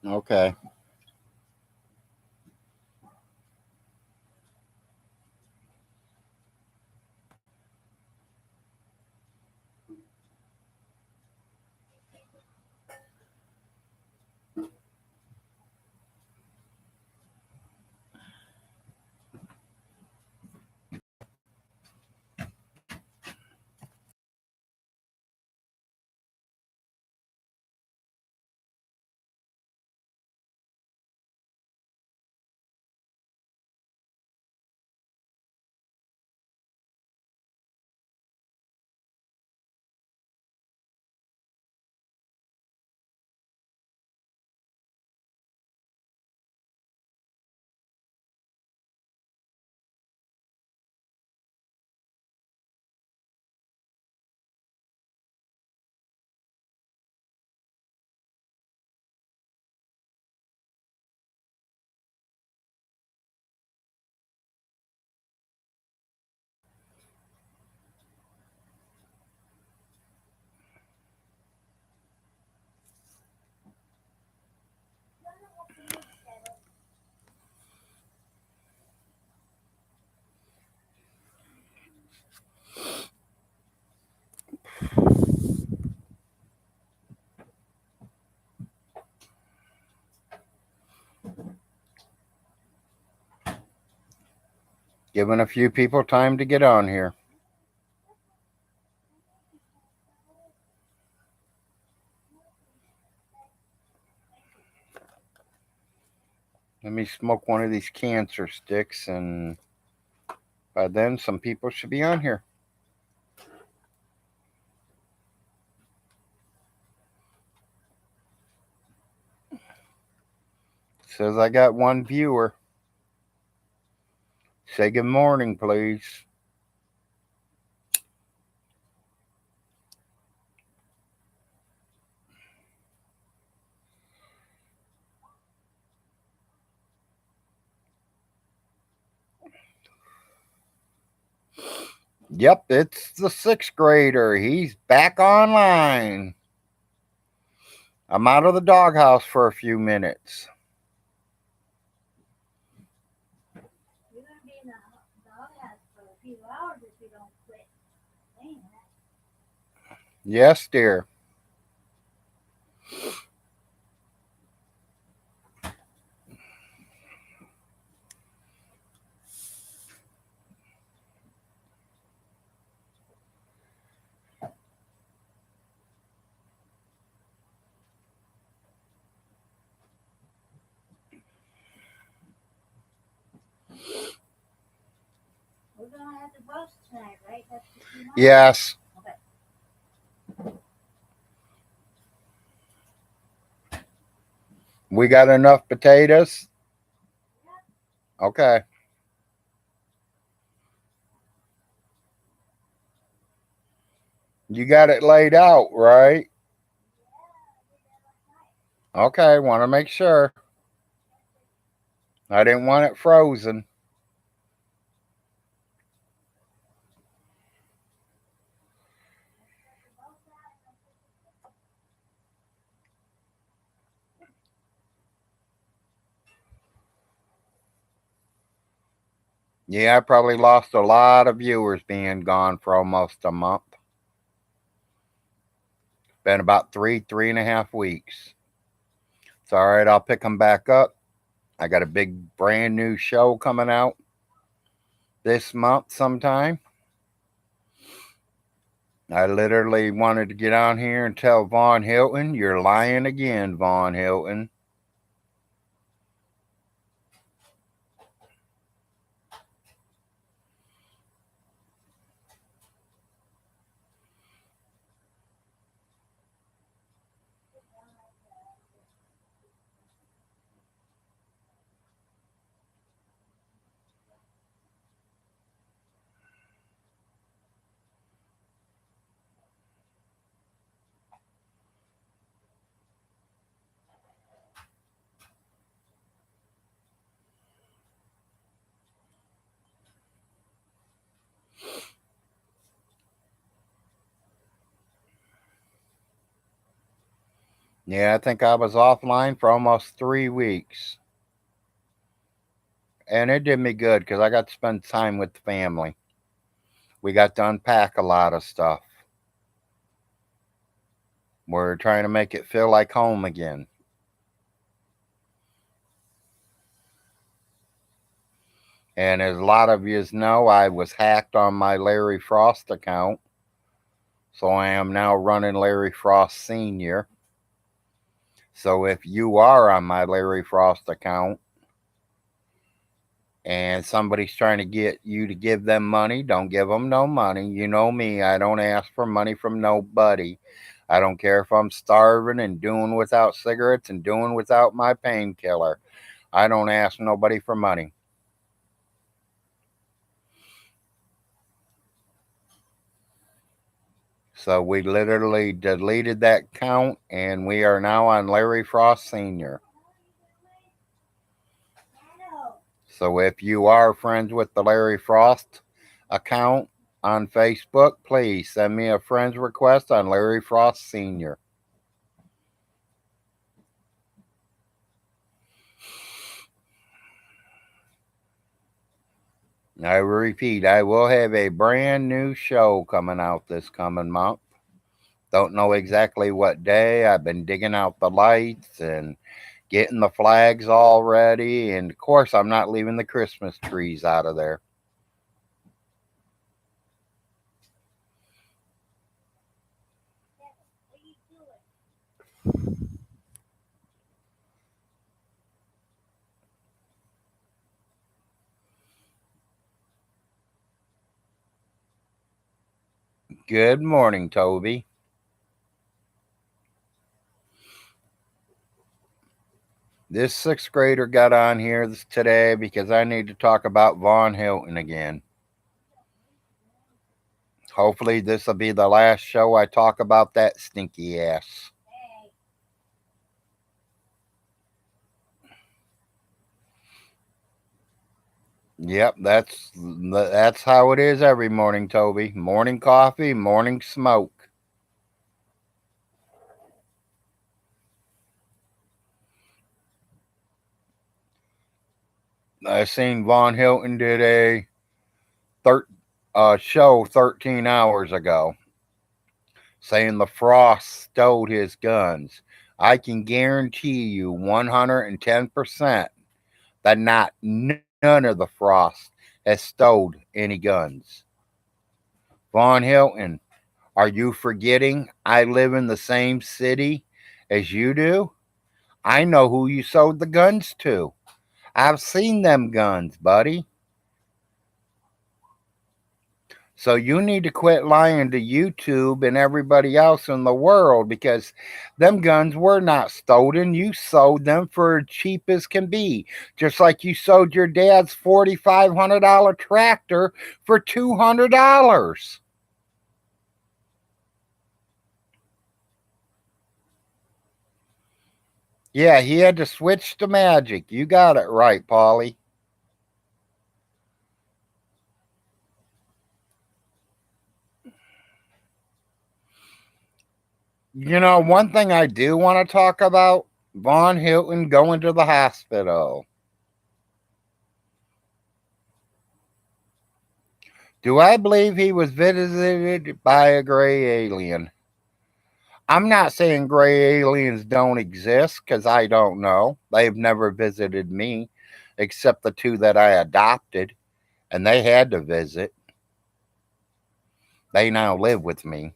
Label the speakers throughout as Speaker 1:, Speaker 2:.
Speaker 1: Okay. Giving a few people time to get on here. Let me smoke one of these cancer sticks, and by then some people should be on here. Says I got one viewer. Say good morning, please. Yep, it's the sixth grader. He's back online. I'm out of the doghouse for a few minutes. Yes, dear. Yes. We got enough potatoes? Okay. You got it laid out, right? Okay, want to make sure. I didn't want it frozen. Yeah, I probably lost a lot of viewers being gone for almost a month. Been about 3.5 weeks. It's all right. I'll pick them back up. I got a big brand new show coming out this month sometime. I literally wanted to get on here and tell Vaughn Hilton, you're lying again, Vaughn Hilton. Yeah, I think I was offline for almost 3 weeks. And it did me good because I got to spend time with the family. We got to unpack a lot of stuff. We're trying to make it feel like home again. And as a lot of you know, I was hacked on my Larry Frost account. So I am now running Larry Frost Sr. So if you are on my Larry Frost account and somebody's trying to get you to give them money, don't give them no money. You know me, I don't ask for money from nobody. I don't care if I'm starving and doing without cigarettes and doing without my painkiller. I don't ask nobody for money. So we literally deleted that count and we are now on Larry Frost Sr. So if you are friends with the Larry Frost account on Facebook, please send me a friend's request on Larry Frost Sr. I repeat, I will have a brand new show coming out this coming month. Don't know exactly what day. I've been digging out the lights and getting the flags all ready. And of course, I'm not leaving the Christmas trees out of there. Good morning, Toby. This sixth grader got on here today because I need to talk about Von Hilton again. Hopefully, this will be the last show I talk about that stinky ass. Yep, that's how it is every morning, Toby. Morning coffee, morning smoke. I seen Von Hilton did a thir- show 13 hours ago saying the Frost stole his guns. I can guarantee you 110% that not none of the Frost has stowed any guns. Von Hilton, are you forgetting I live in the same city as you do? I know who you sold the guns to. I've seen them guns, buddy. So you need to quit lying to YouTube and everybody else in the world because them guns were not stolen. You sold them for cheap as can be. Just like you sold your dad's $4,500 tractor for $200. Yeah, he had to switch to magic. You got it right, Polly. You know, one thing I do want to talk about, Von Hilton going to the hospital. Do I believe he was visited by a gray alien? I'm not saying gray aliens don't exist because I don't know. They've never visited me except the two that I adopted, and they had to visit. They now live with me.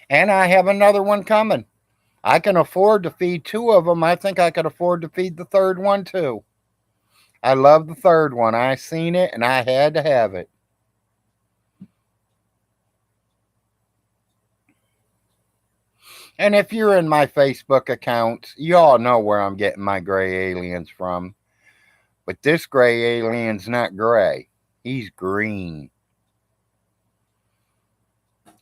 Speaker 1: And I have another one coming. I can afford to feed two of them. I think I could afford to feed the third one too. I love the third one. I seen it and I had to have it. And if you're in my Facebook account, you all know where I'm getting my gray aliens from. But this gray alien's not gray. He's green.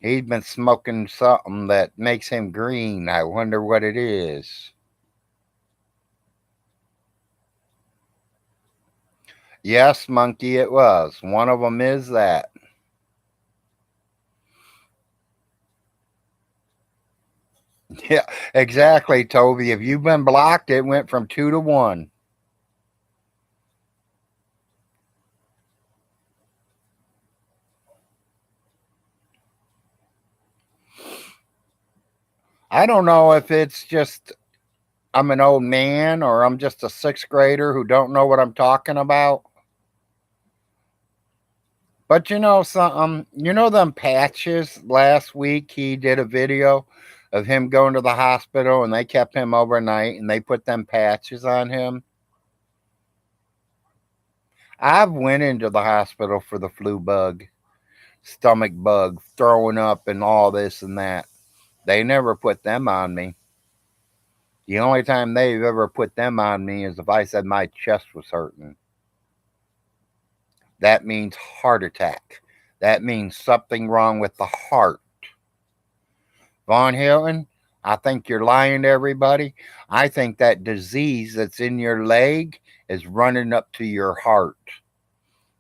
Speaker 1: He's been smoking something that makes him green. I wonder what it is. Yes, monkey, it was. One of them is that. Yeah, exactly, Toby. If you've been blocked, it went from 2 to 1. I don't know if it's just I'm an old man or I'm just a sixth grader who don't know what I'm talking about. But you know something, you know them patches last week he did a video of him going to the hospital and they kept him overnight and they put them patches on him. I've went into the hospital for the flu bug, stomach bug, throwing up and all this and that. They never put them on me. The only time they've ever put them on me is if I said my chest was hurting. That means heart attack. That means something wrong with the heart. Von Hilton, I think you're lying to everybody. I think that disease that's in your leg is running up to your heart.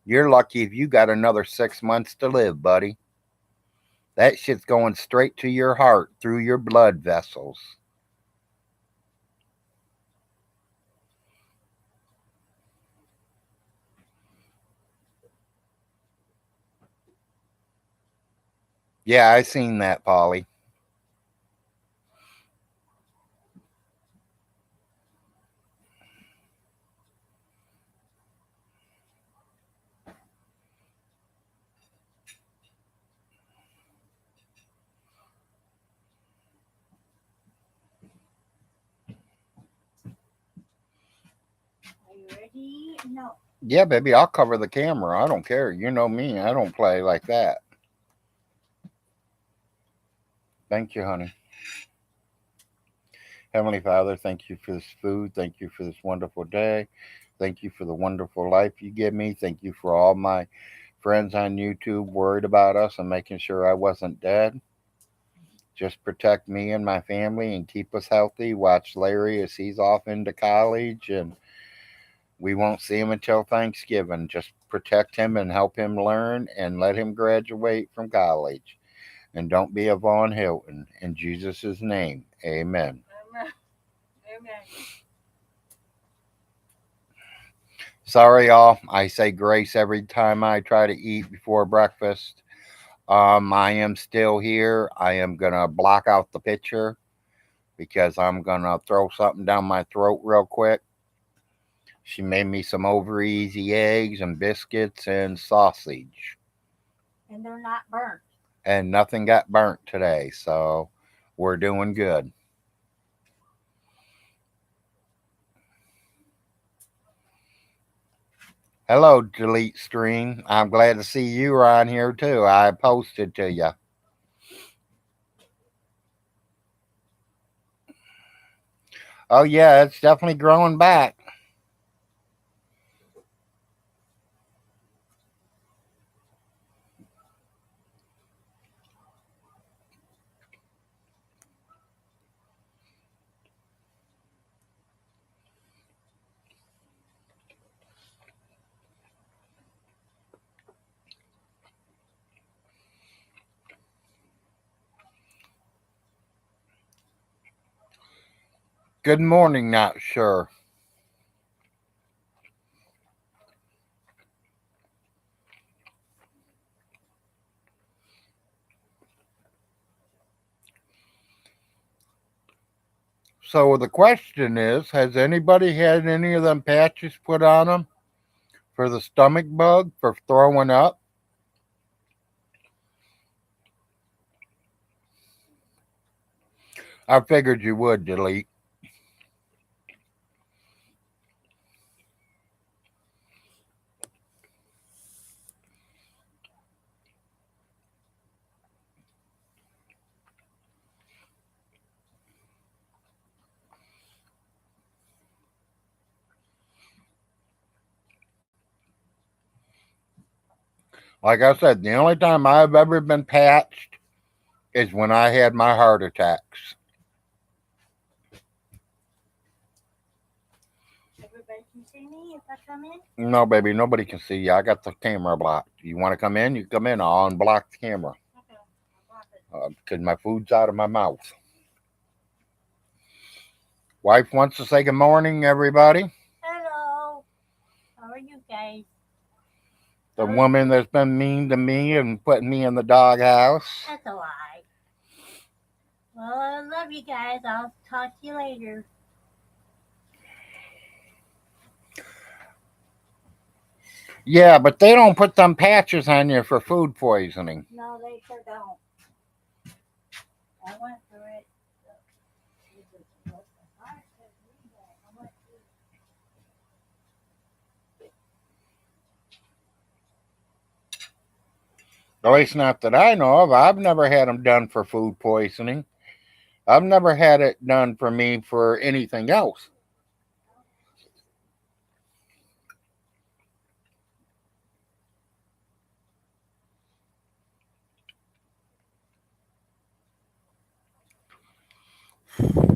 Speaker 1: You're lucky if you got another 6 months to live, buddy. That shit's going straight to your heart through your blood vessels. Yeah, I seen that, Polly.
Speaker 2: Are you ready? No.
Speaker 1: Yeah, baby, I'll cover the camera. I don't care. You know me. I don't play like that. Thank you, honey. Heavenly Father, thank you for this food. Thank you for this wonderful day. Thank you for the wonderful life you give me. Thank you for all my friends on YouTube worried about us and making sure I wasn't dead. Just protect me and my family and keep us healthy. Watch Larry as he's off into college and we won't see him until Thanksgiving. Just protect him and help him learn and let him graduate from college. And don't be a Von Hilton. In Jesus' name, amen.
Speaker 2: Amen. Amen.
Speaker 1: Sorry, y'all. I say grace every time I try to eat before breakfast. I am still here. I am going to block out the picture because I'm going to throw something down my throat real quick. She made me some over easy eggs and biscuits and sausage.
Speaker 2: And they're not burnt.
Speaker 1: And nothing got burnt today. So we're doing good. Hello, Delete Stream. I'm glad to see you on here too. I posted to you. Oh, yeah, it's definitely growing back. Good morning, not sure. So the question is, has anybody had any of them patches put on them for the stomach bug for throwing up? I figured you would, Delete. Like I said, the only time I've ever been patched is when I had my heart attacks.
Speaker 2: Everybody can see me if I come in?
Speaker 1: No, baby, nobody can see you. I got the camera blocked. You want to come in? You come in. I'll unblock the camera
Speaker 2: Okay. I'll block it.
Speaker 1: because my food's out of my mouth. Wife wants to say good morning, everybody.
Speaker 2: Hello. How are you guys?
Speaker 1: The woman that's been mean to me and putting me in the doghouse.
Speaker 2: That's a lie. Well, I love you guys. I'll talk to you later.
Speaker 1: Yeah, but they don't put them patches on you for food poisoning.
Speaker 2: No, they sure don't. I went through it.
Speaker 1: At least not that I know of. I've never had them done for food poisoning. I've never had it done for me for anything else. The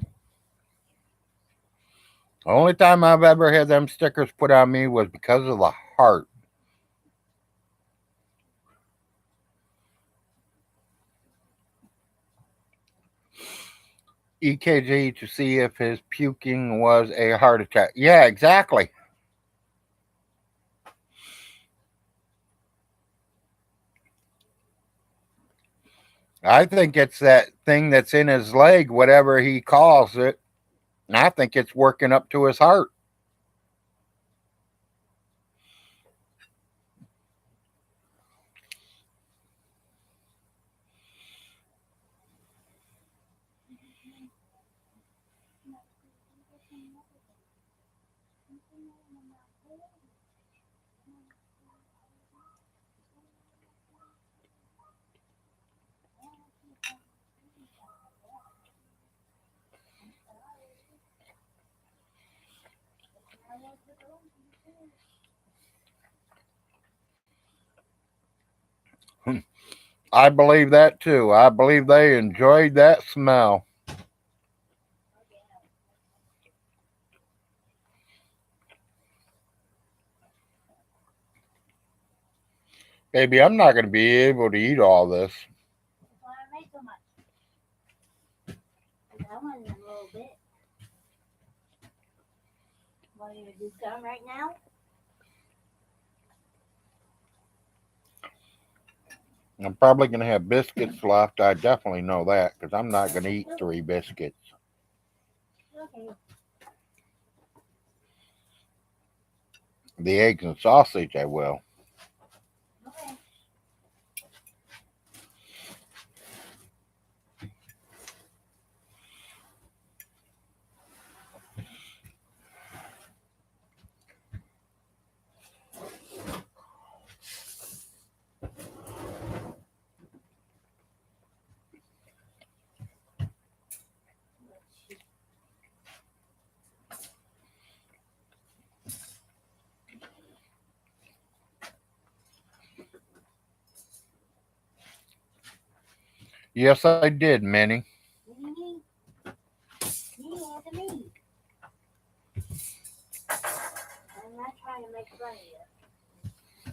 Speaker 1: only time I've ever had them stickers put on me was because of the heart. EKG to see if his puking was a heart attack. Yeah, exactly. I think it's that thing that's in his leg, whatever he calls it. And I think it's working up to his heart. I believe that too. I believe they enjoyed that smell. Baby, I'm not going to be able to eat all this.
Speaker 2: That's why I made so much. I want a little bit. Want you to do some right now?
Speaker 1: I'm probably going to have biscuits left. I definitely know that because I'm not going to eat 3 biscuits.
Speaker 2: Okay.
Speaker 1: The eggs and sausage, I will.
Speaker 2: Okay.
Speaker 1: Yes, I did, Minnie.
Speaker 2: Me and me. I'm not trying to make fun of you.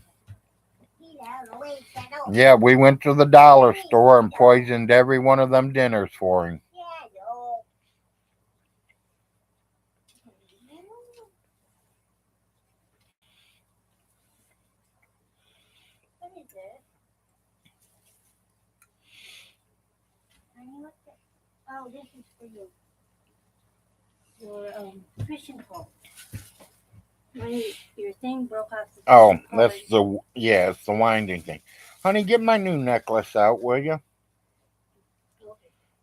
Speaker 2: Get out of the way, Shadow.
Speaker 1: Yeah, we went to the dollar store and poisoned every one of them dinners for him.
Speaker 2: Shadow. What is this? Honey, what's this? Oh, this is for you. Your fishing pole. When your thing broke off the
Speaker 1: Oh,
Speaker 2: fishing pole.
Speaker 1: that's it's the winding thing. Honey, get my new necklace out, will you?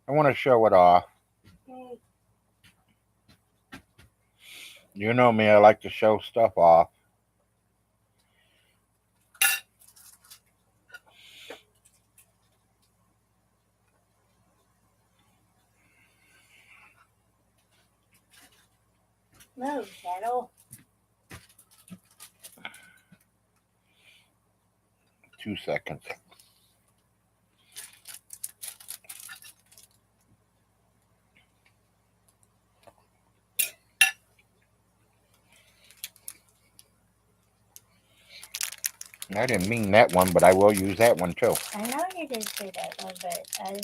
Speaker 1: I want to show it off.
Speaker 2: Okay.
Speaker 1: You know me, I like to show stuff off.
Speaker 2: Move, Shadow.
Speaker 1: 2 seconds. I didn't mean that one, but I will use that one too.
Speaker 2: I know you did say that one, but I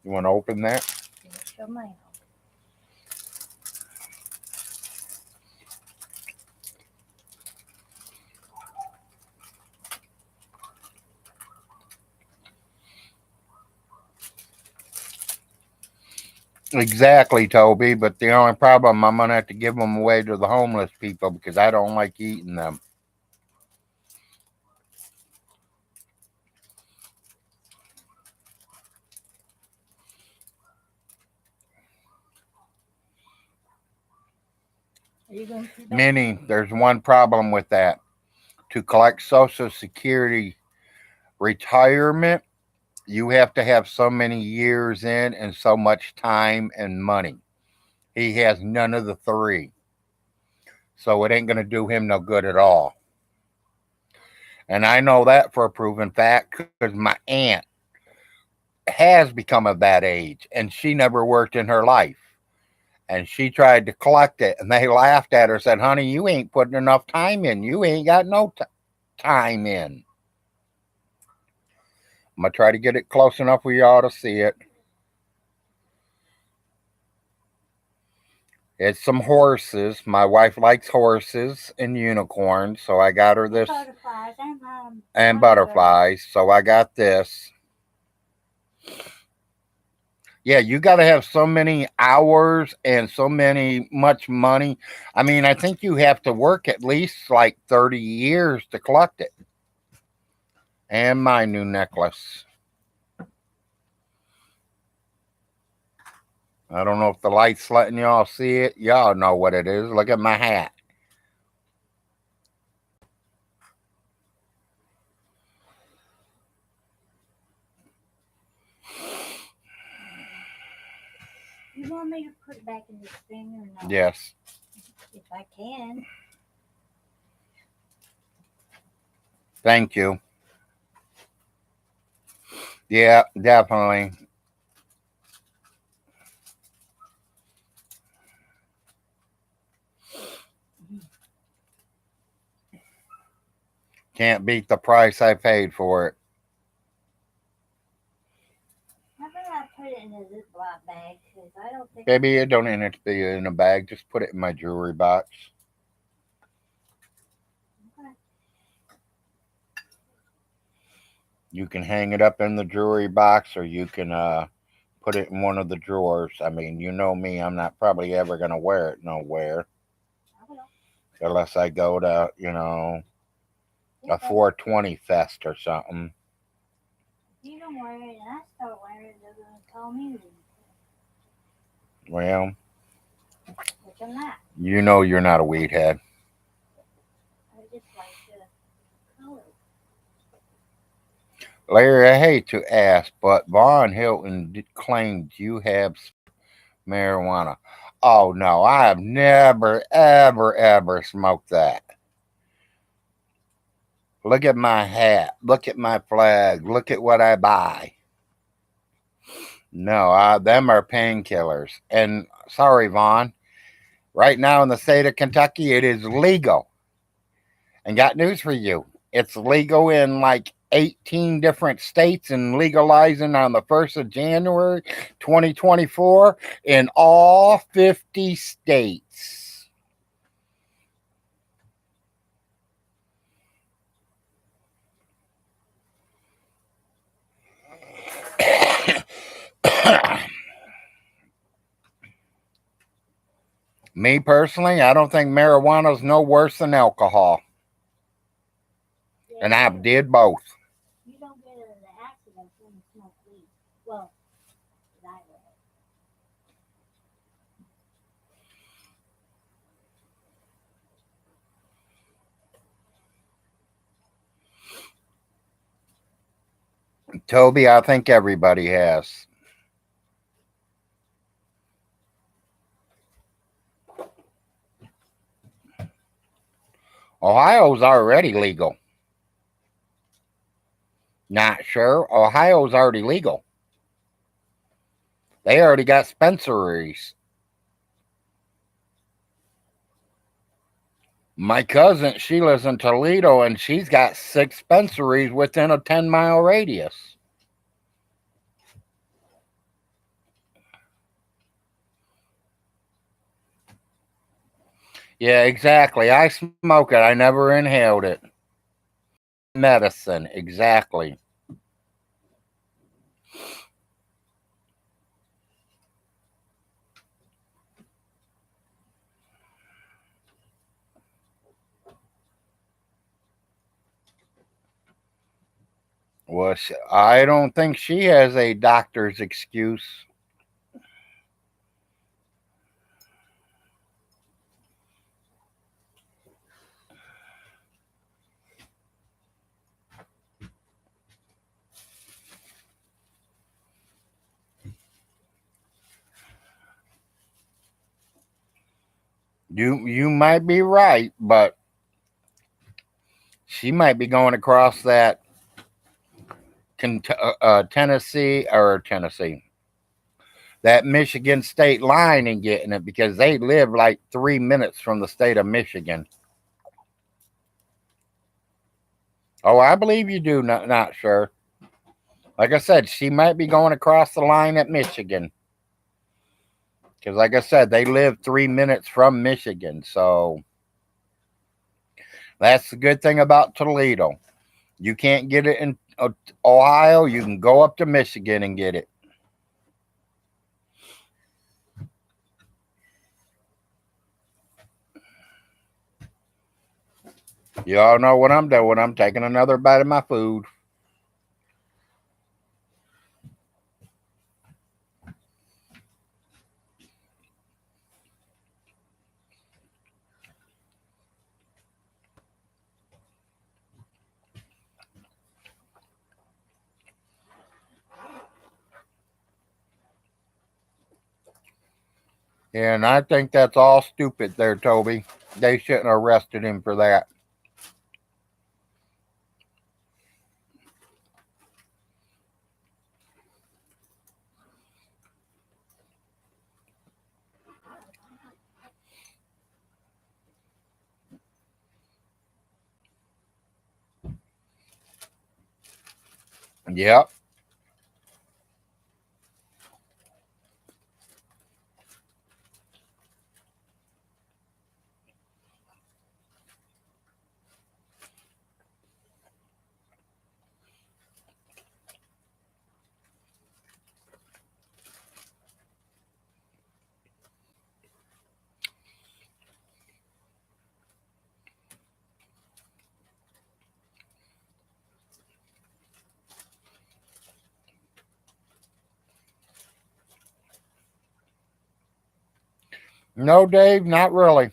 Speaker 1: You want to open that?
Speaker 2: show my own.
Speaker 1: Exactly, Toby. But the only problem, I'm gonna have to give them away to the homeless people because I don't like eating them.
Speaker 2: Are you going to bed?
Speaker 1: Minnie, there's one problem with that. To collect Social Security retirement, you have to have so many years in and so much time and money. He has none of the three. So it ain't going to do him no good at all. And I know that for a proven fact because my aunt has become of that age and she never worked in her life. And she tried to collect it and they laughed at her and said, honey, you ain't putting enough time in. You ain't got no time in. I'm going to try to get it close enough for y'all to see it. It's some horses. My wife likes horses and unicorns, so I got her this.
Speaker 2: Butterflies
Speaker 1: and butterflies. So I got this. Yeah, you got to have so many hours and so much money. I mean, I think you have to work at least like 30 years to collect it. And my new necklace. I don't know if the light's letting y'all see it. Y'all know what it is. Look at my hat.
Speaker 2: You want me to put it back in this thing or not?
Speaker 1: Yes.
Speaker 2: If I can.
Speaker 1: Thank you. Yeah, definitely. Can't beat the price I paid for it.
Speaker 2: How about I put it in a Ziploc bag? Because I don't think.
Speaker 1: Baby, it don't need to be in a bag. Just put it in my jewelry box.
Speaker 2: Okay.
Speaker 1: You can hang it up in the jewelry box or you can put it in one of the drawers. I mean, you know me, I'm not probably ever going to wear it nowhere. Unless I go to, a 420 fest or something.
Speaker 2: You don't wear it, and I start wearing it, they're going to call me.
Speaker 1: Well,
Speaker 2: which I'm not.
Speaker 1: You know you're not a weed head.
Speaker 2: I just like the color.
Speaker 1: Larry, I hate to ask, but Vaughn Hilton claimed you have marijuana. Oh, no, I have never, ever, ever smoked that. Look at my hat. Look at my flag. Look at what I buy. No, them are painkillers. And sorry, Vaughn. Right now in the state of Kentucky, it is legal. And got news for you. It's legal in like 18 different states and legalizing on the 1st of January 2024 in all 50 states. Me personally, I don't think marijuana is no worse than alcohol. And I did both.
Speaker 2: You don't get in an accident when you smoke weed. Well, I
Speaker 1: Toby, I think everybody has. Ohio's already legal. Not sure. Ohio's already legal. They already got dispensaries. My cousin, she lives in Toledo and she's got 6 dispensaries within a 10-mile radius. Yeah, exactly. I smoke it. I never inhaled it. Medicine, exactly. Well, I don't think she has a doctor's excuse. You might be right, but she might be going across that Tennessee, that Michigan state line and getting it because they live like 3 minutes from the state of Michigan. Oh, I believe you do. Not sure. Like I said, she might be going across the line at Michigan because, like I said, they live 3 minutes from Michigan. So that's the good thing about Toledo. You can't get it in Ohio. You can go up to Michigan and get it. You all know what I'm doing. I'm taking another bite of my food. And I think that's all stupid there, Toby. They shouldn't have arrested him for that. Yep. No, Dave, not really.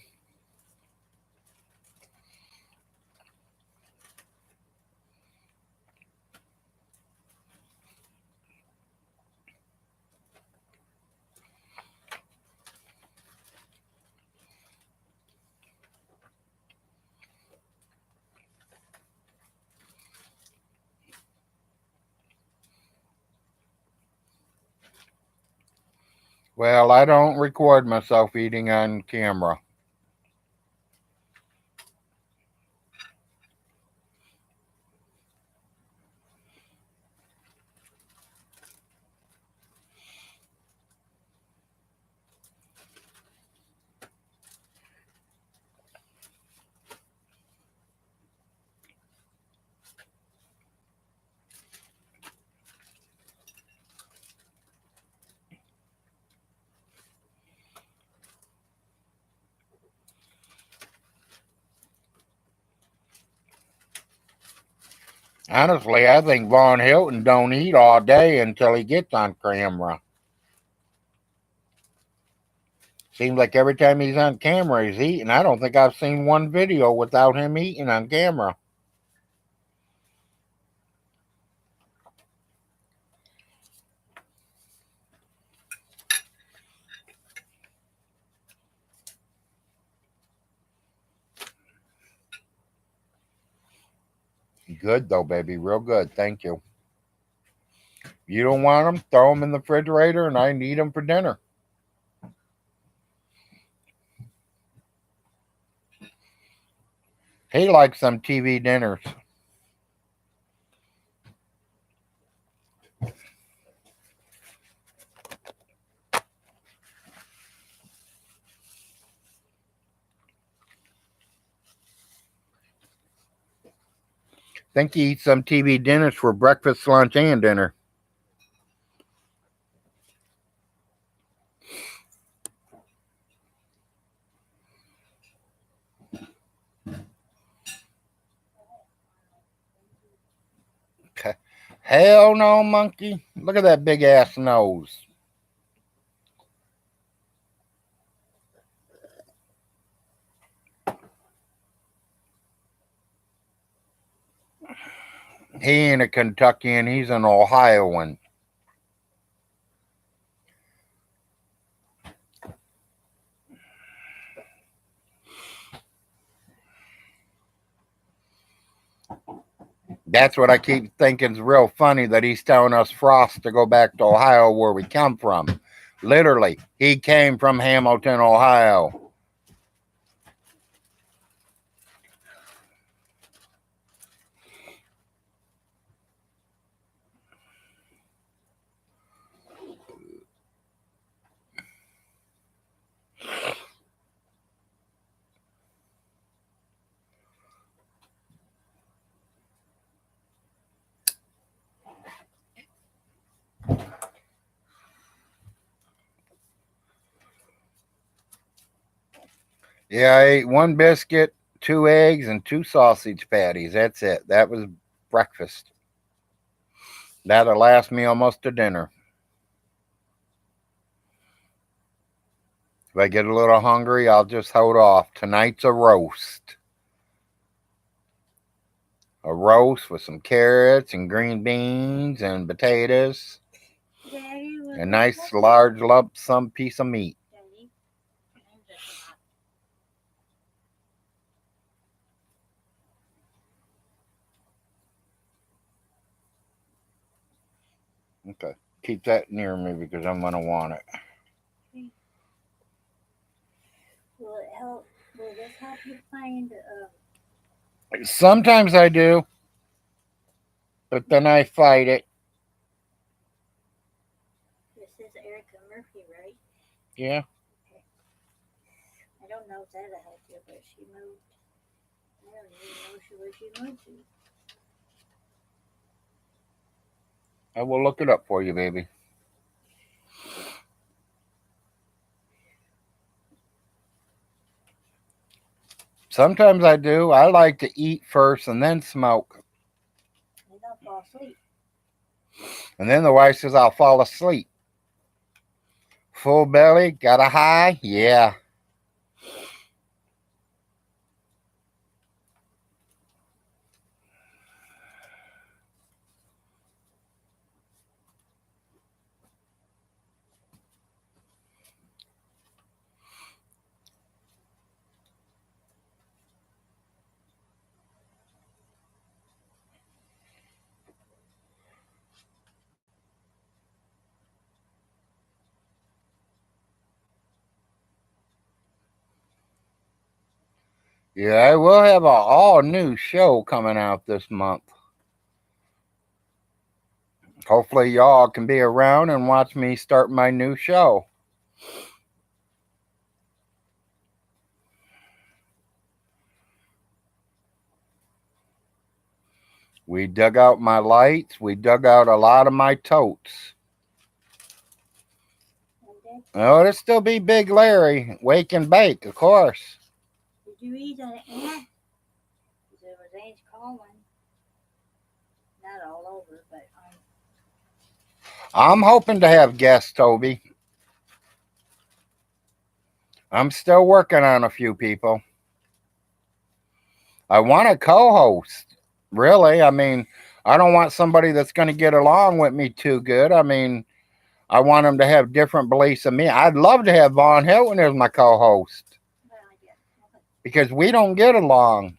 Speaker 1: Well, I don't record myself eating on camera. Honestly, I think Vaughn Hilton don't eat all day until he gets on camera. Seems like every time he's on camera, he's eating. I don't think I've seen one video without him eating on camera. Good though, baby. Real good. Thank you. You don't want them? Throw them in the refrigerator and I need them for dinner. He likes some TV dinners. Think he eats some TV dinners for breakfast, lunch, and dinner. Hell no, monkey. Look at that big ass nose. He ain't a Kentuckian, he's an Ohioan. That's what I keep thinking is real funny that he's telling us Frost to go back to Ohio where we come from. Literally, he came from Hamilton, Ohio. Yeah, I ate one biscuit, two eggs, and two sausage patties. That's it. That was breakfast. That'll last me almost to dinner. If I get a little hungry, I'll just hold off. Tonight's a roast. A roast with some carrots and green beans and potatoes.
Speaker 2: Daddy,
Speaker 1: A nice large lump sum piece of meat.
Speaker 2: Daddy,
Speaker 1: Okay. Keep that near me because I'm going to want it.
Speaker 2: will it help? Will this help you find?
Speaker 1: Sometimes I do, but then I fight it.
Speaker 2: This is Erica Murphy, right?
Speaker 1: Yeah.
Speaker 2: Okay. I don't know if that'll help you, but she moved. I don't even know where she moved to.
Speaker 1: I will look it up for you, baby. Sometimes I do. I like to eat first and then smoke.
Speaker 2: And I'll fall asleep.
Speaker 1: And then the wife says I'll fall asleep. Full belly, got a high? Yeah. Yeah, we'll have an all new show coming out this month. Hopefully, y'all can be around and watch me start my new show. We dug out my lights. We dug out a lot of my totes. Oh, it'll still be Big Larry. Wake and bake, of course.
Speaker 2: Did you eat an ant? There was ants calling. Not all over, but
Speaker 1: I'm hoping to have guests, Toby. I'm still working on a few people. I want a co-host. Really, I mean, I don't want somebody that's going to get along with me too good. I mean, I want them to have different beliefs than me. I'd love to have Von Hilton as my co-host because we don't get along.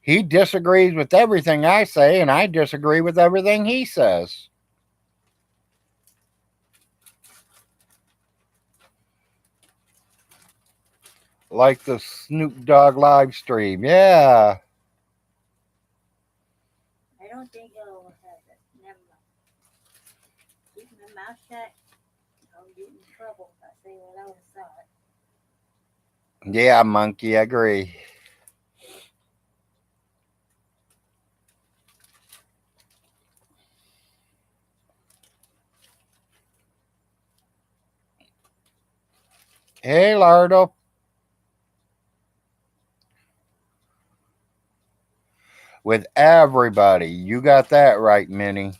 Speaker 1: He disagrees with everything I say, and I disagree with everything he says. Like the Snoop Dogg live stream. Yeah.
Speaker 2: I don't think it'll have it. Never mind. Keep my mouth shut. I'll get in trouble if I say what I was thought.
Speaker 1: Yeah, monkey, I agree. Hey, Lardo. With everybody. You got that right, Minnie.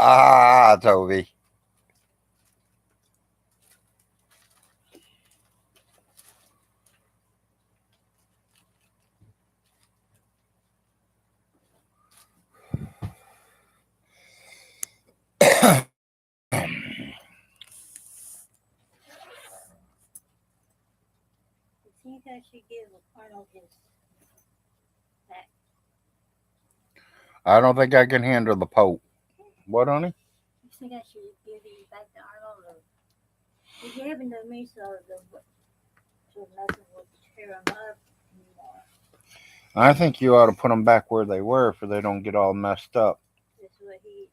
Speaker 1: Ah, Toby.
Speaker 2: You think I should give Arnold his back?
Speaker 1: I don't think I can handle the Pope. What, honey?
Speaker 2: You think I should give these back to Arnold? Or you gave them to me so nothing would tear them up anymore.
Speaker 1: I think you ought to put them back where they were so they don't get all messed up
Speaker 2: That's what he.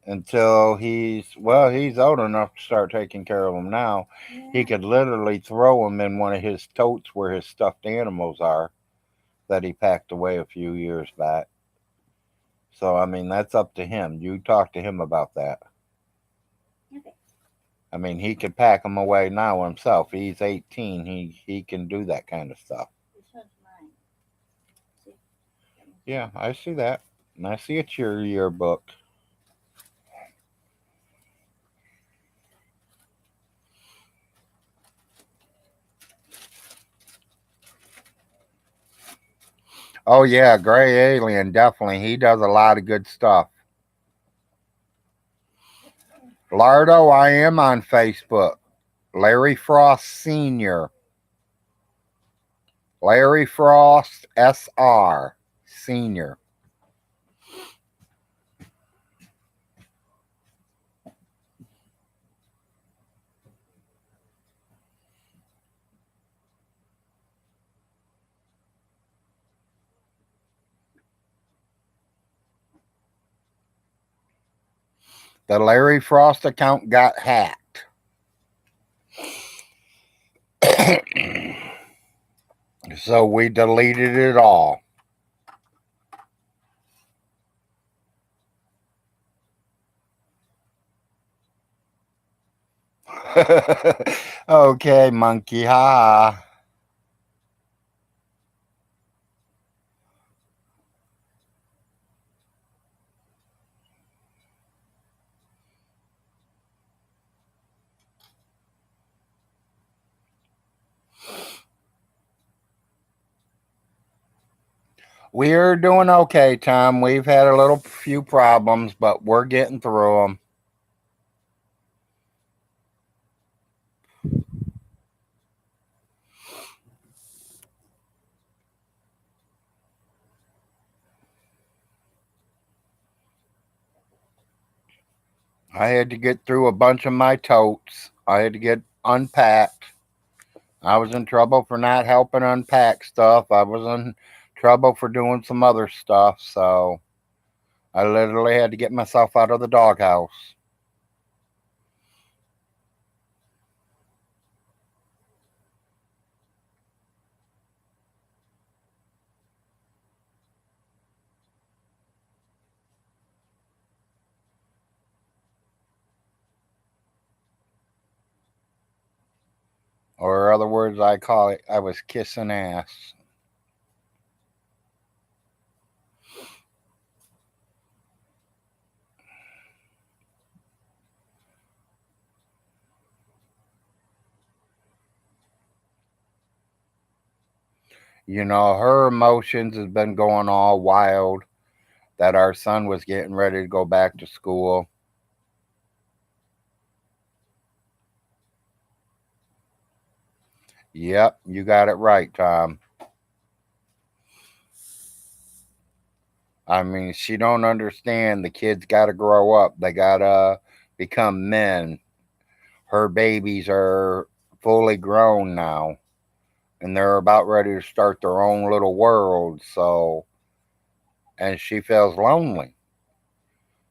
Speaker 1: until he's old enough to start taking care of them now. He
Speaker 2: Yeah.
Speaker 1: could literally throw them in one of his totes where his stuffed animals are that he packed away a few years back. So, I mean, that's up to him. You talk to him about that.
Speaker 2: Okay.
Speaker 1: I mean, he could pack them away now himself. He's 18. He can do that kind of stuff.
Speaker 2: This one's mine. See.
Speaker 1: Yeah, I see that. And I see it's your yearbook. Oh yeah, Gray Alien, definitely. He does a lot of good stuff. Lardo, I am on Facebook. Larry Frost Senior. Larry Frost SR Senior. The Larry Frost account got hacked. So we deleted it all. Okay, monkey. Ha. We're doing okay, Tom. We've had a little few problems, but we're getting through them. I had to get through a bunch of my totes. I had to get unpacked. I was in trouble for not helping unpack stuff. I was in trouble for doing some other stuff. So I literally had to get myself out of the doghouse. Or other words, I call it, I was kissing ass. You know, her emotions has been going all wild that our son was getting ready to go back to school. Yep, you got it right, Tom. I mean, she don't understand the kids got to grow up. They got to become men. Her babies are fully grown now and they're about ready to start their own little world. So, and she feels lonely.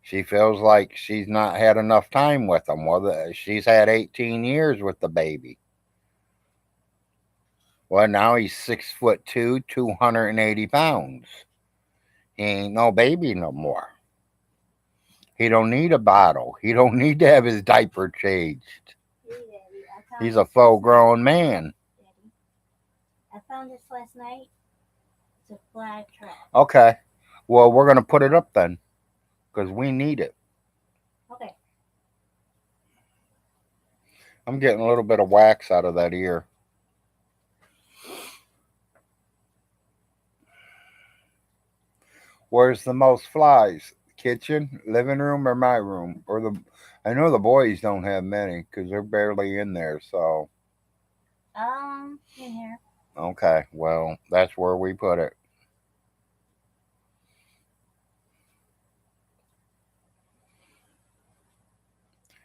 Speaker 1: She feels like she's not had enough time with them. Well, she's had 18 years with the baby. Well, now he's 6'2", 280 pounds. He ain't no baby no more. He don't need a bottle. He don't need to have his diaper changed.
Speaker 2: Hey, Daddy, I found
Speaker 1: He's a
Speaker 2: this last
Speaker 1: full
Speaker 2: night.
Speaker 1: grown man.
Speaker 2: Daddy, I found this last night. It's a fly trap.
Speaker 1: Okay. Well, we're going to put it up then. because we need it.
Speaker 2: Okay.
Speaker 1: I'm getting a little bit of wax out of that ear. Where's the most flies? Kitchen, living room, or my room? Or the? I know the boys don't have many because they're barely in there. So
Speaker 2: In here.
Speaker 1: okay, well that's where we put it.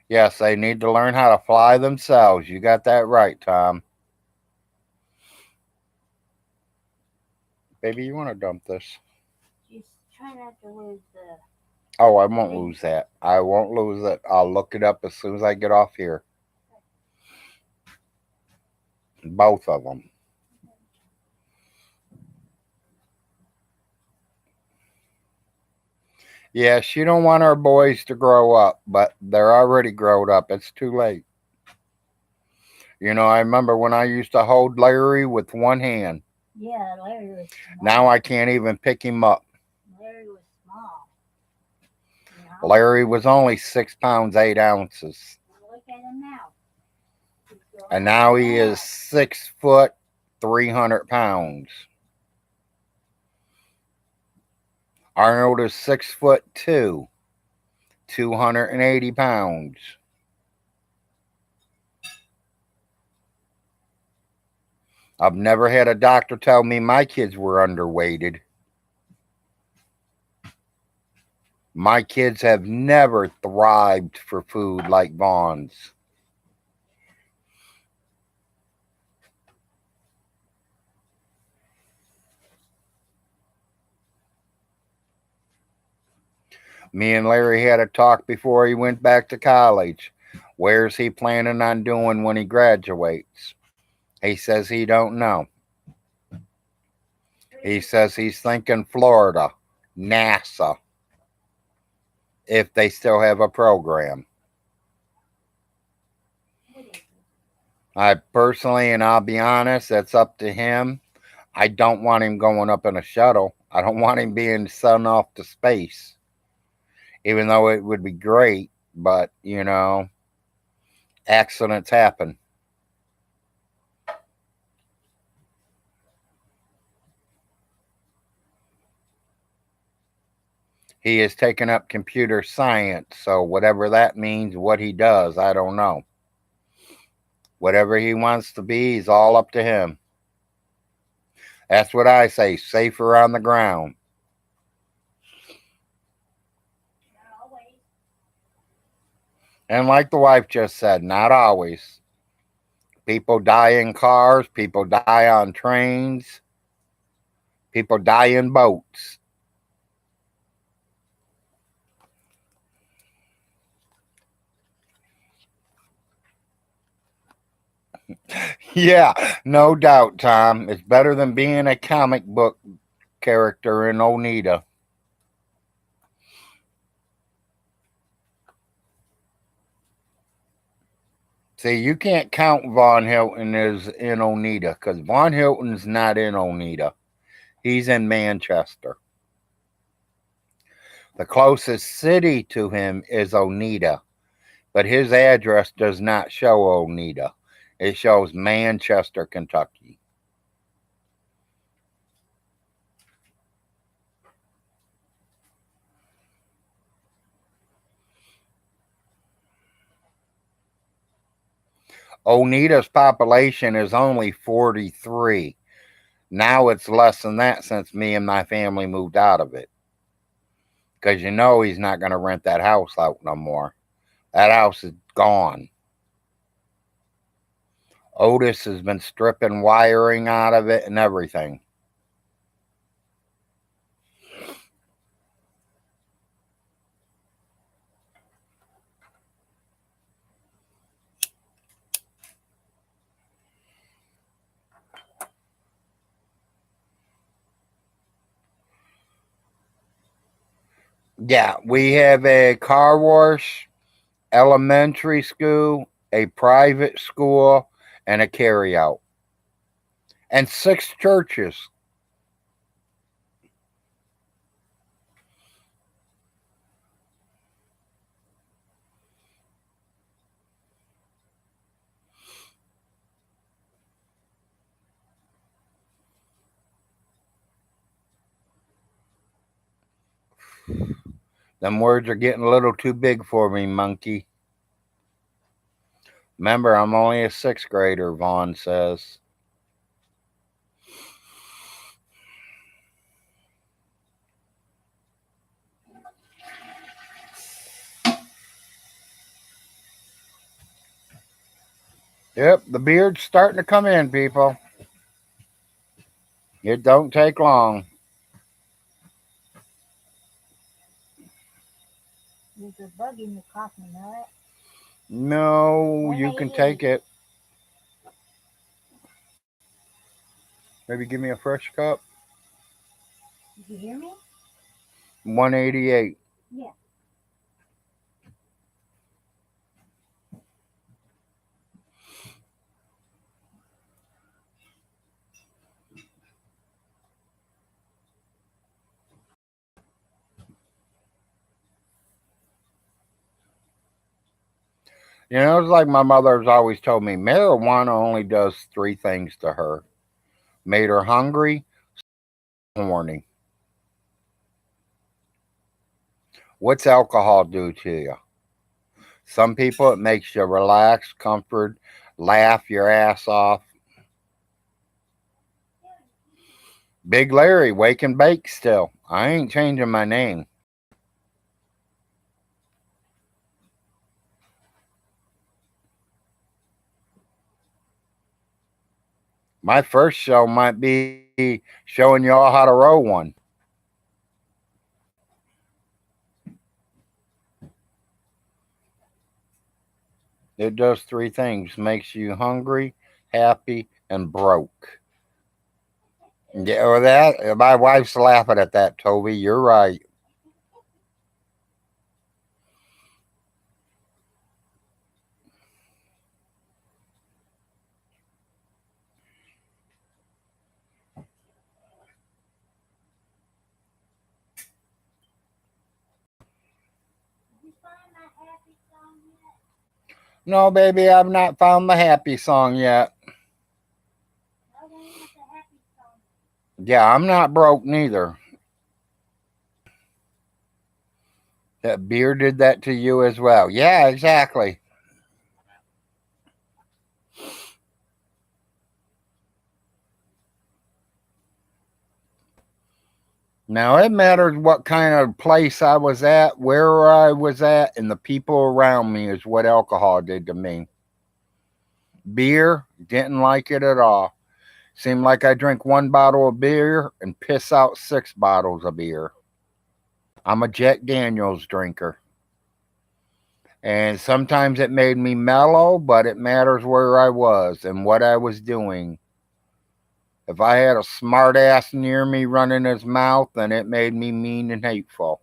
Speaker 1: Yes, they need to learn how to fly themselves. You got that right, Tom. Baby, you want to dump this?
Speaker 2: Just try not to lose the.
Speaker 1: Oh, I won't lose that. I won't lose it. I'll look it up as soon as I get off here. Both of them. Yeah, she don't want our boys to grow up, but they're already grown up. It's too late. I remember when I used to hold Larry with one hand.
Speaker 2: Yeah, Larry was small.
Speaker 1: Now I can't even pick him up.
Speaker 2: Larry was small.
Speaker 1: Larry was only 6 pounds 8 ounces.
Speaker 2: Look at him now.
Speaker 1: And now he is 6 foot 300 pounds. Arnold is 6 foot 280 pounds. I've never had a doctor tell me my kids were underweighted. My kids have never thrived for food like Vaughn's. Me and Larry had a talk before he went back to college. Where's he planning on doing when he graduates? He says he don't know. He says he's thinking Florida, NASA, if they still have a program. I personally, and I'll be honest, that's up to him. I don't want him going up in a shuttle. I don't want him being sent off to space, even though it would be great. But, accidents happen. He has taken up computer science, so whatever that means, what he does, I don't know. Whatever he wants to be is all up to him. That's what I say, safer on the ground. And like the wife just said, not always. People die in cars, people die on trains, people die in boats. Yeah, no doubt, Tom. It's better than being a comic book character in Oneida. See, you can't count Von Hilton as in Oneida because Von Hilton's not in Oneida. He's in Manchester. The closest city to him is Oneida, but his address does not show Oneida. It shows Manchester, Kentucky. Oneida's population is only 43. Now it's less than that since me and my family moved out of it. Because he's not going to rent that house out no more. That house is gone. Otis has been stripping wiring out of it and everything. Yeah, we have a car wash, elementary school, a private school, and a carryout. And 6 churches. Them words are getting a little too big for me, monkey. Remember, I'm only a sixth grader, Vaughn says. Yep, the beard's starting to come in, people. It don't take long.
Speaker 2: There's a bug in your coffee, nut.
Speaker 1: No,
Speaker 2: When
Speaker 1: you
Speaker 2: they
Speaker 1: can
Speaker 2: eat.
Speaker 1: take it. Maybe give me a fresh cup.
Speaker 2: Did you hear me?
Speaker 1: 188.
Speaker 2: Yeah.
Speaker 1: You know, it's like my mother's always told me marijuana only does three things to her: made her hungry, horny. What's alcohol do to you? Some people, it makes you relax, comfort, laugh your ass off. Big Larry, wake and bake still. I ain't changing my name. My first show might be showing y'all how to row one. It does three things: makes you hungry, happy, and broke. Yeah, well, that my wife's laughing at that, Toby. You're right.
Speaker 2: Did you find my happy song yet?
Speaker 1: No, baby, I've not found the happy song yet.
Speaker 2: No, that ain't the happy song.
Speaker 1: Yeah, I'm not broke neither. That beer did that to you as well. Yeah, exactly. Now it matters what kind of place I was at, where I was at, and the people around me is what alcohol did to me. Beer, didn't like it at all. Seemed like I drink one bottle of beer and piss out six bottles of beer. I'm a Jack Daniels drinker. And sometimes it made me mellow, but it matters where I was and what I was doing. If I had a smart ass near me running his mouth, then it made me mean and hateful.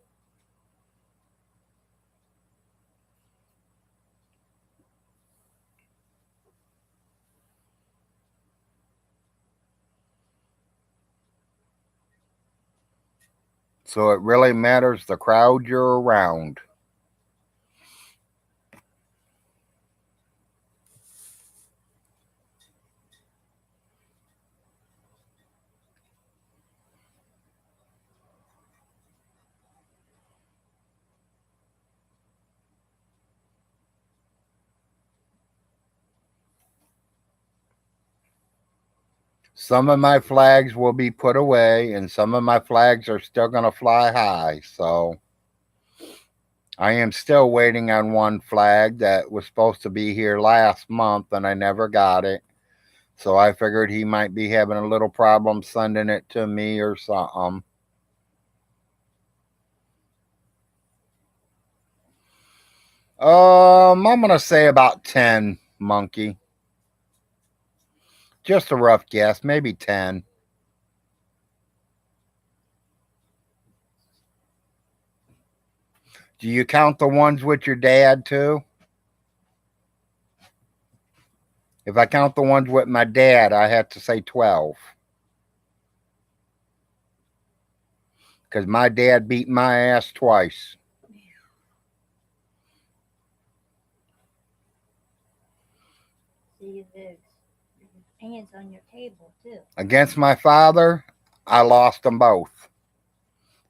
Speaker 1: So it really matters the crowd you're around. Some of my flags will be put away, and some of my flags are still going to fly high. So I am still waiting on one flag that was supposed to be here last month, and I never got it. So I figured he might be having a little problem sending it to me or something. I'm gonna say about 10, monkey. Just a rough guess, maybe 10. Do you count the ones with your dad too? If I count the ones with my dad, I have to say 12. Because my dad beat my ass twice.
Speaker 2: See, there's ants on your table, too.
Speaker 1: Against my father, I lost them both.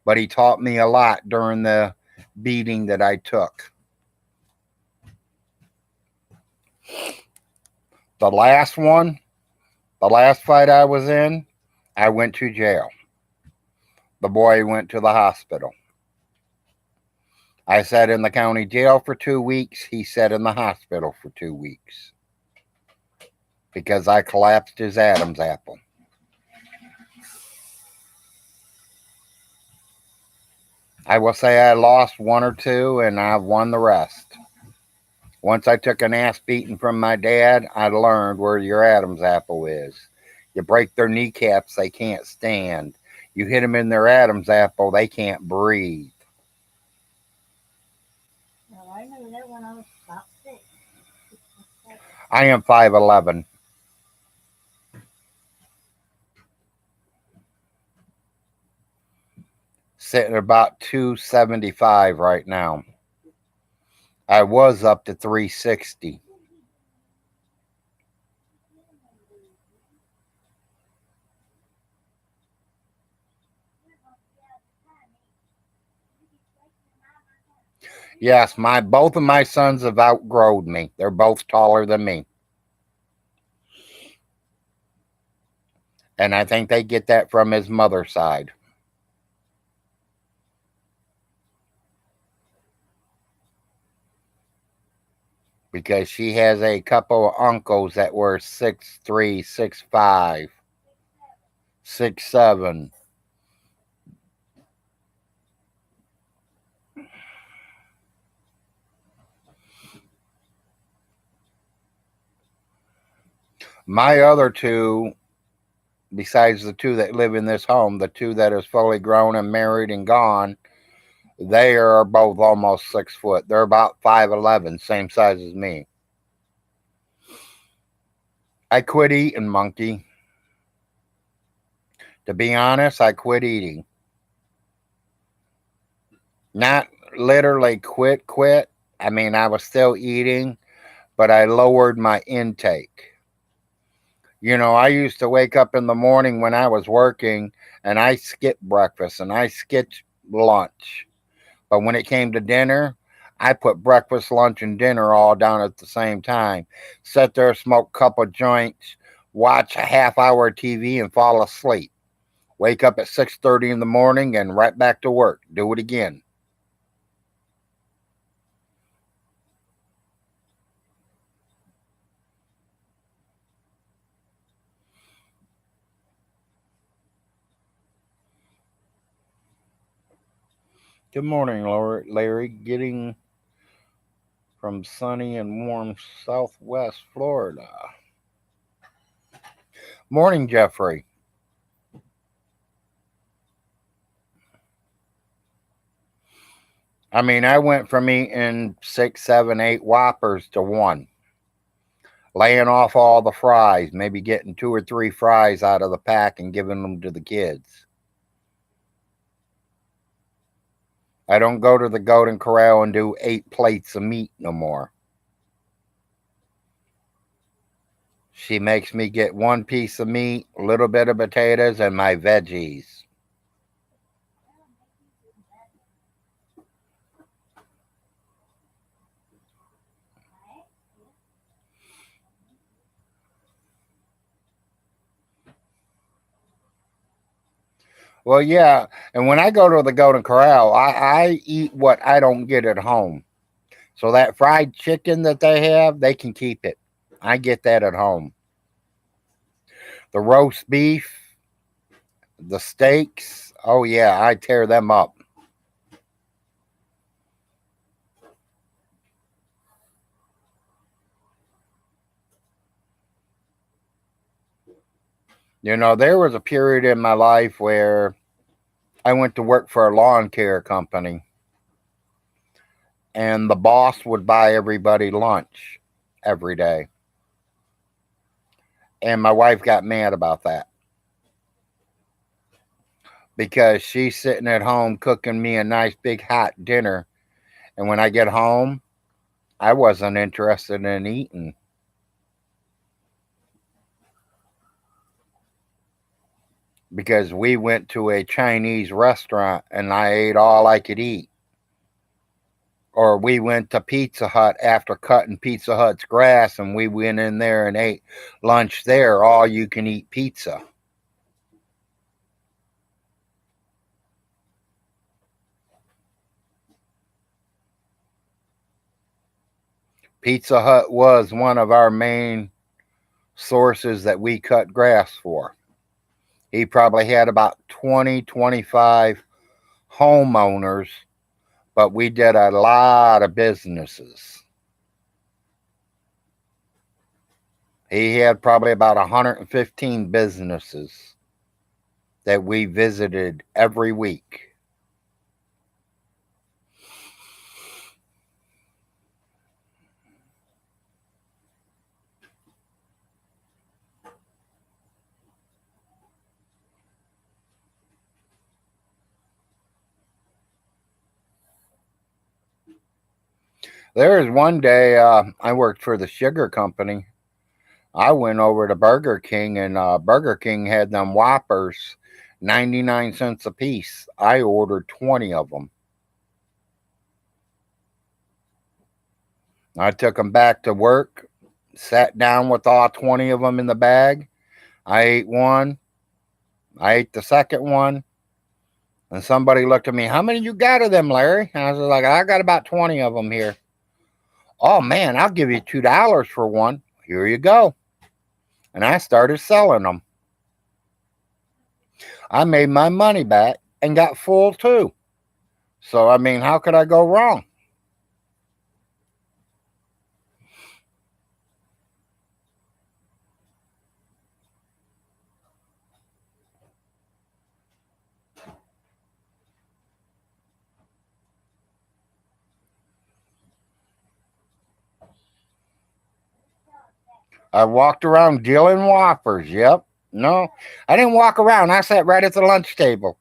Speaker 1: but he taught me a lot during the beating that I took. The last one, the last fight I was in, I went to jail. The boy went to the hospital. I sat in the county jail for 2 weeks. He sat in the hospital for 2 weeks because I collapsed his Adam's apple. I will say I lost one or two and I've won the rest. Once I took an ass beating from my dad, I learned where your Adam's apple is. You break their kneecaps, they can't stand. You hit them in their Adam's apple, they can't breathe.
Speaker 2: Well, I knew that when I was about 6.
Speaker 1: I am 5'11". Sitting at about 275 right now. I was up to 360. Yes, my both of my sons have outgrown me. They're both taller than me. And I think they get that from his mother's side. Because she has a couple of uncles that were 6'3", 6'5", 6'7". My other two, besides the two that live in this home, the two that is fully grown and married and gone, they are both almost 6 foot. They're about 5'11", same size as me. I quit eating, monkey. To be honest, I quit eating. Not literally quit. I mean, I was still eating, but I lowered my intake. You know, I used to wake up in the morning when I was working and I skipped breakfast and I skipped lunch. But when it came to dinner, I put breakfast, lunch, and dinner all down at the same time. Sit there, smoke a couple joints, watch a half hour of TV, and fall asleep. Wake up at 6:30 in the morning and right back to work. Do it again. Good morning, Larry. Getting from sunny and warm southwest Florida. Morning, Jeffrey. I mean, I went from eating 6, 7, 8 Whoppers to one. Laying off all the fries, maybe getting 2 or 3 fries out of the pack and giving them to the kids. I don't go to the Golden Corral and do 8 plates of meat no more. She makes me get 1 piece of meat, a little bit of potatoes, and my veggies. Well, yeah, and when I go to the Golden Corral, I eat what I don't get at home. So that fried chicken that they have, they can keep it. I get that at home. The roast beef, the steaks, oh yeah, I tear them up. You know, there was a period in my life where I went to work for a lawn care company, and the boss would buy everybody lunch every day. And my wife got mad about that because she's sitting at home cooking me a nice big hot dinner. And when I get home, I wasn't interested in eating. because we went to a Chinese restaurant and I ate all I could eat. Or we went to Pizza Hut after cutting Pizza Hut's grass and we went in there and ate lunch there, all you can eat pizza. Pizza Hut was one of our main sources that we cut grass for. He probably had about 20, 25 homeowners, but we did a lot of businesses. He had probably about 115 businesses that we visited every week. There was one day I worked for the sugar company. I went over to Burger King and Burger King had them Whoppers, 99 cents a piece. I ordered 20 of them. I took them back to work, sat down with all 20 of them in the bag. I ate one. I ate the second one. And somebody looked at me, how many you got of them, Larry? And I was like, I got about 20 of them here. Oh, man, I'll give you $2 for one. Here you go. And I started selling them. I made my money back and got full too. So, I mean, how could I go wrong? I walked around dealing Whoppers. Yep. No, I didn't walk around. I sat right at the lunch table.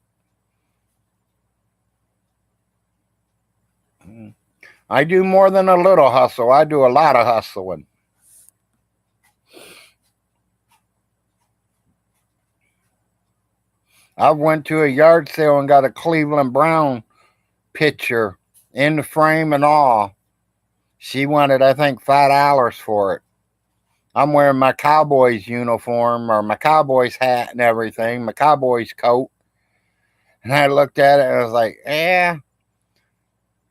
Speaker 1: I do more than a little hustle. I do a lot of hustling. I went to a yard sale and got a Cleveland Brown picture in the frame and all. She wanted, I think, $5 for it. I'm wearing my Cowboys uniform or my Cowboys hat and everything, my Cowboys coat. And I looked at it and I was like, yeah.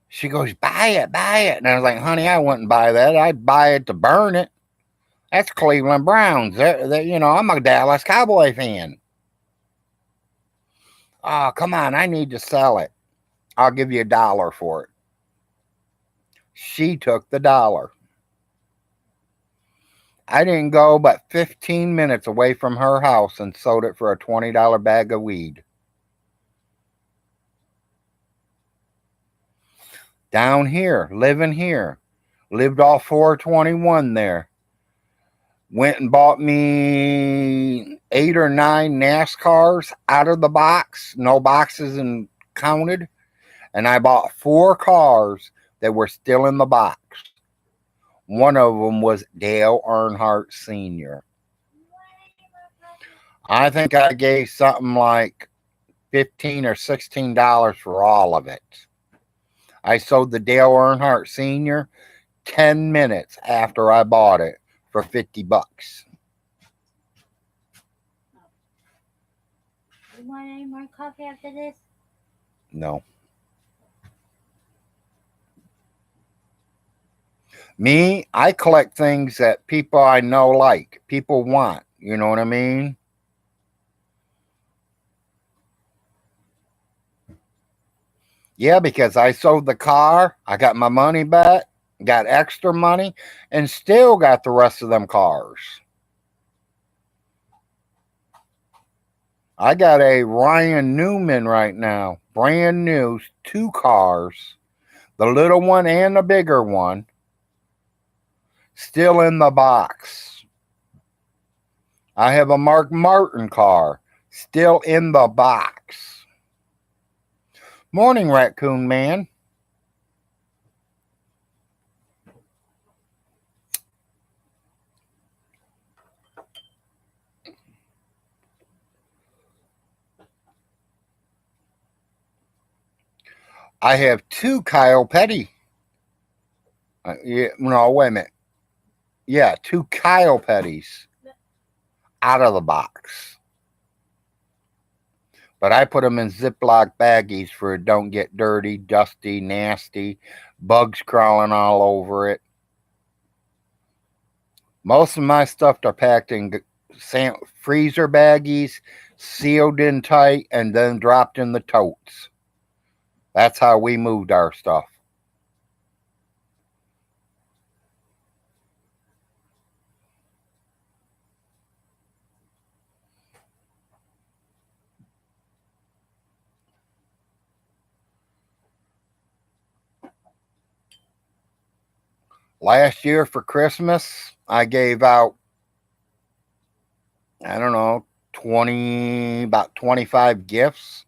Speaker 1: She goes, buy it, buy it. And I was like, honey, I wouldn't buy that. I'd buy it to burn it. That's Cleveland Browns. I'm a Dallas Cowboy fan. Oh, come on. I need to sell it. I'll give you $1 for it. She took the dollar. I didn't go but 15 minutes away from her house and sold it for a $20 bag of weed. Down here, living here. Lived off 421 there. Went and bought me 8 or 9 NASCARs out of the box, no boxes and counted. And I bought 4 cars that were still in the box. One of them was Dale Earnhardt Sr. I think I gave something like $15 or $16 for all of it. I sold the Dale Earnhardt Sr. 10 minutes after I bought it for $50.
Speaker 2: You want any more coffee after this?
Speaker 1: No. Me, I collect things that people I know like, people want. You know what I mean? Yeah, because I sold the car, I got my money back, got extra money, and still got the rest of them cars. I got a Ryan Newman right now, brand new, 2 cars, the little one and the bigger one, still in the box. I have a Mark Martin car, still in the box. Morning, Raccoon Man. I have two Kyle Petty. Yeah, no, wait a minute. Yeah, two Kyle Petties out of the box. But I put them in Ziploc baggies for it don't get dirty, dusty, nasty, bugs crawling all over it. Most of my stuff are packed in freezer baggies, sealed in tight, and then dropped in the totes. That's how we moved our stuff. Last year for Christmas, I gave out, I don't know, about 25 gifts.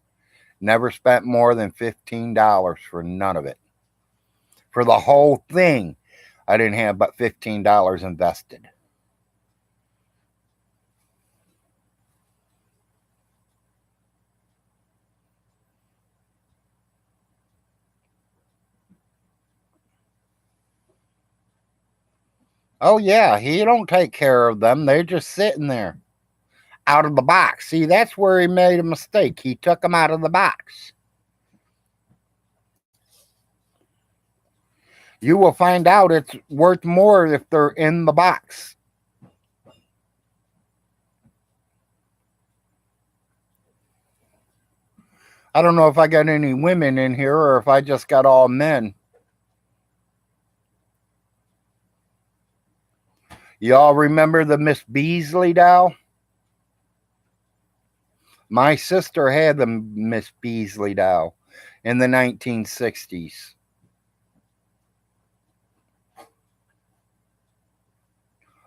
Speaker 1: Never spent more than $15 for none of it. For the whole thing, I didn't have but $15 invested. Oh yeah, he don't take care of them. They're just sitting there out of the box. See, that's where he made a mistake. He took them out of the box. You will find out it's worth more if they're in the box. I don't know if I got any women in here or if I just got all men. Y'all remember the Miss Beasley doll? My sister had the Miss Beasley doll in the 1960s.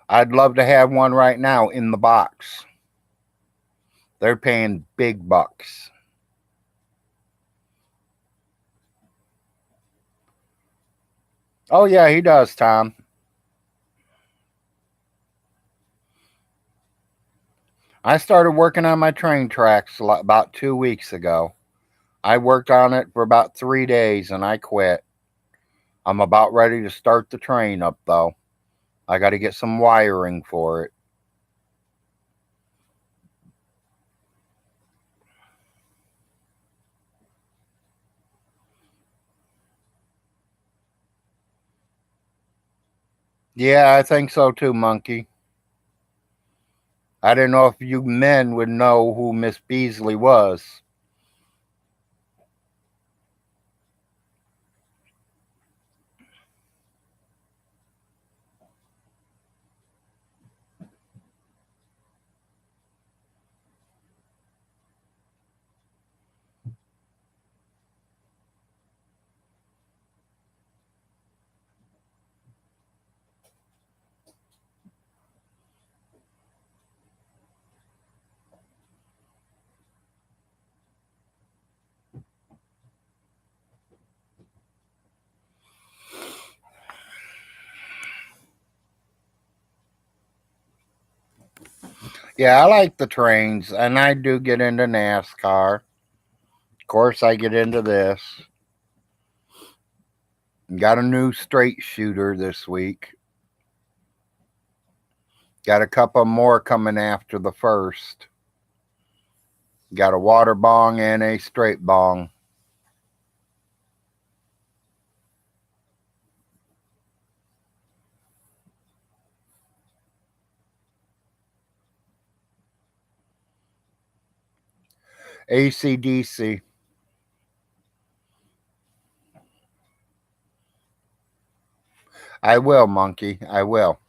Speaker 1: I'd love to have one right now in the box. They're paying big bucks. Oh, yeah, he does, Tom. I started working on my train tracks about 2 weeks ago. I worked on it for about 3 days and I quit. I'm about ready to start the train up, though. I got to get some wiring for it. Yeah, I think so too, Monkey. I didn't know if you men would know who Miss Beasley was. Yeah, I like the trains, and I do get into NASCAR. Of course, I get into this. Got a new straight shooter this week. Got a couple more coming after the first. Got a water bong and a straight bong. ACDC. I will, Monkey. I will.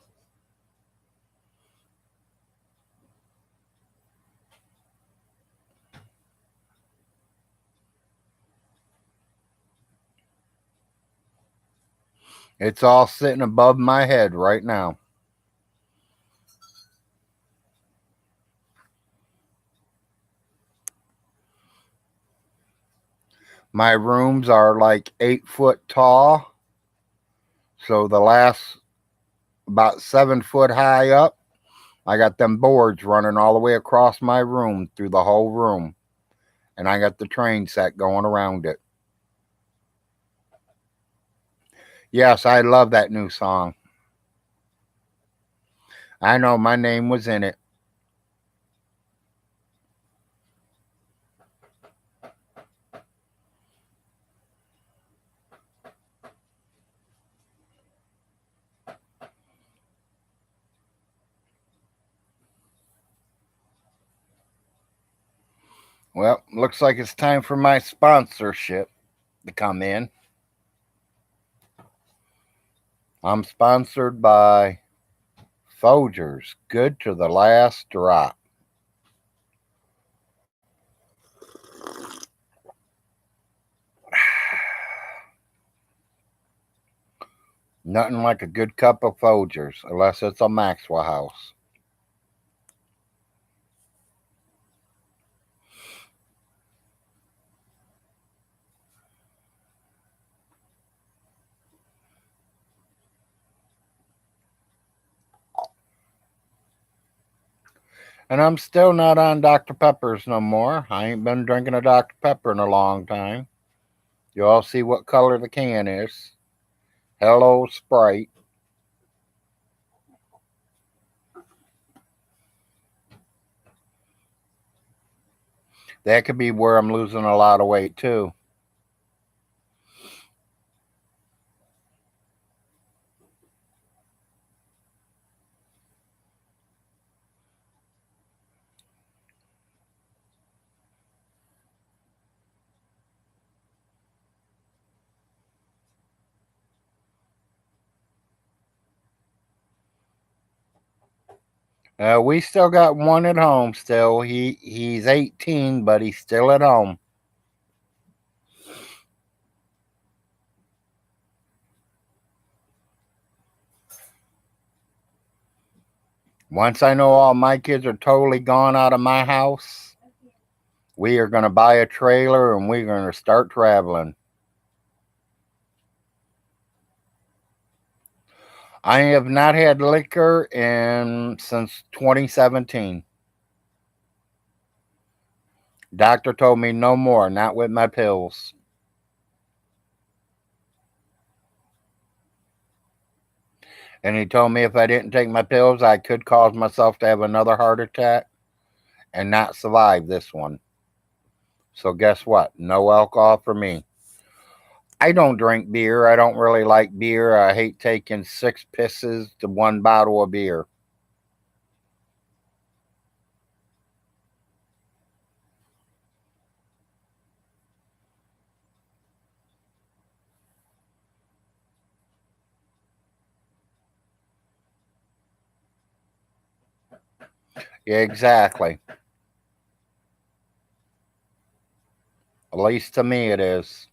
Speaker 1: It's all sitting above my head right now. My rooms are like 8 foot tall. So the last about 7 foot high up, I got them boards running all the way across my room through the whole room. And I got the train set going around it. Yes, I love that new song. I know my name was in it. Well, looks like it's time for my sponsorship to come in. I'm sponsored by Folgers, good to the last drop. Nothing like a good cup of Folgers, unless it's a Maxwell House. And I'm still not on Dr. Pepper's no more. I ain't been drinking a Dr. Pepper in a long time. You all see what color the can is. Hello, Sprite. That could be where I'm losing a lot of weight too. We still got one at home still. He's 18, but he's still at home. Once I know all my kids are totally gone out of my house, we are going to buy a trailer and we're going to start traveling. I have not had liquor in since 2017. Doctor told me no more, not with my pills. And he told me if I didn't take my pills, I could cause myself to have another heart attack and not survive this one. So guess what? No alcohol for me. I don't drink beer. I don't really like beer. I hate taking 6 pisses to one bottle of beer. Yeah, exactly. At least to me it is.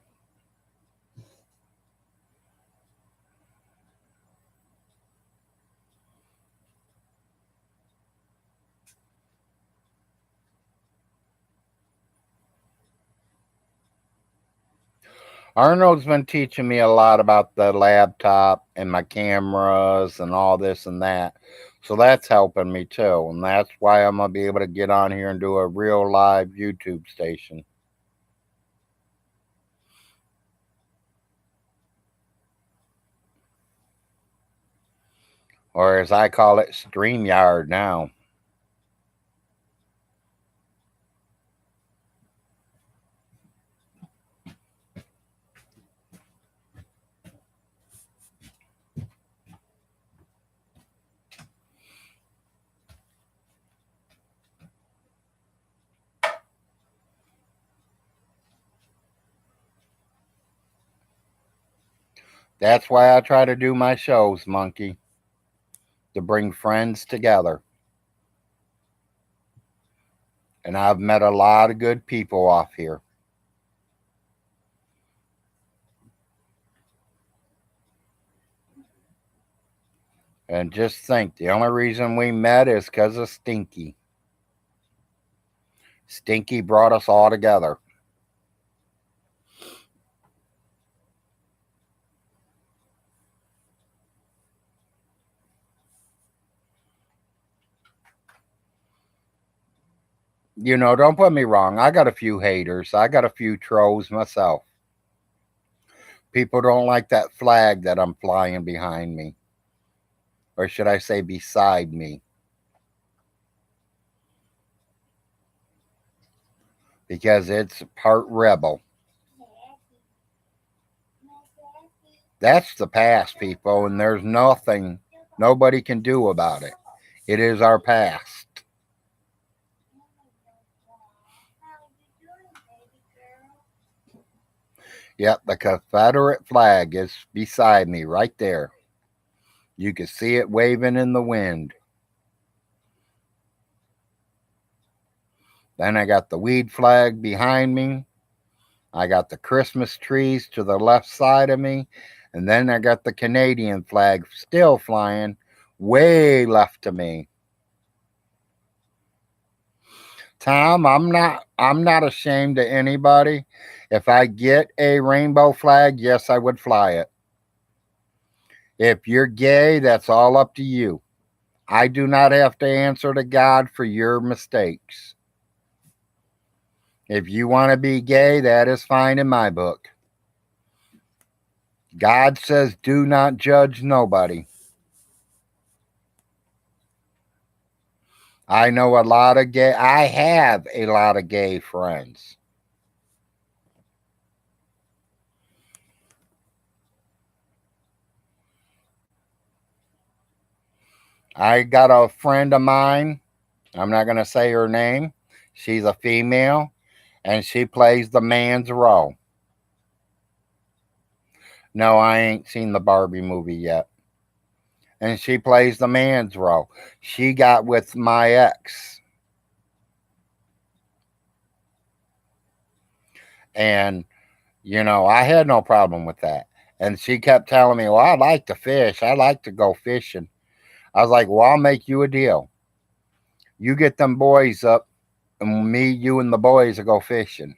Speaker 1: Arnold's been teaching me a lot about the laptop and my cameras and all this and that. So that's helping me too. And that's why I'm going to be able to get on here and do a real live YouTube station. Or as I call it, StreamYard now. That's why I try to do my shows, Monkey, to bring friends together. And I've met a lot of good people off here. And just think, the only reason we met is because of Stinky. Stinky brought us all together. You know, don't put me wrong. I got a few haters. I got a few trolls myself. People don't like that flag that I'm flying behind me. Or should I say beside me? Because it's part rebel. That's the past, people, and there's nothing nobody can do about it. It is our past. Yep, the Confederate flag is beside me right there. You can see it waving in the wind. Then I got the weed flag behind me. I got the Christmas trees to the left side of me. And then I got the Canadian flag still flying way left of me. Tom, I'm not ashamed of anybody. If I get a rainbow flag, yes, I would fly it. If you're gay, that's all up to you. I do not have to answer to God for your mistakes. If you want to be gay, that is fine in my book. God says, do not judge nobody. I know a lot of gay, I have a lot of gay friends. I got a friend of mine, I'm not going to say her name. She's a female, and she plays the man's role. No, I ain't seen the Barbie movie yet. And she plays the man's role. She got with my ex. And, I had no problem with that. And she kept telling me, well, I like to fish. I like to go fishing. I was like, well, I'll make you a deal. You get them boys up, and me, you, and the boys will go fishing.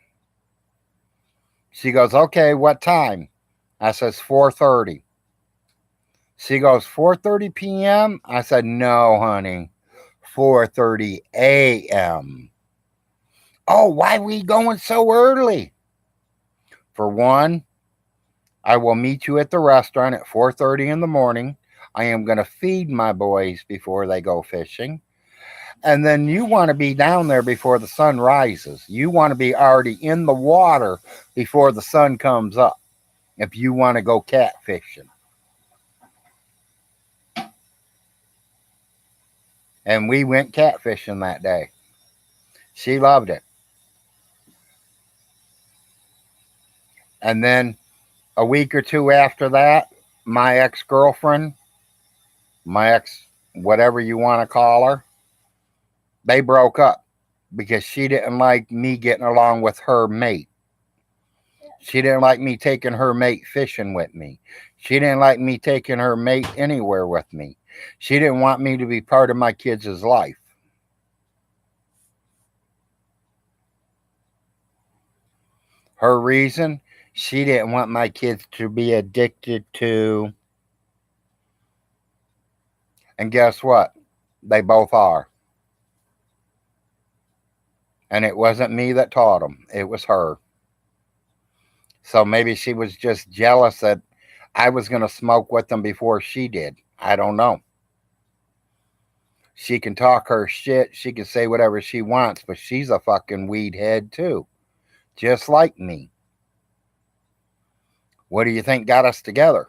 Speaker 1: She goes, okay, what time? I says 4:30. She goes, 4:30 p.m.? I said, no, honey, 4:30 a.m. Oh, why we going so early? For one, I will meet you at the restaurant at 4:30 in the morning. I am going to feed my boys before they go fishing. And then you want to be down there before the sun rises. You want to be already in the water before the sun comes up if you want to go catfishing. And we went catfishing that day. She loved it. And then a week or two after that, my ex girlfriend, my ex, whatever you want to call her, they broke up because she didn't like me getting along with her mate. She didn't like me taking her mate fishing with me. She didn't like me taking her mate anywhere with me. She didn't want me to be part of my kids' life. Her reason, she didn't want my kids to be addicted to, and guess what? They both are. And it wasn't me that taught them, it was her. So maybe she was just jealous that I was going to smoke with them before she did. I don't know. She can talk her shit. She can say whatever she wants, but she's a fucking weed head too, just like me. What do you think got us together?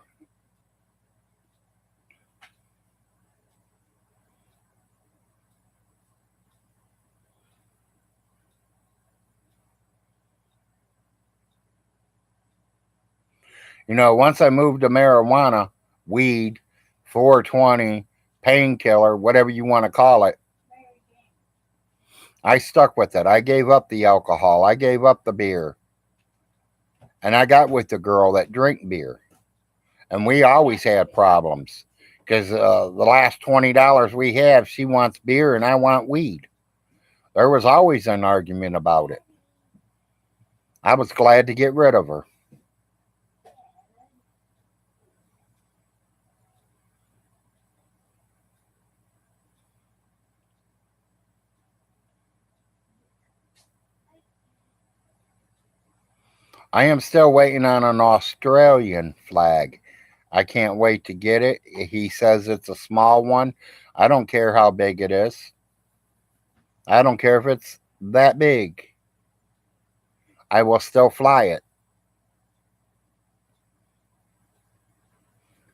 Speaker 1: Once I moved to marijuana, weed, 420, painkiller, whatever you want to call it, I stuck with it. I gave up the alcohol. I gave up the beer. And I got with the girl that drank beer. And we always had problems because the last $20 we have, she wants beer and I want weed. There was always an argument about it. I was glad to get rid of her. I am still waiting on an Australian flag. I can't wait to get it. He says it's a small one. I don't care how big it is. I don't care if it's that big. I will still fly it.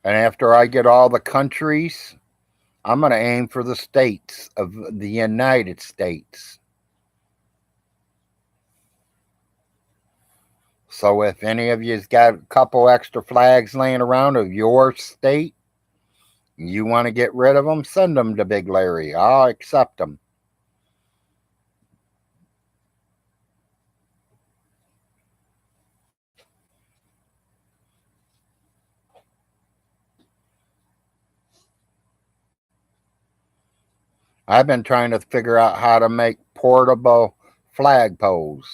Speaker 1: And after I get all the countries, I'm going to aim for the states of the United States. So if any of you's got a couple extra flags laying around of your state, you want to get rid of them, send them to Big Larry. I'll accept them. I've been trying to figure out how to make portable flagpoles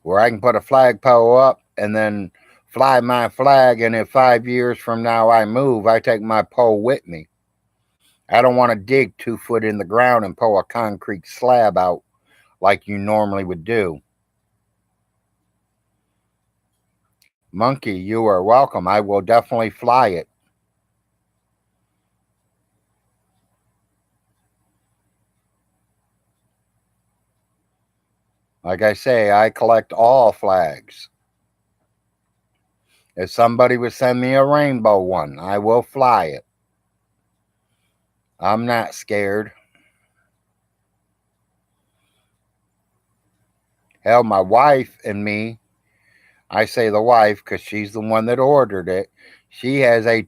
Speaker 1: where I can put a flagpole up and then fly my flag. And if 5 years from now I move, I take my pole with me. I don't want to dig 2 foot in the ground and pull a concrete slab out like you normally would do. Monkey, you are welcome. I will definitely fly it. Like I say, I collect all flags. If somebody would send me a rainbow one, I will fly it. I'm not scared. Hell, my wife and me, I say the wife because she's the one that ordered it. She has a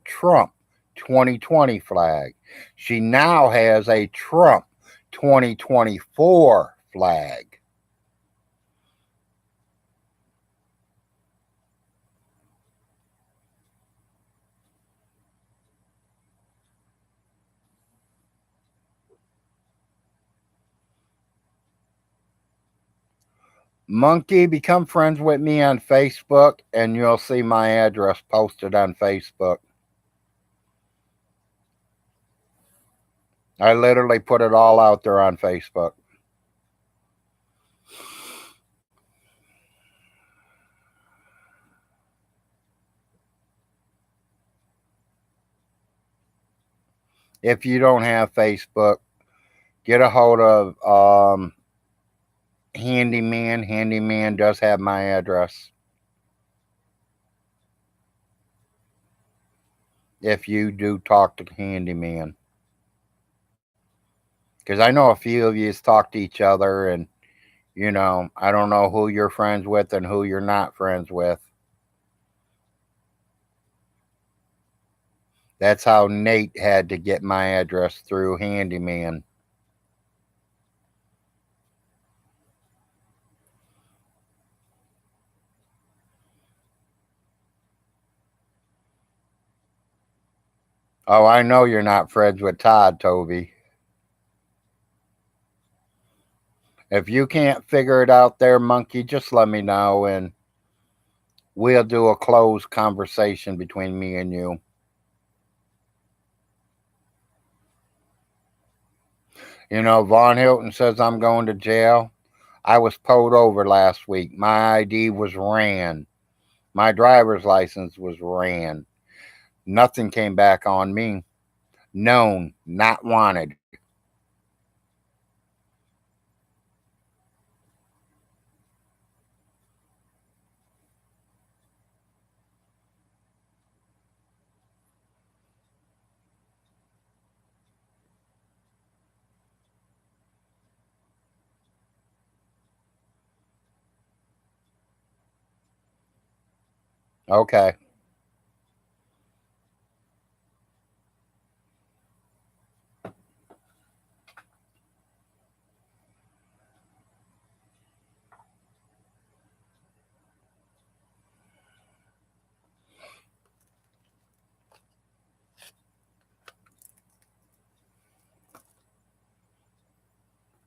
Speaker 1: Trump 2020 flag. She now has a Trump 2024 flag. Monkey, become friends with me on Facebook and you'll see my address posted on Facebook. I literally put it all out there on Facebook. If you don't have Facebook, get a hold of Handyman. Handyman does have my address. If you do talk to Handyman. Because I know a few of you talk to each other, and I don't know who you're friends with and who you're not friends with. That's how Nate had to get my address through Handyman. Oh, I know you're not friends with Todd, Toby. If you can't figure it out there, Monkey, just let me know and we'll do a closed conversation between me and you. Von Hilton says I'm going to jail. I was pulled over last week. My ID was ran. My driver's license was ran. Nothing came back on me. Known, not wanted. Okay.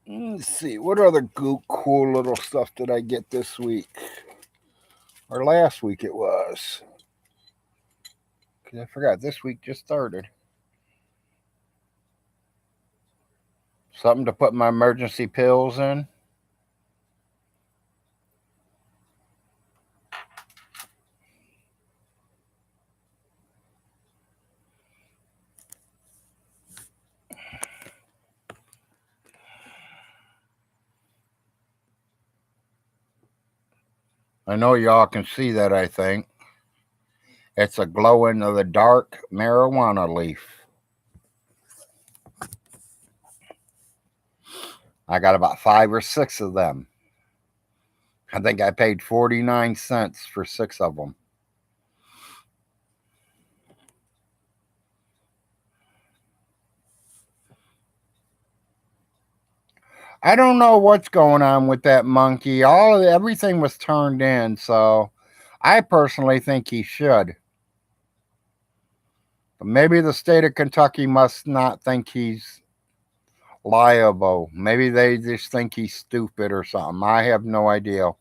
Speaker 1: Let's see. What other cool little stuff did I get this week? Or last week it was. Because I forgot. This week just started. Something to put my emergency pills in. I know y'all can see that, I think. It's a glow in the dark marijuana leaf. I got about 5 or 6 of them. I think I paid 49 cents for 6 of them. I don't know what's going on with that monkey. Everything was turned in, so I personally think he should. But maybe the state of Kentucky must not think he's liable. Maybe they just think he's stupid or something. I have no idea.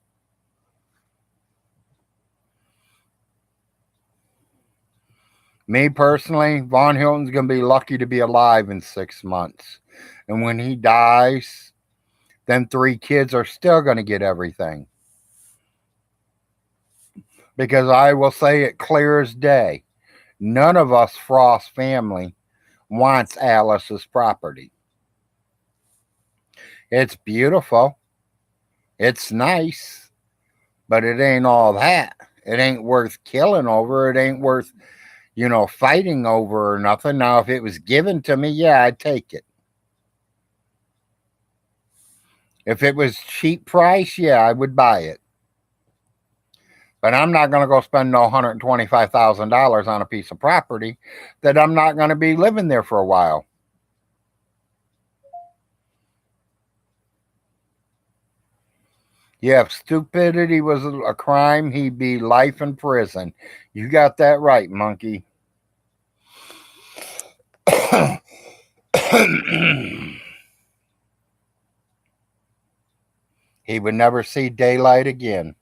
Speaker 1: Me personally, Von Hilton's going to be lucky to be alive in 6 months. And when he dies, them 3 kids are still going to get everything. Because I will say it clear as day. None of us Frost family wants Alice's property. It's beautiful. It's nice. But it ain't all that. It ain't worth killing over. It ain't worth, fighting over or nothing. Now, if it was given to me, yeah, I'd take it. If it was cheap price, yeah, I would buy it. But I'm not going to go spend no $125,000 on a piece of property that I'm not going to be living there for a while. Yeah, if stupidity was a crime, he'd be life in prison. You got that right, monkey. He would never see daylight again.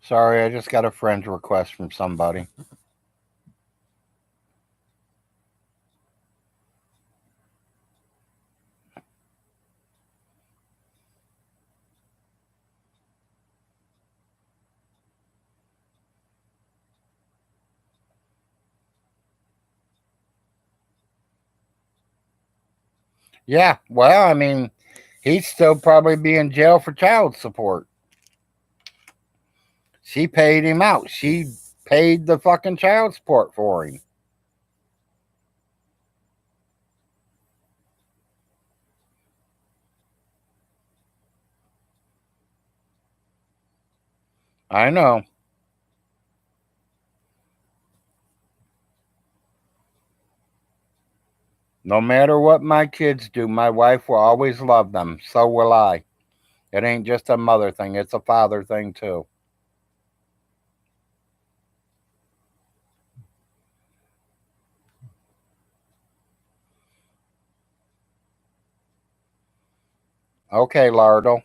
Speaker 1: Sorry, I just got a friend request from somebody. Yeah, well, I mean, he'd still probably be in jail for child support. She paid him out. She paid the fucking child support for him. I know. No matter what my kids do, my wife will always love them. So will I. It ain't just a mother thing, it's a father thing too. Okay, Lardle.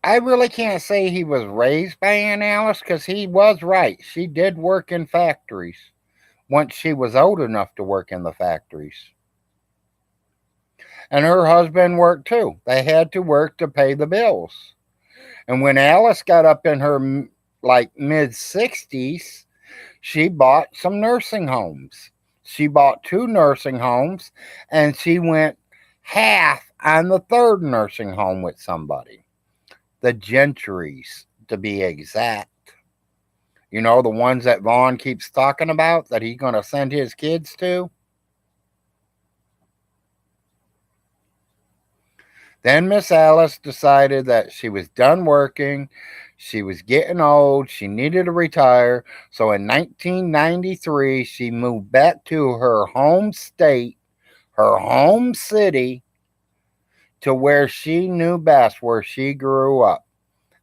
Speaker 1: I really can't say he was raised by Aunt Alice because he was right. She did work in factories once she was old enough to work in the factories. And her husband worked too. They had to work to pay the bills. And when Alice got up in her like mid 60s, she bought some nursing homes. She bought two nursing homes and she went half on the third nursing home with somebody. The Gentrys, to be exact. You know, the ones that Vaughn keeps talking about that he's going to send his kids to. Then Miss Alice decided that she was done working. She was getting old. She needed to retire. So in 1993, she moved back to her home state, her home city, to where she knew best, where she grew up.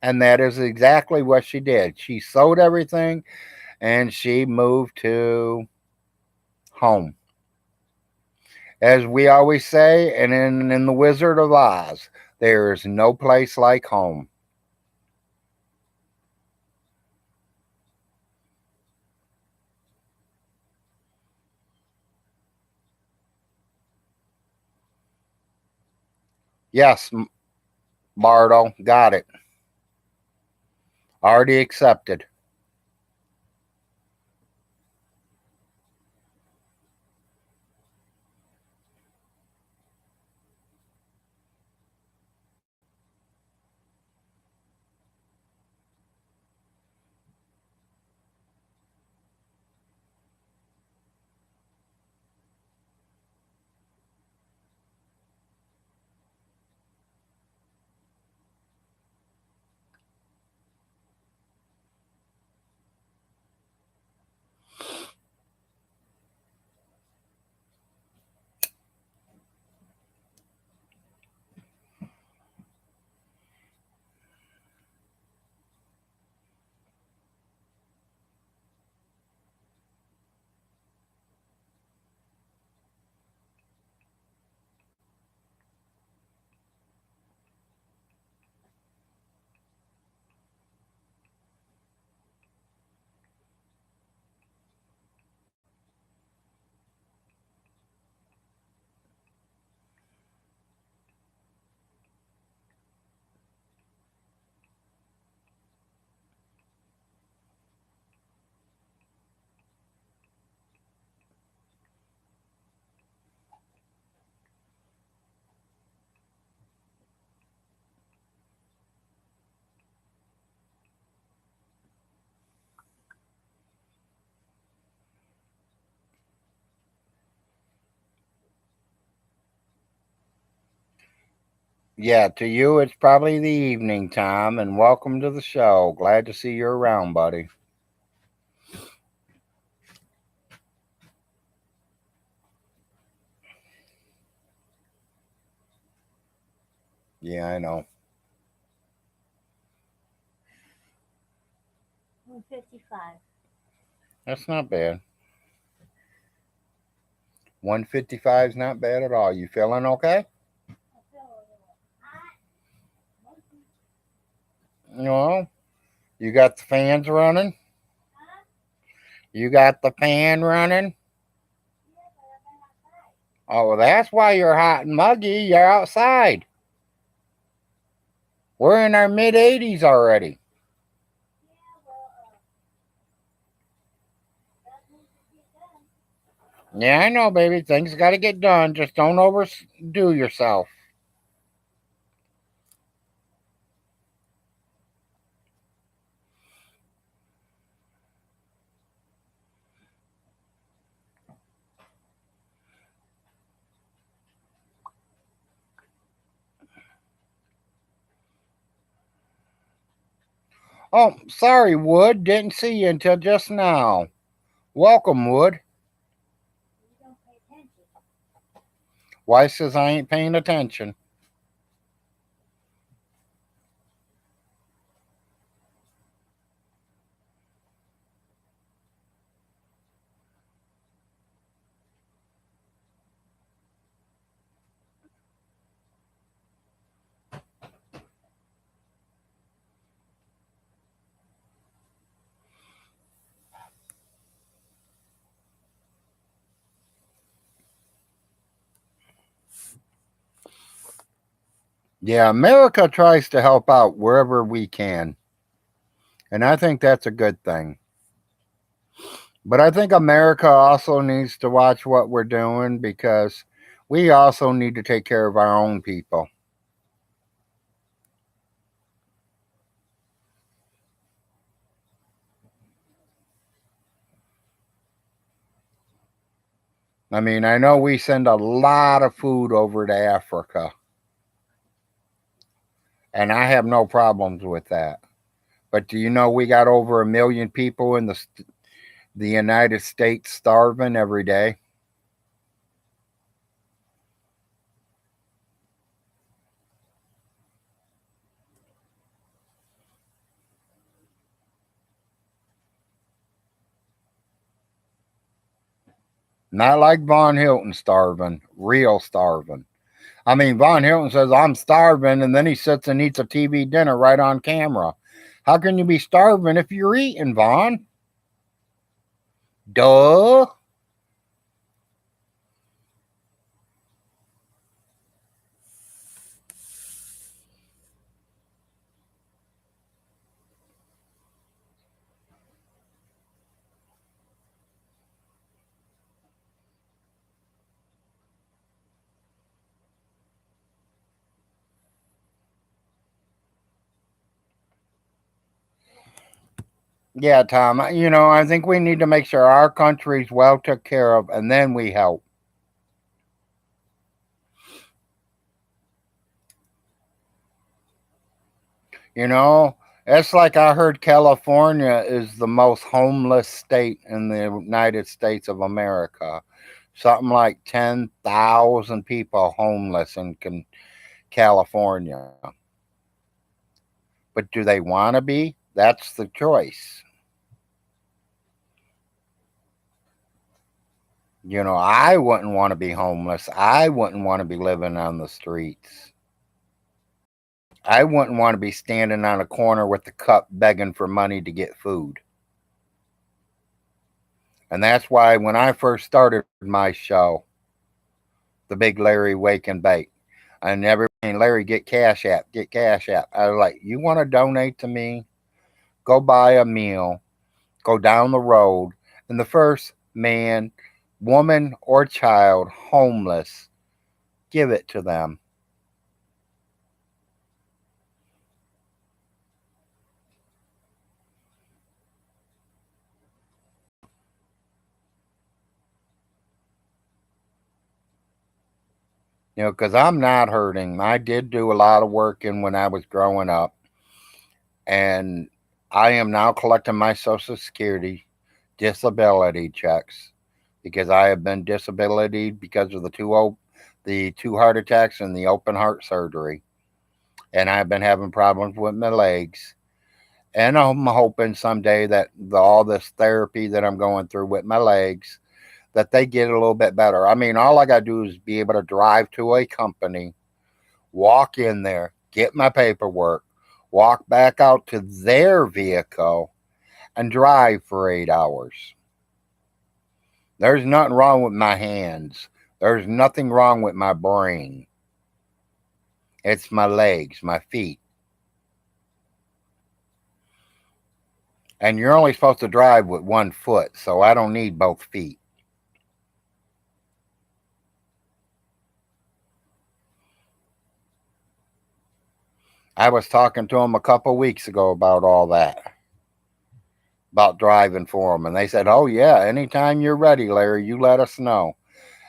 Speaker 1: And that is exactly what she did. She sold everything and she moved to home. As we always say, and in The Wizard of Oz, there is no place like home. Yes, Bardo, got it. Already accepted. Yeah, to you, it's probably the evening time, and welcome to the show. Glad to see you around, buddy. Yeah, I know.
Speaker 2: 155.
Speaker 1: That's not bad. 155 is not bad at all. You feeling okay?
Speaker 2: I feel a little hot.
Speaker 1: You know, you got the fans running.
Speaker 2: Huh?
Speaker 1: You got the fan running.
Speaker 2: Yeah, but I've been outside.
Speaker 1: Oh, well, that's why you're hot and muggy. You're outside. We're in our mid 80s already.
Speaker 2: Yeah, well, that needs to get done.
Speaker 1: Yeah, I know, baby. Things got to get done. Just don't overdo yourself. Oh, sorry, Wood. Didn't see you until just now. Welcome, Wood.
Speaker 2: You don't pay attention.
Speaker 1: Wife says I ain't paying attention. Yeah, America tries to help out wherever we can, and I think that's a good thing. But I think America also needs to watch what we're doing because we also need to take care of our own people. I mean, I know we send a lot of food over to Africa, and I have no problems with that. But do you know we got over 1 million people in the United States starving every day? Not like Von Hilton starving, real starving. I mean, Von Hilton says, I'm starving, and then he sits and eats a TV dinner right on camera. How can you be starving if you're eating, Von? Duh. Yeah, Tom, I think we need to make sure our country's well took care of, and then we help. You know, it's like I heard California is the most homeless state in the United States of America. Something like 10,000 people homeless in California. But do they want to be? That's the choice. I wouldn't want to be homeless. I wouldn't want to be living on the streets. I wouldn't want to be standing on a corner with a cup begging for money to get food. And that's why when I first started my show, the big Larry Wake and Bake, and everybody, Larry, get Cash App, get Cash App. I was like, you want to donate to me? Go buy a meal, go down the road, and the first man, woman, or child homeless, give it to them. Because I'm not hurting. I did do a lot of working when I was growing up, and I am now collecting my Social Security disability checks because I have been disability because of the two heart attacks and the open heart surgery, and I've been having problems with my legs. And I'm hoping someday that all this therapy that I'm going through with my legs, that they get a little bit better. I mean, all I got to do is be able to drive to a company, walk in there, get my paperwork, walk back out to their vehicle, and drive for 8 hours. There's nothing wrong with my hands. There's nothing wrong with my brain. It's my legs, my feet. And you're only supposed to drive with one foot, so I don't need both feet. I was talking to them a couple weeks ago about all that, about driving for them. And they said, oh, yeah, anytime you're ready, Larry, you let us know.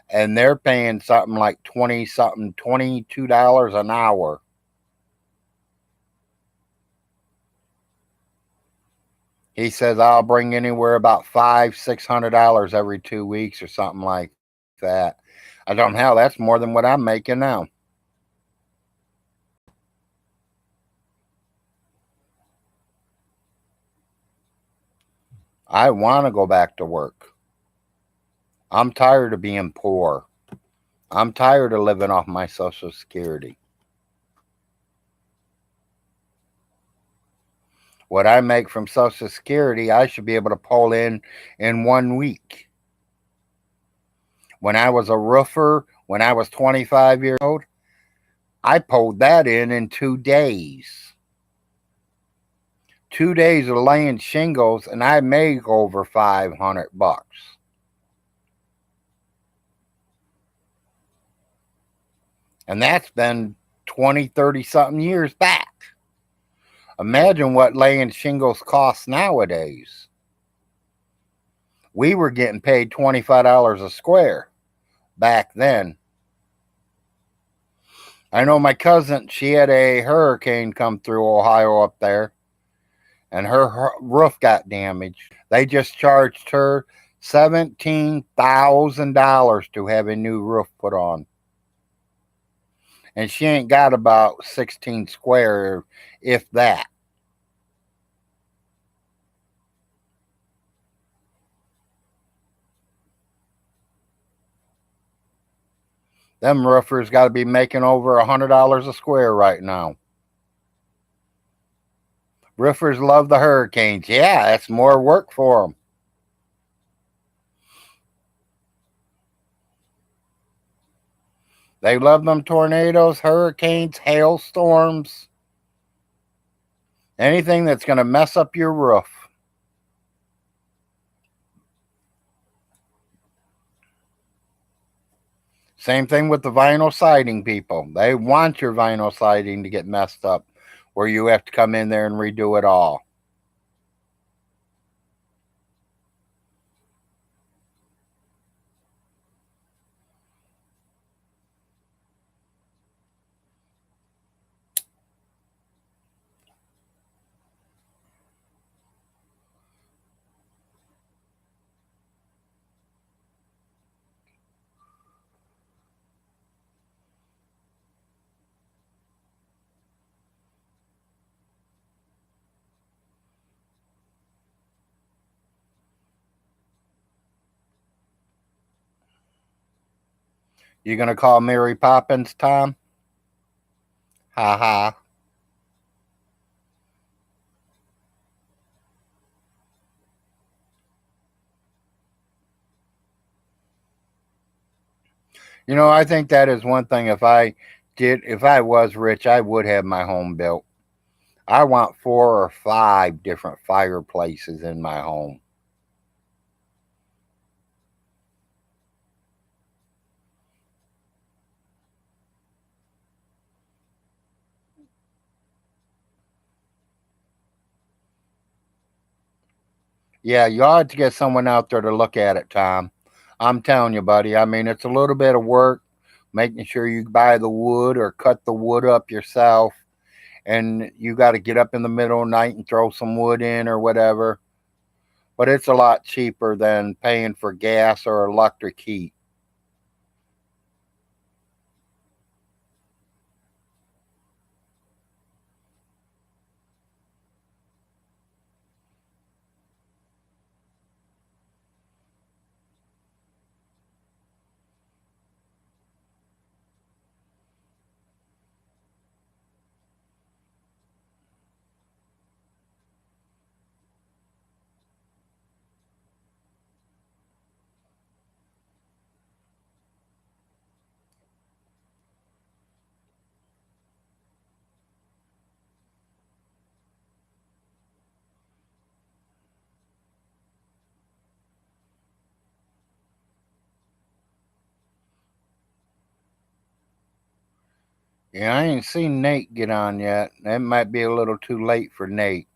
Speaker 1: And they're paying something like 20 something, $22 an hour. He says I'll bring anywhere about $500-600 every 2 weeks or something like that. I don't know. That's more than what I'm making now. I want to go back to work. I'm tired of being poor. I'm tired of living off my Social Security. What I make from Social Security, I should be able to pull in 1 week. When I was a roofer, when I was 25 years old, I pulled that in 2 days. 2 days of laying shingles, and I made over $500. And that's been 20, 30 something years back. Imagine what laying shingles costs nowadays. We were getting paid $25 a square back then. I know my cousin, she had a hurricane come through Ohio up there, and her roof got damaged. They just charged her $17,000 to have a new roof put on. And she ain't got about 16 square, if that. Them roofers got to be making over $100 a square right now. Roofers love the hurricanes. Yeah, that's more work for them. They love them tornadoes, hurricanes, hailstorms, anything that's going to mess up your roof. Same thing with the vinyl siding people. They want your vinyl siding to get messed up, where you have to come in there and redo it all. You gonna call Mary Poppins, Tom? Ha ha. I think that is one thing. If I was rich, I would have my home built. I want 4 or 5 different fireplaces in my home. Yeah, you ought to get someone out there to look at it, Tom. I'm telling you, buddy. I mean, it's a little bit of work making sure you buy the wood or cut the wood up yourself. And you got to get up in the middle of the night and throw some wood in or whatever. But it's a lot cheaper than paying for gas or electric heat. Yeah, I ain't seen Nate get on yet. It might be a little too late for Nate.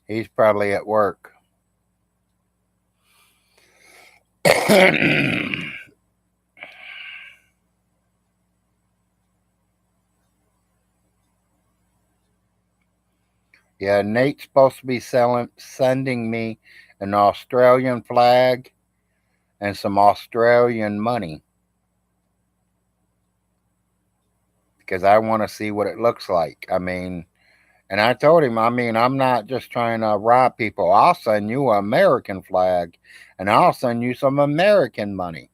Speaker 1: He's probably at work. Yeah, Nate's supposed to be sending me an Australian flag and some Australian money because I want to see what it looks like. I mean, and I told him, I mean, I'm not just trying to rob people. I'll send you an American flag and I'll send you some American money.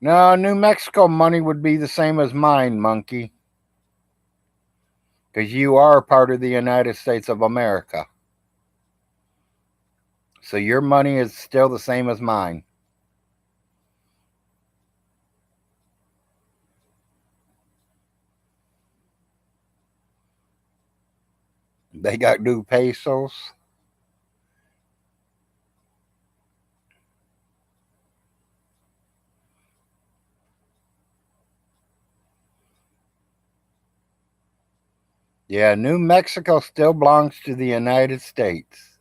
Speaker 1: No, New Mexico money would be the same as mine, monkey, because you are part of the United States of America. So your money is still the same as mine. They got new pesos. Yeah, New Mexico still belongs to the United States.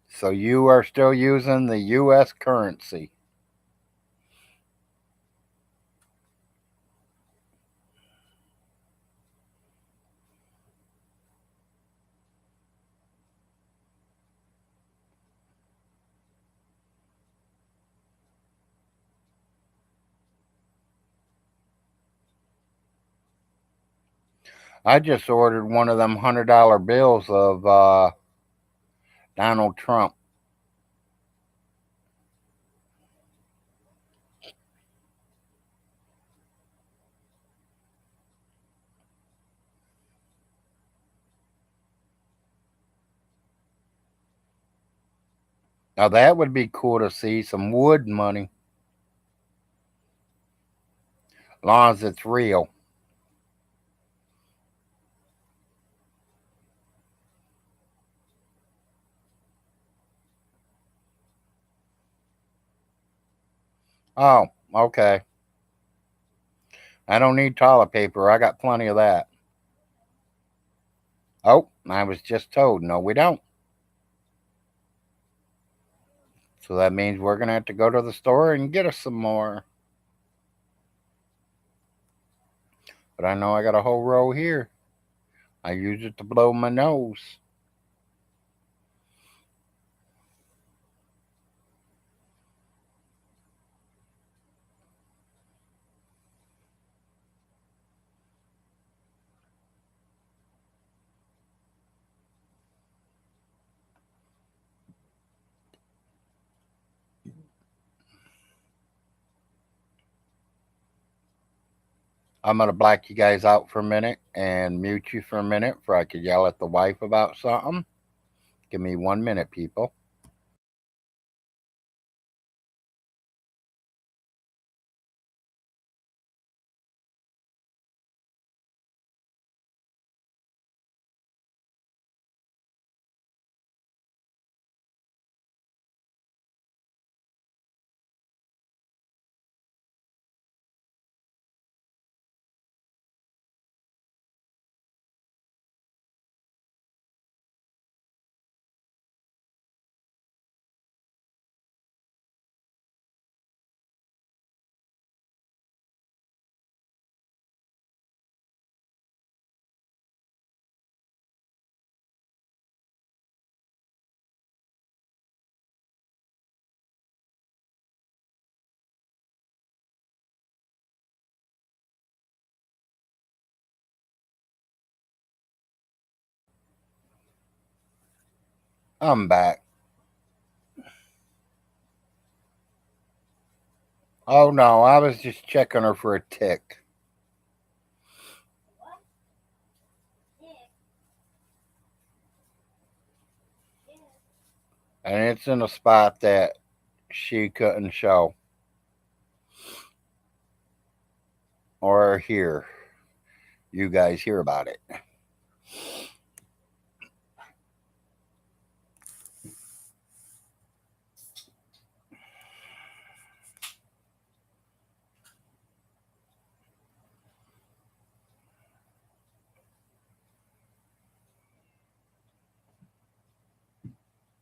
Speaker 1: So you are still using the US currency. I just ordered one of them $100 bills of Donald Trump. Now that would be cool to see some wood money, as long as it's real. Oh, okay. I don't need toilet paper. I got plenty of that. Oh, I was just told, no, we don't. So that means we're going to have to go to the store and get us some more. But I know I got a whole row here. I use it to blow my nose. I'm going to black you guys out for a minute and mute you for a minute for I could yell at the wife about something. Give me 1 minute, people. I'm back. Oh no, I was just checking her for a tick.
Speaker 2: What? Yeah. Yeah.
Speaker 1: And it's in a spot that she couldn't show or hear. You guys hear about it.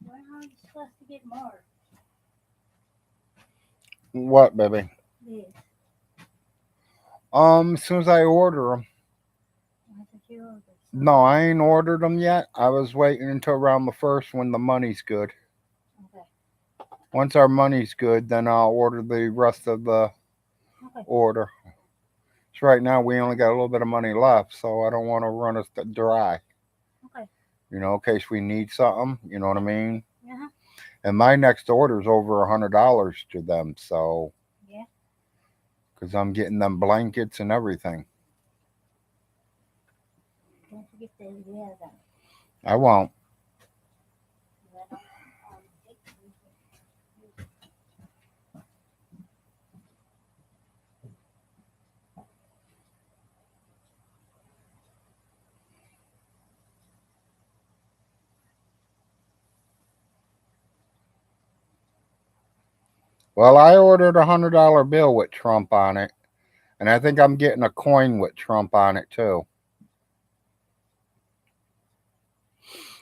Speaker 2: When are you supposed to get more?
Speaker 1: What, baby?
Speaker 2: This.
Speaker 1: As soon as I order them.
Speaker 2: I thought you ordered
Speaker 1: No, I ain't ordered them yet. I was waiting until around the first when the money's good.
Speaker 2: Okay.
Speaker 1: Once our money's good, then I'll order the rest of the
Speaker 2: Okay.
Speaker 1: order. So right now we only got a little bit of money left, so I don't want to run us dry.
Speaker 2: Okay.
Speaker 1: In case we need something. You know what I mean?
Speaker 2: Uh-huh.
Speaker 1: And my next order is over $100 to them. So,
Speaker 2: Yeah.
Speaker 1: because I'm getting them blankets and everything.
Speaker 2: Don't forget the leather.
Speaker 1: I won't.
Speaker 2: Leather on
Speaker 1: Well, I ordered $100 bill with Trump on it. And I think I'm getting a coin with Trump on it too.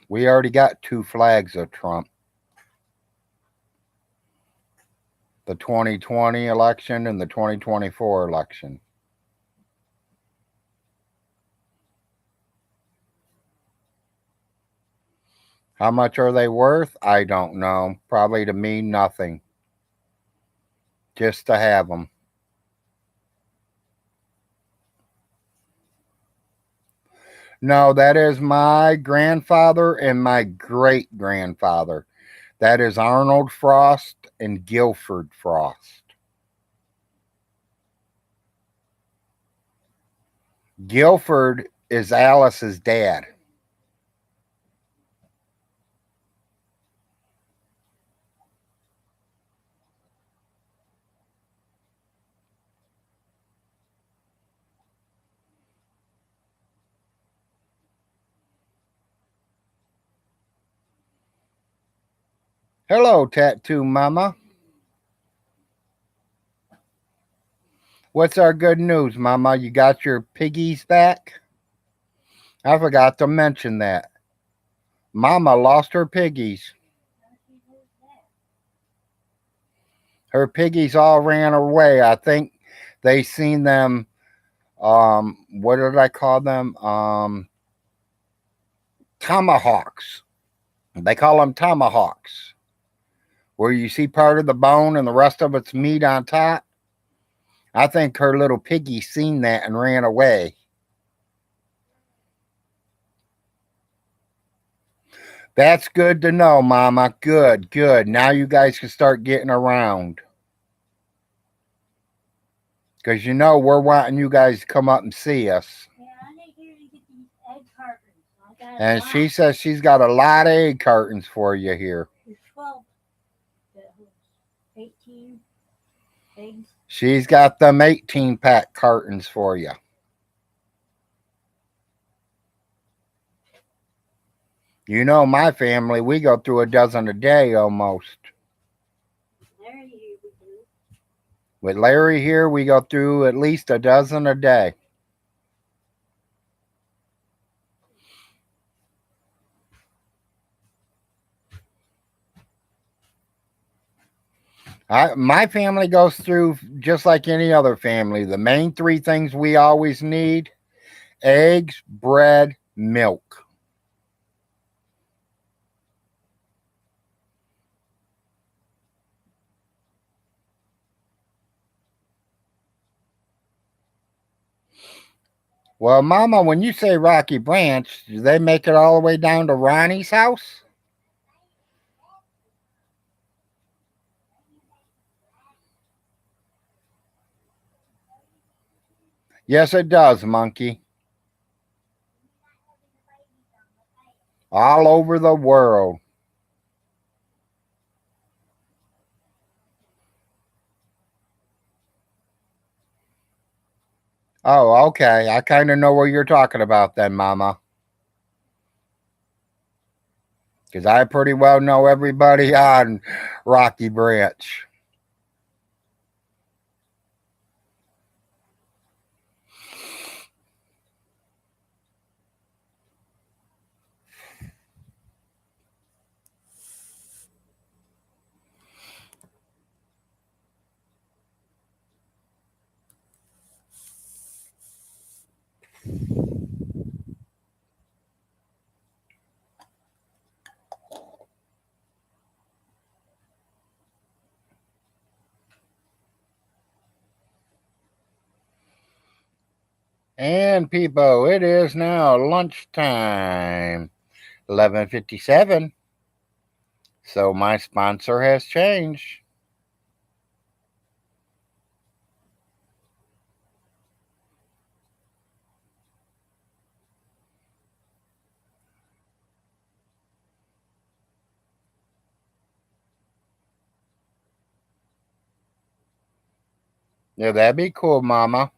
Speaker 1: We already got two flags of Trump. The 2020 election and the 2024 election. How much are they worth? I don't know. Probably to me, nothing. Just to have them. No, that is my grandfather and my great grandfather. That is Arnold Frost and Guilford Frost. Guilford is Alice's dad. Hello, Tattoo Mama. What's our good news, Mama? You got your piggies back? I forgot to mention that. Mama lost her piggies. Her piggies all ran away. I think they seen them. What did I call them? Tomahawks. They call them tomahawks, where you see part of the bone and the rest of it's meat on top. I think her little piggy seen that and ran away. That's good to know, Mama. Good, good. Now you guys can start getting around. Because you know we're wanting you guys to come up and see us.
Speaker 2: Yeah, I need you to get these egg cartons. I got
Speaker 1: And she says she's got a lot of egg cartons for you here.
Speaker 2: There's 12, 18 eggs.
Speaker 1: She's got them 18-pack cartons for you. You know my family, we go through a dozen a day almost.
Speaker 2: Larry here we do.
Speaker 1: With Larry here, we go through at least a dozen a day. My family goes through just like any other family. The main three things we always need: eggs, bread, milk. Well, Mama, when you say Rocky Branch, do they make it all the way down to Ronnie's house? Yes, it does, Monkey. All over the world. Oh, okay. I kind of know what you're talking about then, Mama. Because I pretty well know everybody on Rocky Branch. And people, it is now lunchtime. 11:57. So my sponsor has changed. Yeah, that'd be cool, Mama.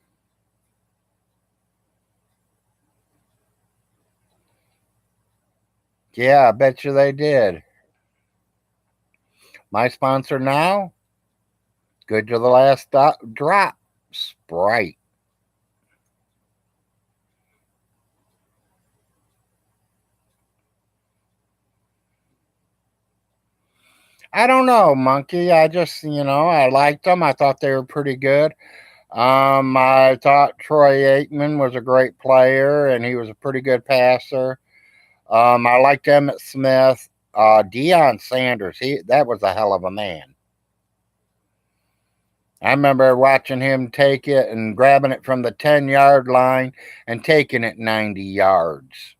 Speaker 1: Yeah, I bet you they did. My sponsor now, good to the last drop, Sprite. I don't know, Monkey. I just, I liked them. I thought they were pretty good. I thought Troy Aikman was a great player, and he was a pretty good passer. I liked Emmett Smith. Deion Sanders, that was a hell of a man. I remember watching him take it and grabbing it from the 10-yard line and taking it 90 yards.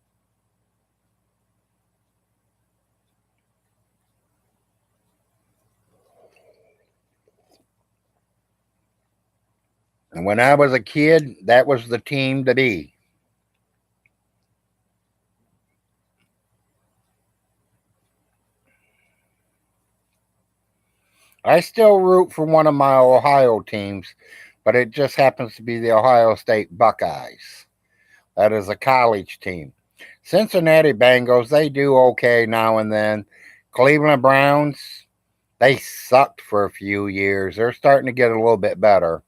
Speaker 1: And when I was a kid, that was the team to be. I still root for one of my Ohio teams, but it just happens to be the Ohio State Buckeyes. That is a college team. Cincinnati Bengals, they do okay now and then. Cleveland Browns, they sucked for a few years. They're starting to get a little bit better.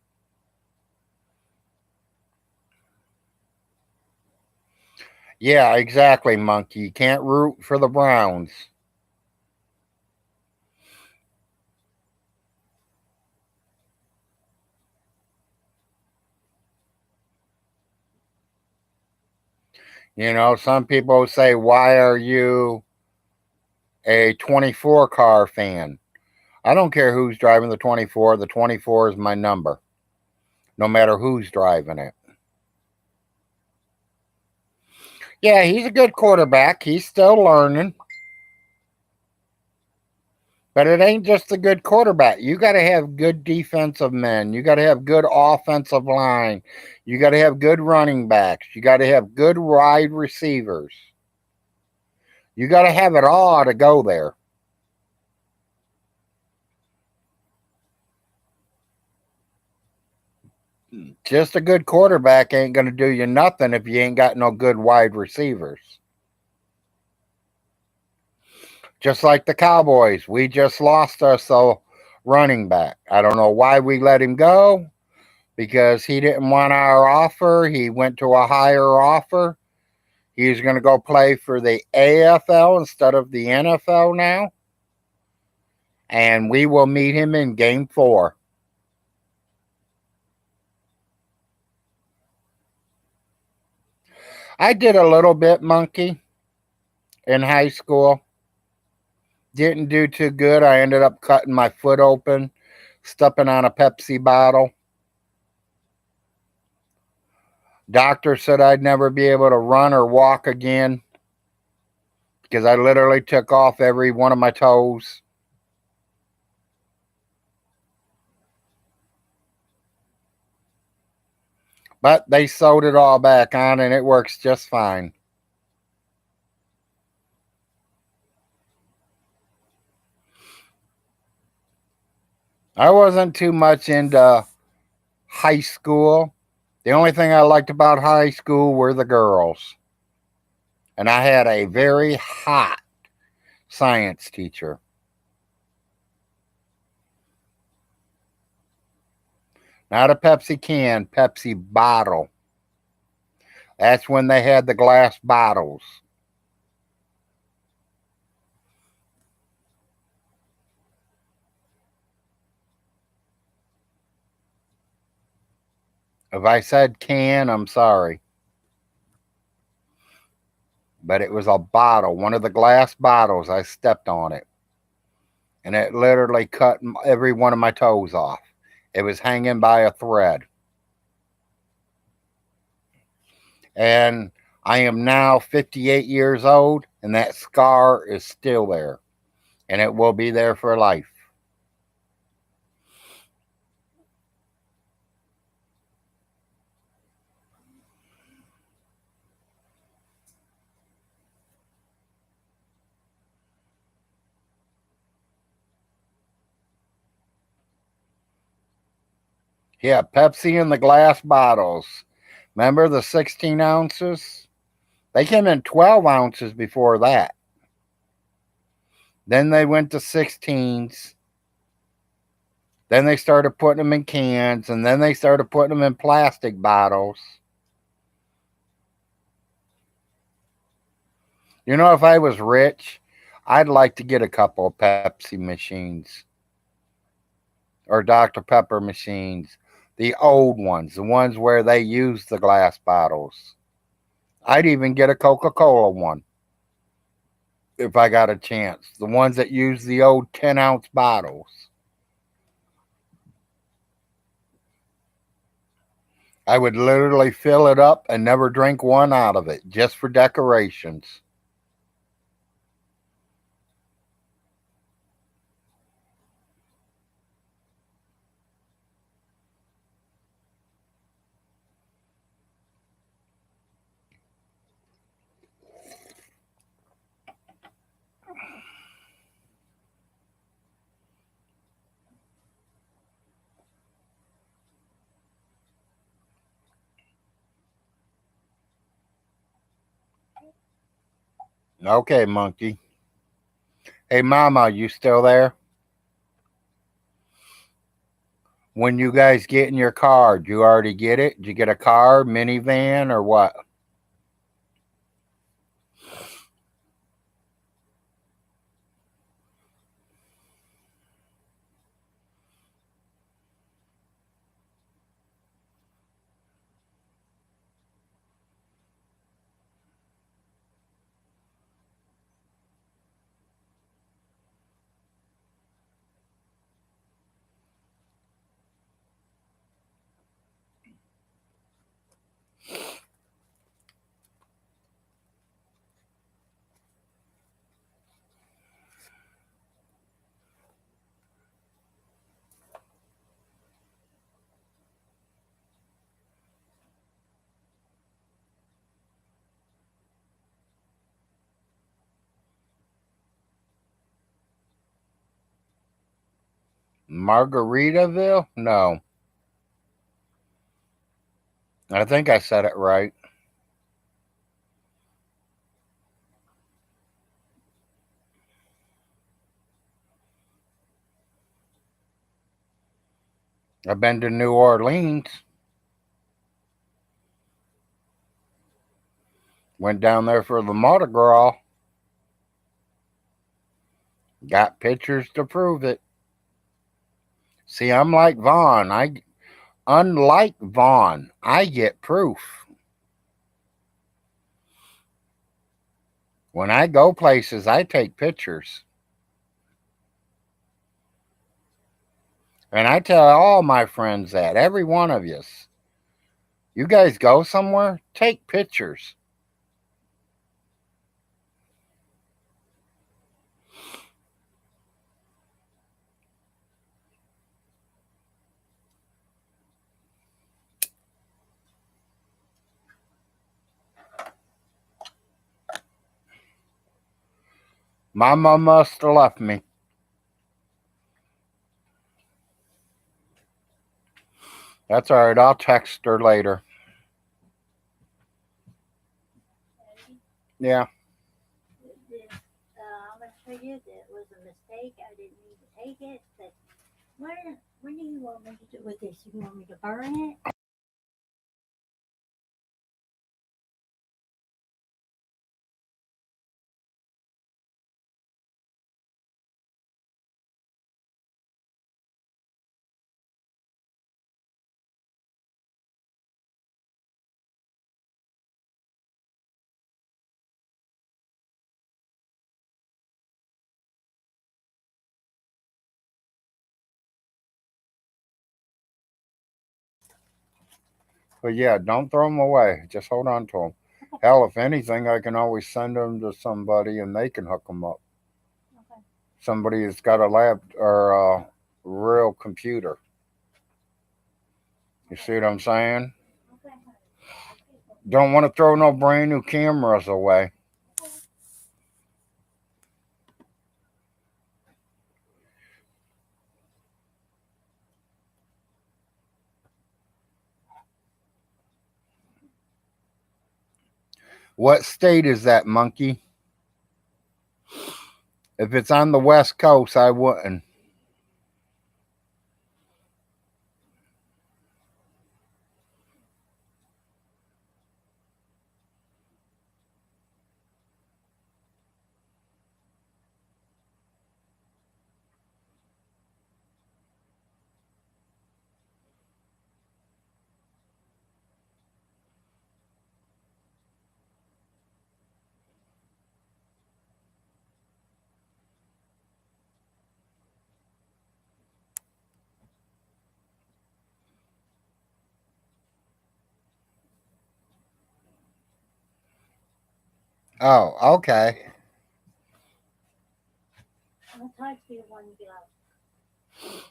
Speaker 1: Yeah, exactly, Monkey. You can't root for the Browns. Some people say, why are you a 24 car fan? I don't care who's driving the 24. The 24 is my number, no matter who's driving it. Yeah, he's a good quarterback. He's still learning. But it ain't just a good quarterback. You got to have good defensive men. You got to have good offensive line. You got to have good running backs. You got to have good wide receivers. You got to have it all to go there. Just a good quarterback ain't going to do you nothing if you ain't got no good wide receivers. Just like the Cowboys, we just lost our running back. I don't know why we let him go because he didn't want our offer. He went to a higher offer. He's going to go play for the AFL instead of the NFL now. And we will meet him in game 4. I did a little bit monkey in high school. Didn't do too good. I ended up cutting my foot open, stepping on a Pepsi bottle. Doctor said I'd never be able to run or walk again because I literally took off every one of my toes. But they sewed it all back on and it works just fine. I wasn't too much into high school. The only thing I liked about high school were the girls. And I had a very hot science teacher. Not a Pepsi can, Pepsi bottle. That's when they had the glass bottles. If I said can, I'm sorry. But it was a bottle, one of the glass bottles. I stepped on it. And it literally cut every one of my toes off. It was hanging by a thread. And I am now 58 years old, and that scar is still there. and it will be there for life. Yeah, Pepsi in the glass bottles. Remember the 16 ounces? They came in 12 ounces before that. Then they went to 16s. Then they started putting them in cans, and then they started putting them in plastic bottles. You know, if I was rich, I'd like to get a couple of Pepsi machines or Dr. Pepper machines. The old ones, the ones where they use the glass bottles. I'd even get a Coca Cola one if I got a chance. The ones that use the old 10-ounce bottles. I would literally fill it up and never drink one out of it just for decorations. Okay, monkey. Hey, mama, you still there? When you guys get in your car, did you already get it? Did you get a car, minivan, or what? Margaritaville? No. I think I said it right. I've been to New Orleans. Went down there for the Mardi Gras. Got pictures to prove it. See, I'm like Vaughn. Unlike Vaughn, I get proof. When I go places, I take pictures. And I tell all my friends that, every one of you. You guys go somewhere, take pictures. My mom must have left me. That's all right. I'll text her later. Yeah.
Speaker 2: I'm gonna tell you that it was a mistake. I didn't mean to take it. But what do you want me to do with this? You want me to burn it?
Speaker 1: But yeah, don't throw them away. Just hold on to them. Hell, if anything, I can always send them to somebody and they can hook them up.
Speaker 2: Okay.
Speaker 1: Somebody that's got a lab or a real computer. You see what I'm saying?
Speaker 2: Okay, honey.
Speaker 1: Don't want to throw no brand new cameras away. What state is that, monkey? If it's on the West Coast, I wouldn't. Oh, okay.
Speaker 2: I'll talk to you when you get out.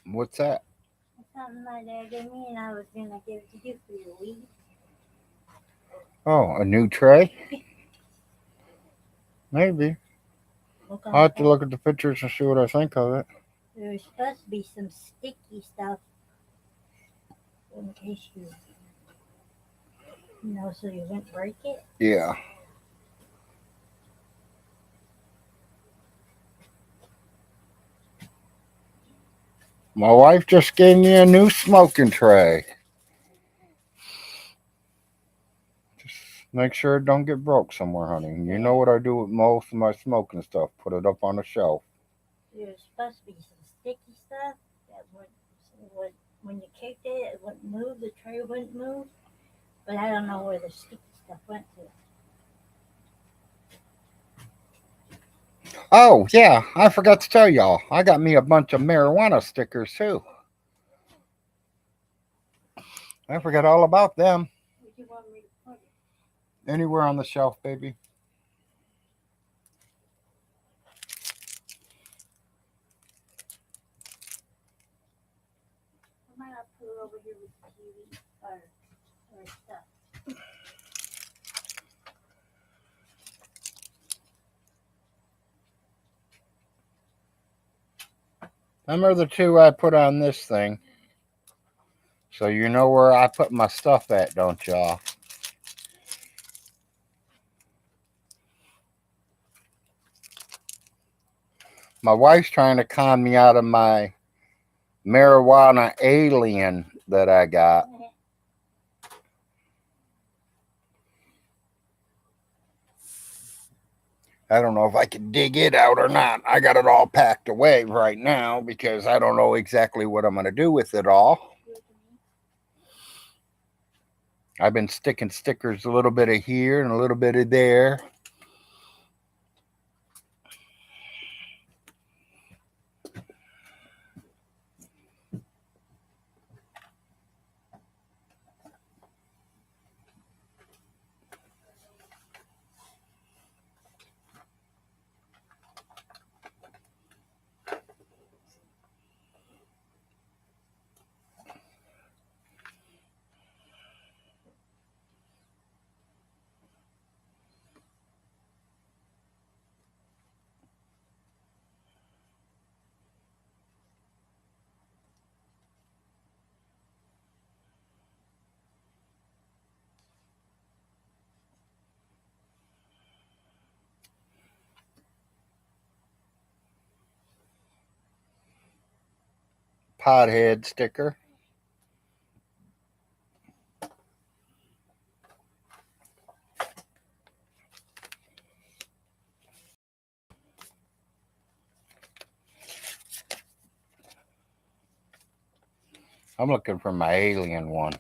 Speaker 1: What's that?
Speaker 2: Something my dad gave me, and I was gonna give it to you for your weed.
Speaker 1: Oh, a new tray? Maybe.
Speaker 2: Look
Speaker 1: I'll
Speaker 2: on
Speaker 1: have to look at the pictures and see what I think of it.
Speaker 2: There's supposed to be some sticky stuff in case so you wouldn't break it.
Speaker 1: Yeah. My wife just gave me a new smoking tray. Just make sure it don't get broke somewhere, honey. You know what I do with most of my smoking stuff. Put it up on the shelf.
Speaker 2: There's supposed to be some sticky stuff that would when you kicked it wouldn't move, the tray wouldn't move. But I don't know where the sticky stuff went to.
Speaker 1: Oh, yeah. I forgot to tell y'all. I got me a bunch of marijuana stickers, too. I forgot all about them.
Speaker 2: Where do you want me to put it?
Speaker 1: Anywhere on the shelf, baby.
Speaker 2: I might not put it over here with the TV or stuff.
Speaker 1: Them are the two I put on this thing. So you know where I put my stuff at, don't y'all? My wife's trying to con me out of my marijuana alien that I got. I don't know if I can dig it out or not. I got it all packed away right now because I don't know exactly what I'm going to do with it all. I've been sticking stickers a little bit of here and a little bit of there. Pothead sticker. I'm looking for my alien one.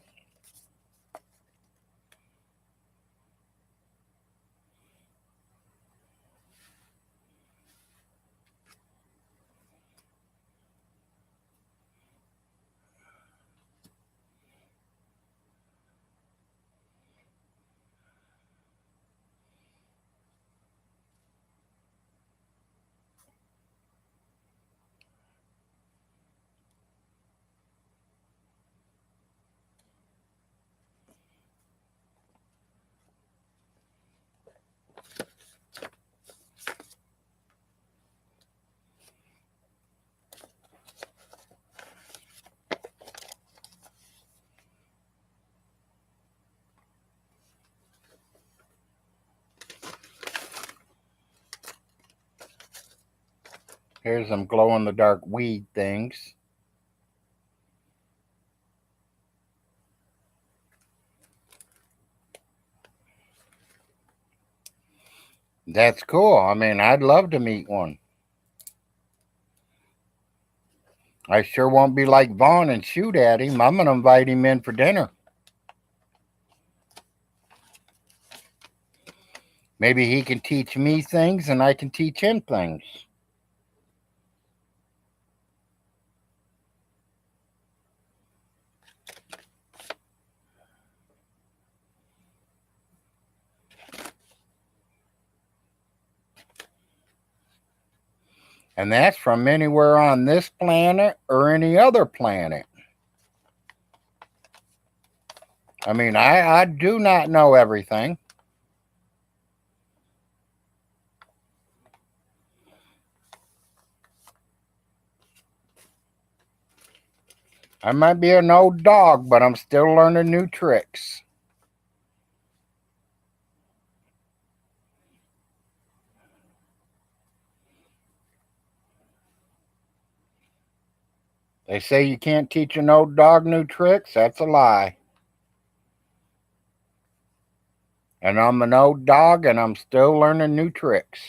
Speaker 1: Here's some glow-in-the-dark weed things. That's cool. I mean, I'd love to meet one. I sure won't be like Vaughn and shoot at him. I'm going to invite him in for dinner. Maybe he can teach me things and I can teach him things. And that's from anywhere on this planet or any other planet. I mean, I do not know everything. I might be an old dog, but I'm still learning new tricks. They say you can't teach an old dog new tricks. That's a lie. And I'm an old dog and I'm still learning new tricks.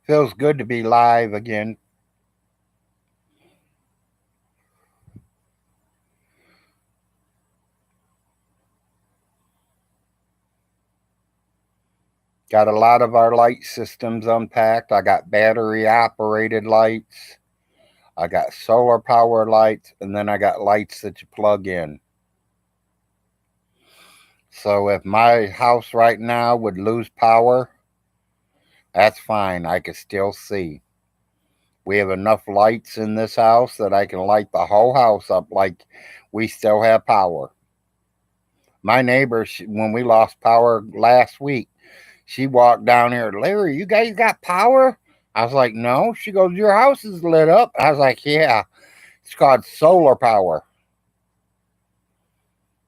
Speaker 1: Feels good to be live again. Got a lot of our light systems unpacked. I got battery operated lights. I got solar power lights, and then I got lights that you plug in. So if my house right now would lose power, that's fine. I can still see. We have enough lights in this house that I can light the whole house up like we still have power. My neighbor, when we lost power last week, she walked down here, Larry, you guys got power? I was like, no. She goes, your house is lit up. I was like, yeah, it's called solar power.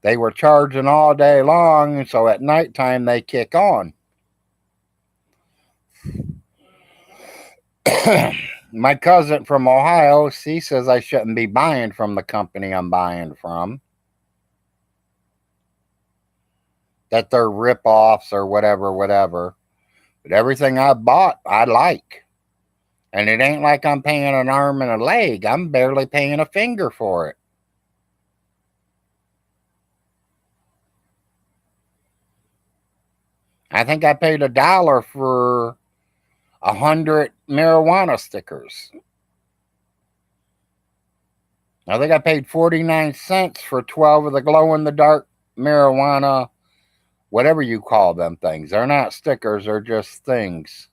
Speaker 1: They were charging all day long, and so at nighttime they kick on. My cousin from Ohio, she says I shouldn't be buying from the company I'm buying from. That they're rip-offs or whatever, whatever. But everything I bought, I like. And it ain't like I'm paying an arm and a leg. I'm barely paying a finger for it. I think I paid $1 for 100 marijuana stickers. I think I paid 49 cents for 12 of the glow-in-the-dark marijuana, whatever you call them things. They're not stickers, they're just things.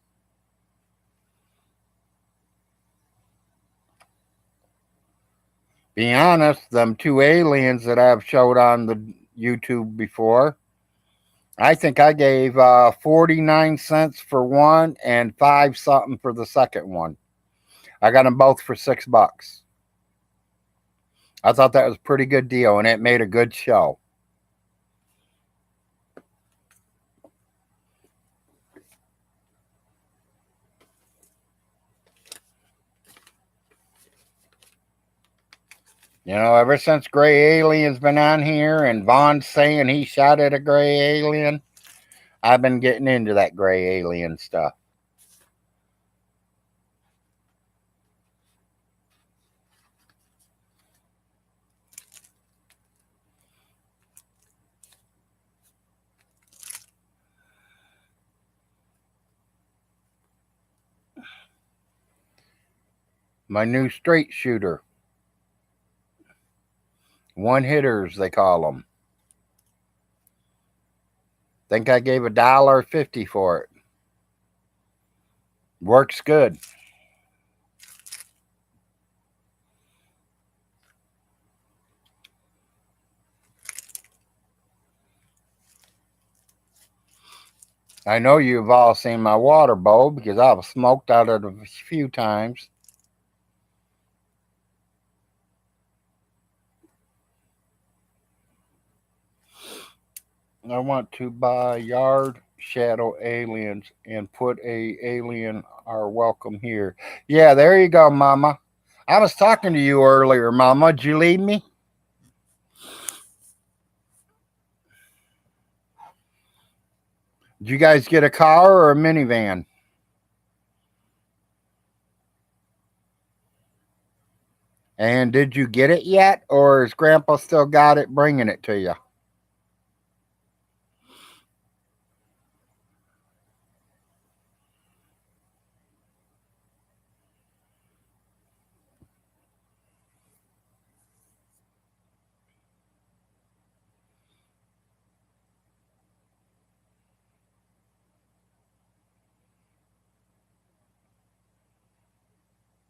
Speaker 1: Be honest, them two aliens that I've showed on the YouTube before, I think I gave 49 cents for one and 5 something for the second one. I got them both for $6. I thought that was a pretty good deal, and it made a good show. You know, ever since Gray Alien's been on here and Vaughn's saying he shot at a gray alien, I've been getting into that gray alien stuff. My new straight shooter. One hitters, they call them. Think I gave $1.50 for it. Works good. I know you've all seen my water bowl because I've smoked out of it a few times. I want to buy yard shadow aliens and put a alien are welcome here. Yeah, there you go, Mama. I was talking to you earlier, Mama. Did you leave me? Did you guys get a car or a minivan? And did you get it yet, or is Grandpa still got it bringing it to you?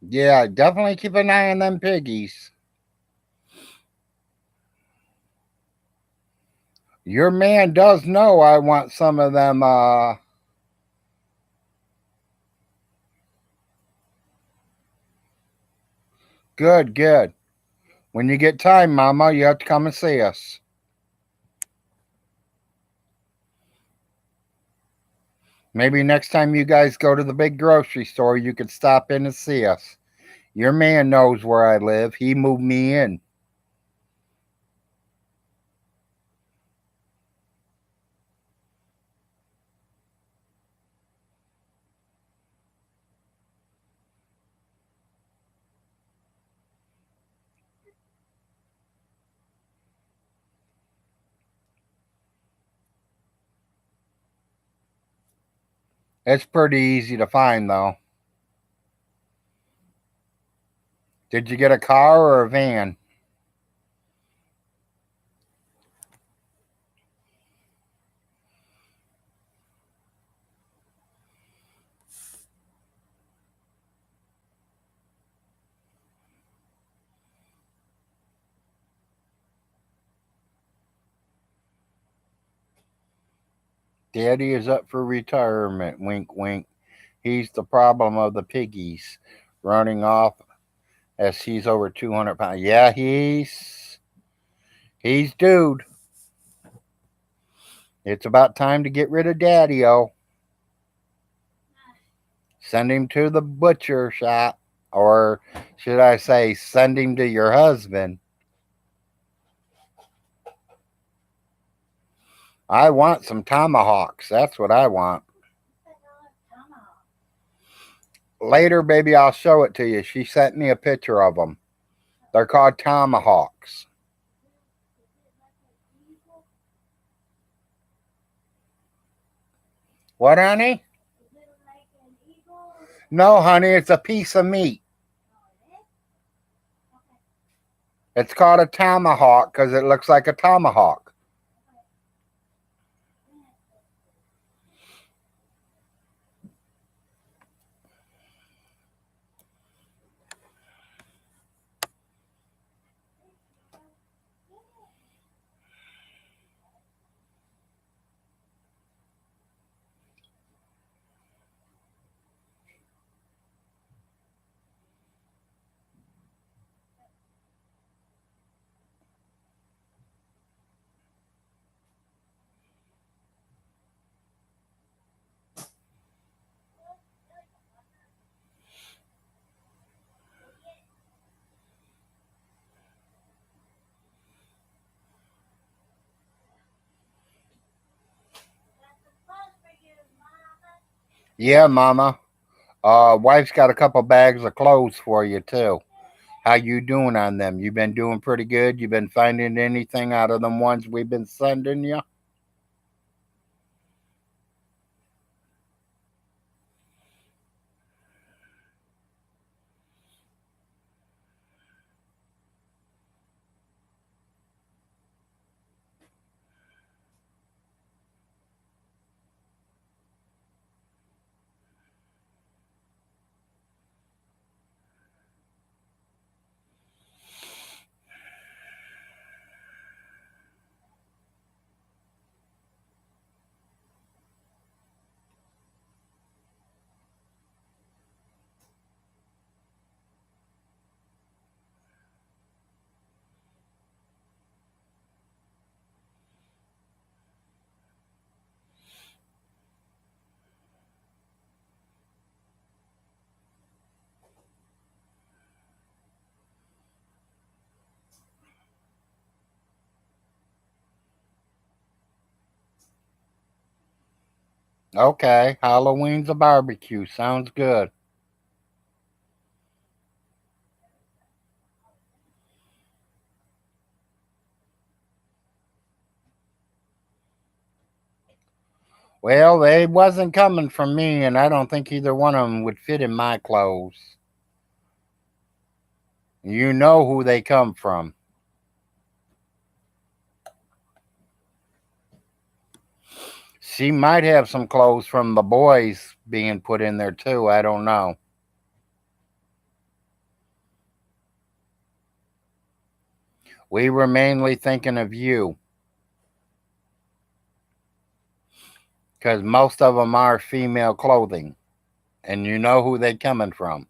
Speaker 1: Yeah, definitely keep an eye on them piggies. Your man does know I want some of them. Good, good. When you get time, Mama, you have to come and see us. Maybe next time you guys go to the big grocery store, you could stop in and see us. Your man knows where I live. He moved me in. It's pretty easy to find, though. Did you get a car or a van? Daddy is up for retirement. Wink, wink. He's the problem of the piggies running off as he's over 200 pounds. Yeah, he's dude. It's about time to get rid of Daddy O. Send him to the butcher shop. Or should I say, send him to your husband. I want some tomahawks. That's what I want. Later, baby, I'll show it to you. She sent me a picture of them. They're called tomahawks. What, honey? No, honey, it's a piece of meat. It's called a tomahawk because it looks like a tomahawk. Yeah, Mama. Wife's got a couple bags of clothes for you too. How you doing on them? You been doing pretty good? You been finding anything out of them ones we've been sending you? Okay, Halloween's a barbecue. Sounds good. Well, they wasn't coming from me, and I don't think either one of them would fit in my clothes. You know who they come from. She might have some clothes from the boys being put in there too. I don't know. We were mainly thinking of you because most of them are female clothing, and you know who they coming from.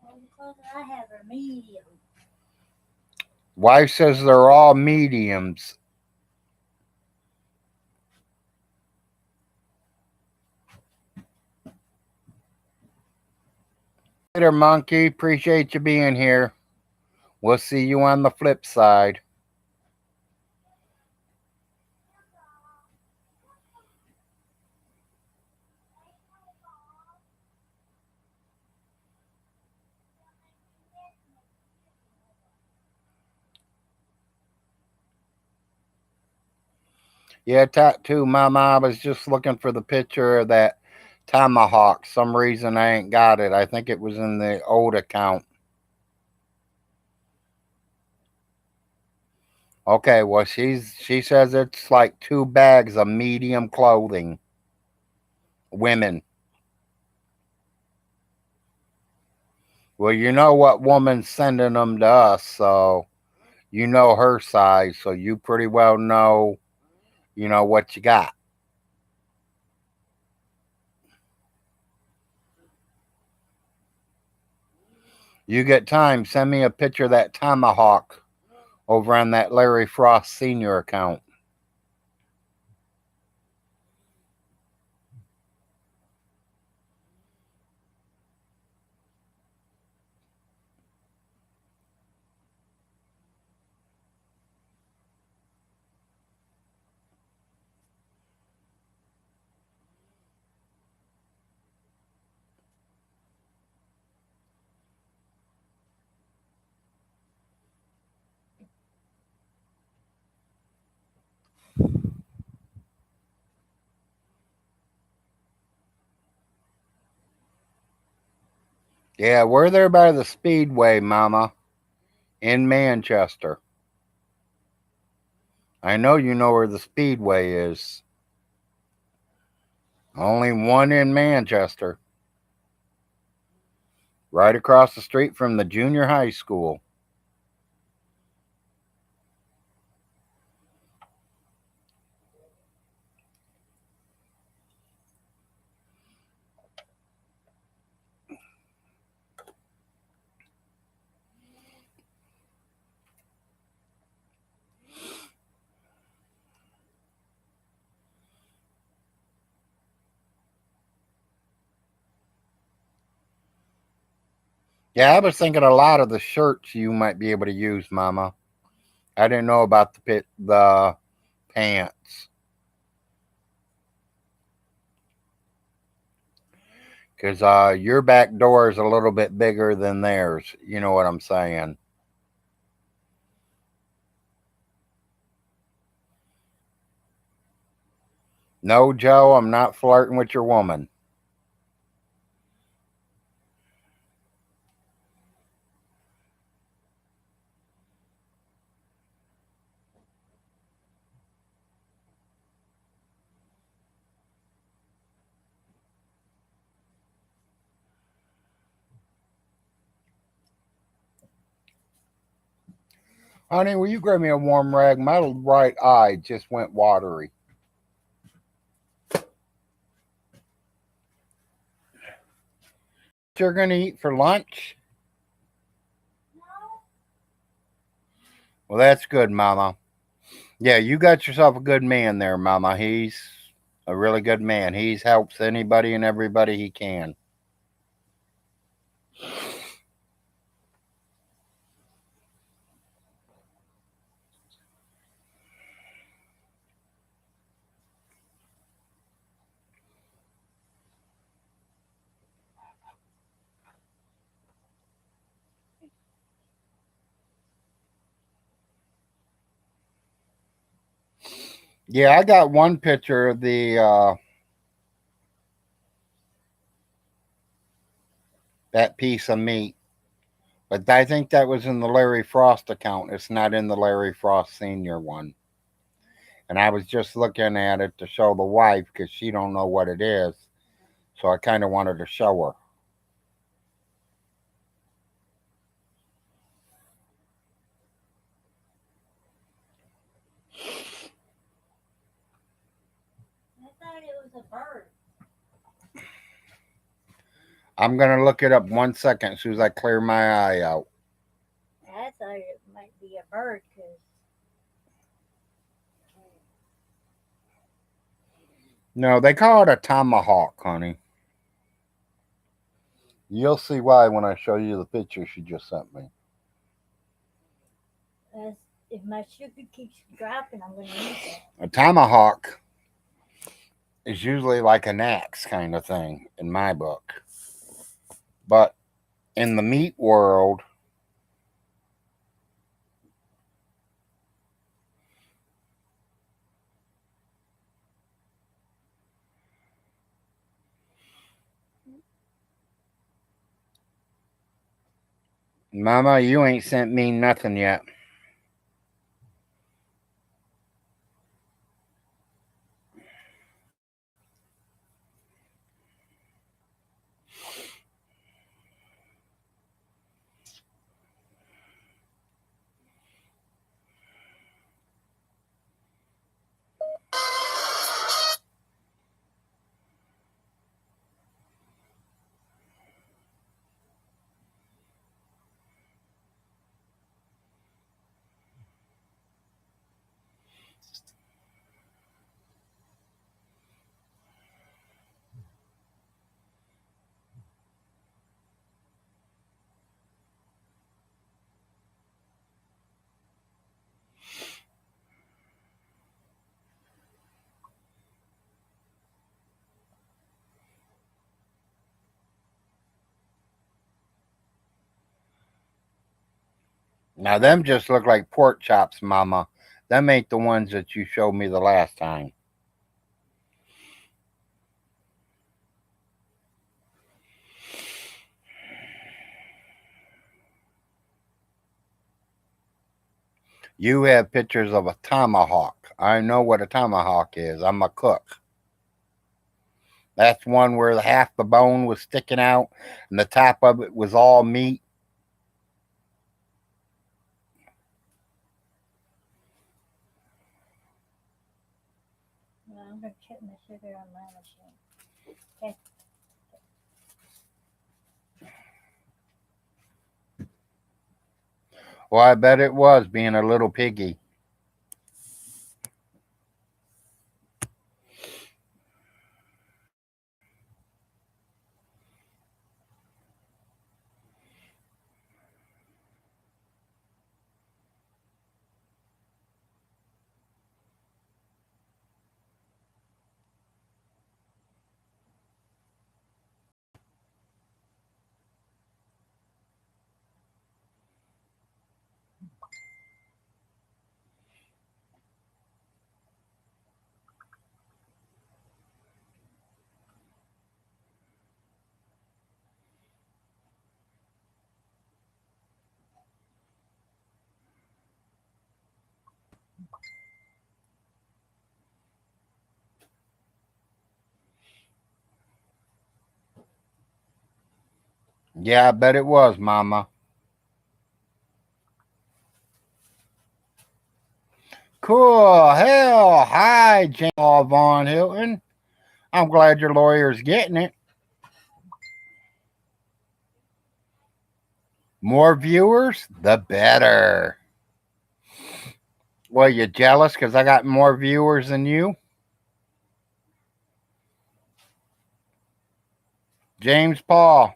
Speaker 2: All the clothes that I have are medium.
Speaker 1: Wife says they're all mediums. Later, monkey. Appreciate you being here. We'll see you on the flip side. Yeah, tattoo mama. I was just looking for the picture of that tomahawk. Some reason I ain't got it. I think it was in the old account. Okay, well she says it's like 2 bags of medium clothing. Women. Well, you know what woman's sending them to us, so you know her size, so you pretty well know, what you got. You get time, send me a picture of that tomahawk over on that Larry Frost Senior account. Yeah, we're there by the Speedway, Mama, in Manchester. I know you know where the Speedway is. Only one in Manchester, right across the street from the junior high school. Yeah, I was thinking a lot of the shirts you might be able to use, Mama. I didn't know about the pants because your back door is a little bit bigger than theirs. You know what I'm saying? No, Joe, I'm not flirting with your woman. Honey, will you grab me a warm rag? My right eye just went watery. You're going to eat for lunch?
Speaker 2: No,
Speaker 1: Well, that's good, Mama. Yeah, you got yourself a good man there, Mama. He's a really good man. He's helps anybody and everybody he can. Yeah, I got one picture of the that piece of meat, but I think that was in the Larry Frost account. It's not in the Larry Frost Senior one. And I was just looking at it to show the wife because she don't know what it is, so I kind of wanted to show her.
Speaker 2: I thought it was a bird.
Speaker 1: I'm gonna look it up 1 second as soon as I clear my eye out.
Speaker 2: I thought it might be a bird because
Speaker 1: No, they call it a tomahawk, honey. You'll see why when I show you the picture she just sent me.
Speaker 2: if my sugar keeps dropping, I'm going to eat that.
Speaker 1: A tomahawk is usually like an axe kind of thing in my book. But in the meat world, Mama, you ain't sent me nothing yet. Now, them just look like pork chops, Mama. Them ain't the ones that you showed me the last time. You have pictures of a tomahawk. I know what a tomahawk is. I'm a cook. That's one where half the bone was sticking out and the top of it was all meat.
Speaker 2: Well, I'm going to check my sugar on my machine. Okay.
Speaker 1: Well, I bet it was being a little piggy. Yeah, I bet it was, Mama. Cool. Hell, hi, Jane Paul Von Hilton. I'm glad your lawyer's getting it. More viewers, the better. Well, you jealous because I got more viewers than you? James Paul,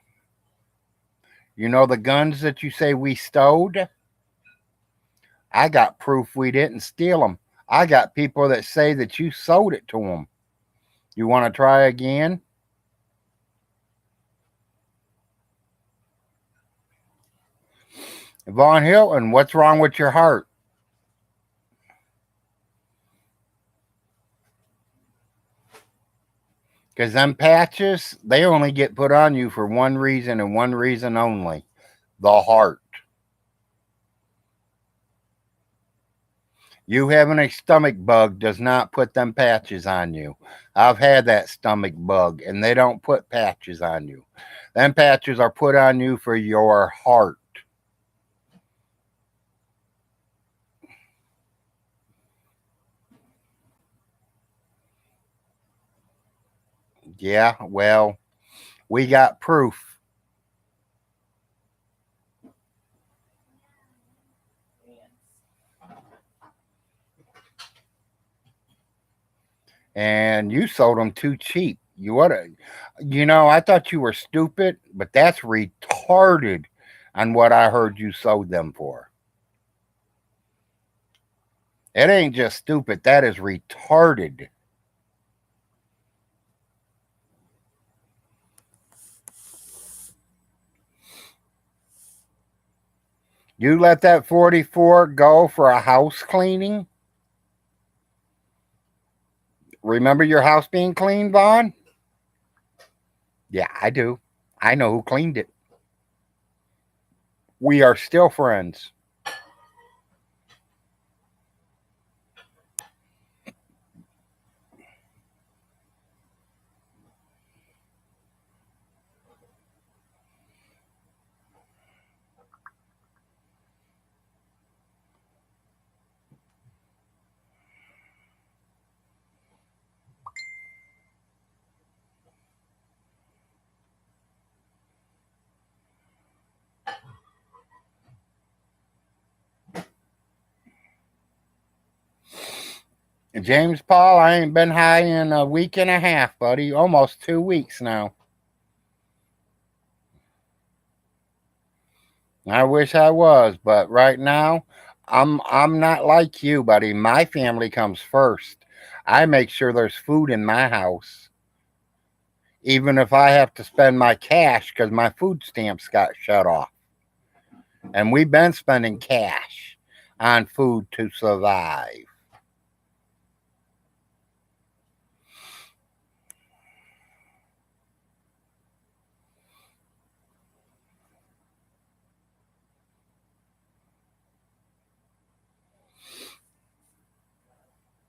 Speaker 1: you know the guns that you say we stole? I got proof we didn't steal them. I got people that say that you sold it to them. You want to try again? Von Hilton, what's wrong with your heart? Because them patches, they only get put on you for one reason and one reason only: the heart. You having a stomach bug does not put them patches on you. I've had that stomach bug, and they don't put patches on you. Them patches are put on you for your heart. Yeah, well, we got proof. And you sold them too cheap. I thought you were stupid, but that's retarded on what I heard you sold them for. It ain't just stupid, that is retarded. You let that 44 go for a house cleaning? Remember your house being cleaned, Vaughn? Yeah, I do. I know who cleaned it. We are still friends. James Paul, I ain't been high in a week and a half, buddy. Almost 2 weeks now. I wish I was, but right now, I'm not like you, buddy. My family comes first. I make sure there's food in my house, even if I have to spend my cash because my food stamps got shut off. And we've been spending cash on food to survive.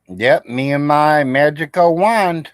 Speaker 1: Yep, me and my magical wand.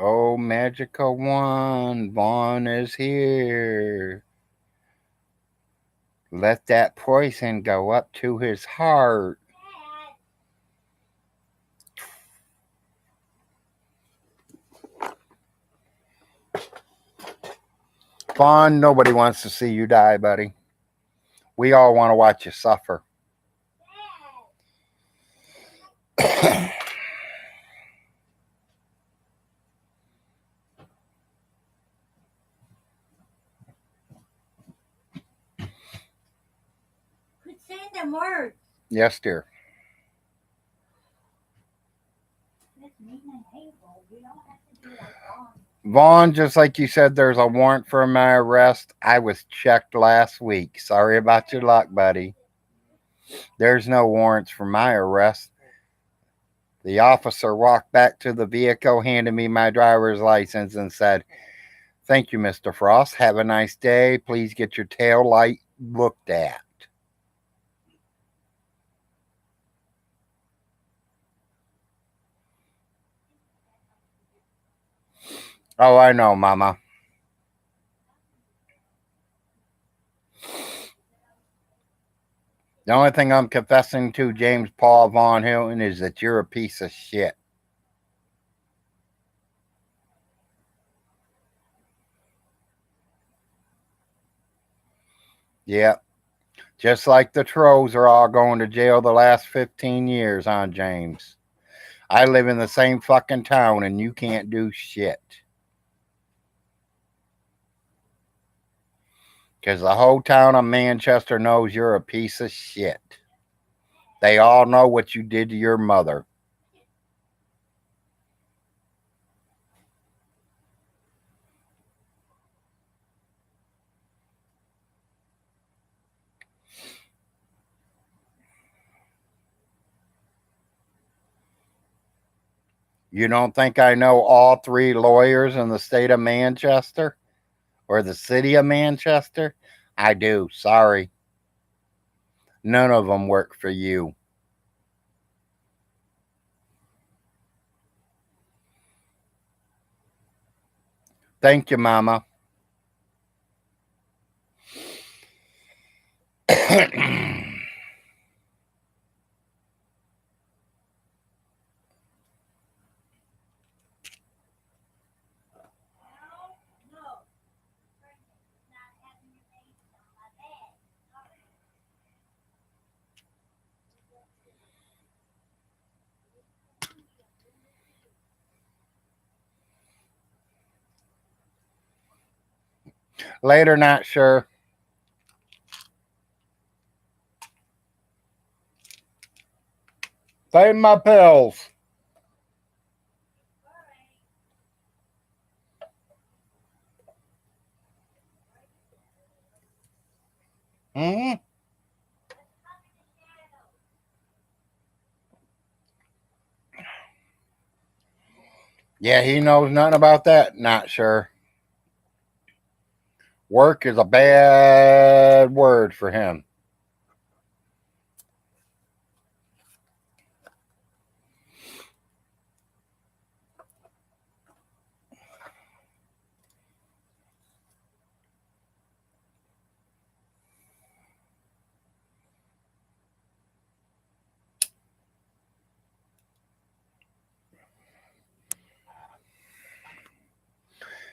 Speaker 1: Oh, magical wand, Vaughn is here. Let that poison go up to his heart. Vaughn, nobody wants to see you die, buddy. We all want to watch you suffer.
Speaker 2: Quit saying them words.
Speaker 1: Yes, dear.
Speaker 2: That's mean and hateful. You don't have to be like Vaughn.
Speaker 1: Vaughn, just like you said, there's a warrant for my arrest. I was checked last week. Sorry about your luck, buddy. There's no warrants for my arrest. The officer walked back to the vehicle, handed me my driver's license, and said, "Thank you, Mr. Frost. Have a nice day. Please get your tail light looked at." Oh, I know, Mama. The only thing I'm confessing to James Paul Von Hilton is that you're a piece of shit. Yep. Just like the Trolls are all going to jail the last 15 years, huh, James? I live in the same fucking town and you can't do shit. Because the whole town of Manchester knows you're a piece of shit. They all know what you did to your mother. You don't think I know all three lawyers in the state of Manchester or the city of Manchester? I do. Sorry. None of them work for you. Thank you, Mama. Later, not sure. Save my pills. Hmm. Yeah, he knows nothing about that. Not sure. Work is a bad word for him.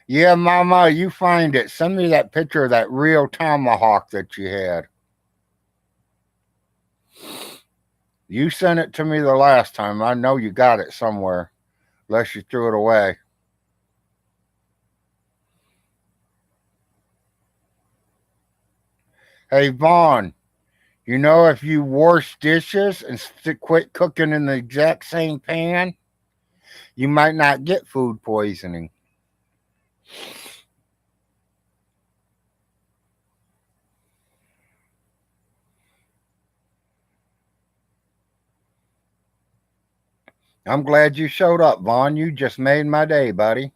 Speaker 1: Yeah, Mama, you find it. Send me that picture of that real tomahawk that you had. You sent it to me the last time. I know you got it somewhere, unless you threw it away. Hey, Vaughn, you know if you wash dishes and quit cooking in the exact same pan, you might not get food poisoning. I'm glad you showed up, Vaughn. You just made my day, buddy.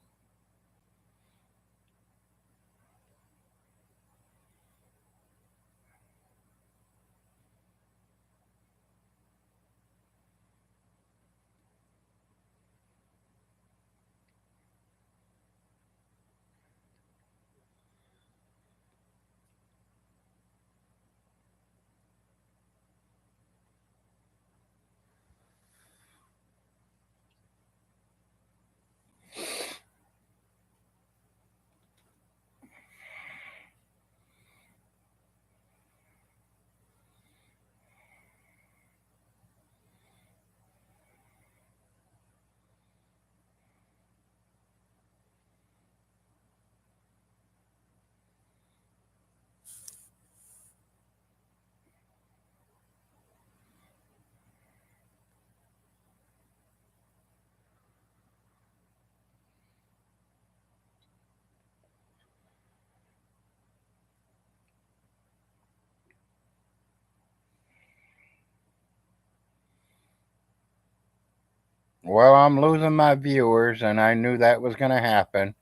Speaker 1: Well, I'm losing my viewers, and I knew that was going to happen.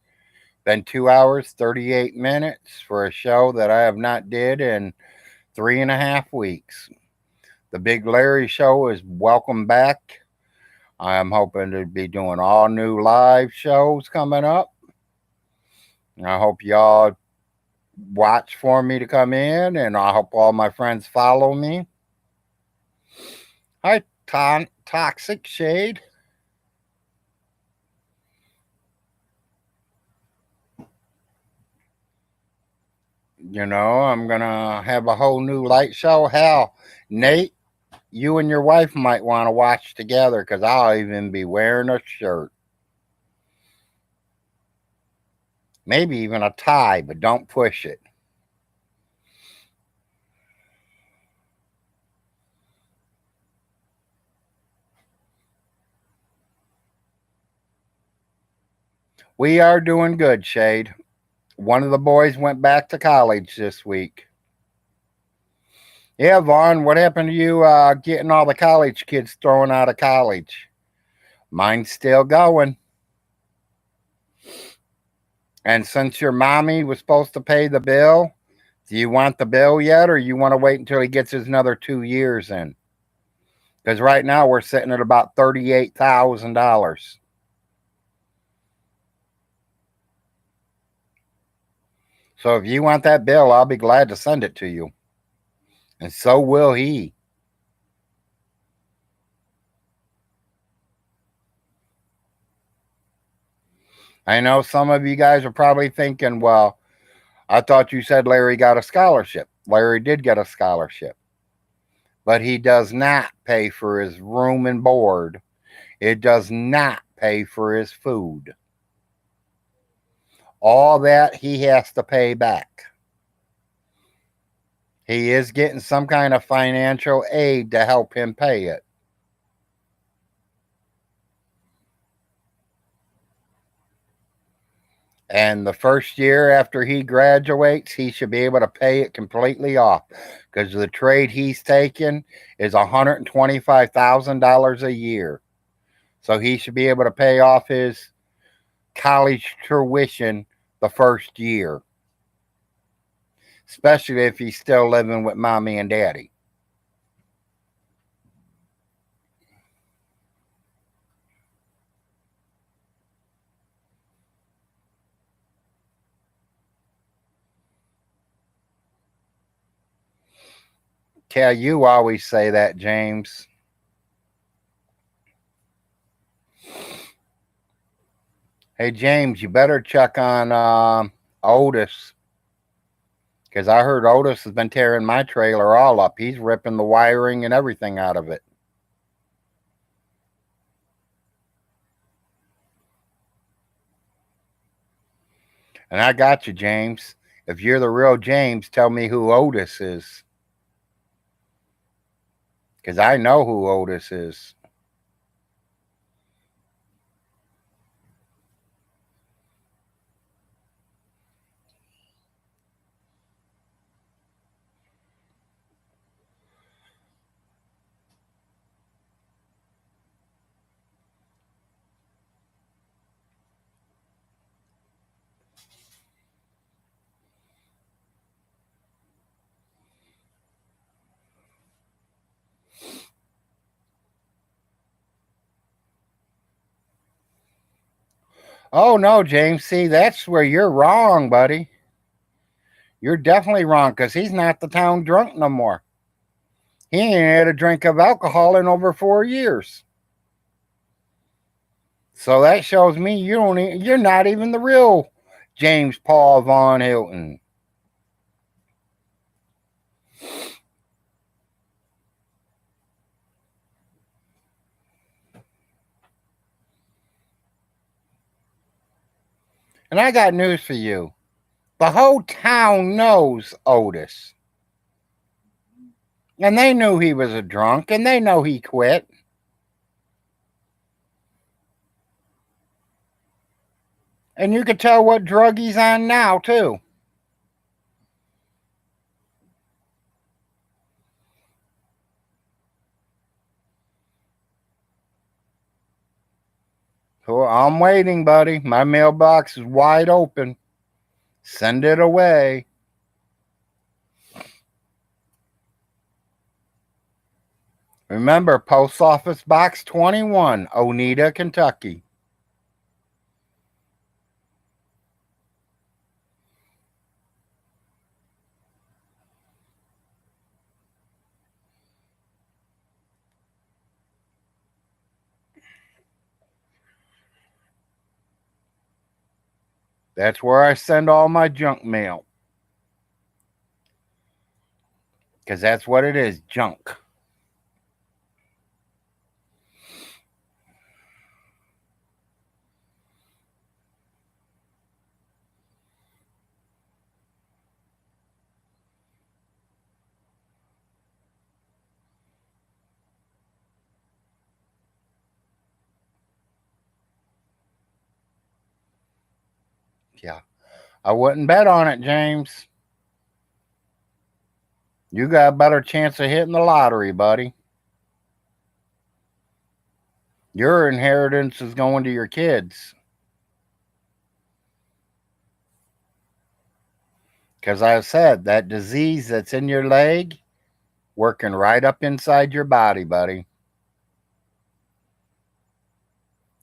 Speaker 1: Been 2 hours, 38 minutes for a show that I have not did in 3.5 weeks. The Big Larry Show is welcome back. I'm hoping to be doing all new live shows coming up. I hope y'all watch for me to come in, and I hope all my friends follow me. Hi, Toxic Shade. I'm going to have a whole new light show. Hell, Nate, you and your wife might want to watch together because I'll even be wearing a shirt. Maybe even a tie, but don't push it. We are doing good, Shade. One of the boys went back to college this week. Yeah, Vaughn, what happened to you getting all the college kids thrown out of college? Mine's still going. And since your mommy was supposed to pay the bill, do you want the bill yet, or you want to wait until he gets his another 2 years in? Because right now we're sitting at about $38,000. So if you want that bill, I'll be glad to send it to you. And so will he. I know some of you guys are probably thinking, well, I thought you said Larry got a scholarship. Larry did get a scholarship, but he does not pay for his room and board. It does not pay for his food. All that he has to pay back. He is getting some kind of financial aid to help him pay it. And the first year after he graduates, he should be able to pay it completely off because the trade he's taking is $125,000 a year. So he should be able to pay off his college tuition the first year, especially if he's still living with mommy and daddy. Tell you always say that, James. Hey, James, you better check on Otis because I heard Otis has been tearing my trailer all up. He's ripping the wiring and everything out of it. And I got you, James. If you're the real James, tell me who Otis is. Because I know who Otis is. Oh, no, James. See, that's where you're wrong, buddy. You're definitely wrong because he's not the town drunk no more. He ain't had a drink of alcohol in over 4 years. So that shows me you're not even the real James Paul Von Hilton. And I got news for you. The whole town knows Otis. And they knew he was a drunk, and they know he quit. And you could tell what drug he's on now, too. So I'm waiting, buddy. My mailbox is wide open. Send it away. Remember, Post Office Box 21, Oneida, Kentucky. That's where I send all my junk mail. Because that's what it is, junk. Yeah. I wouldn't bet on it, James. You got a better chance of hitting the lottery, buddy. Your inheritance is going to your kids. Because I said, that disease that's in your leg, working right up inside your body, buddy.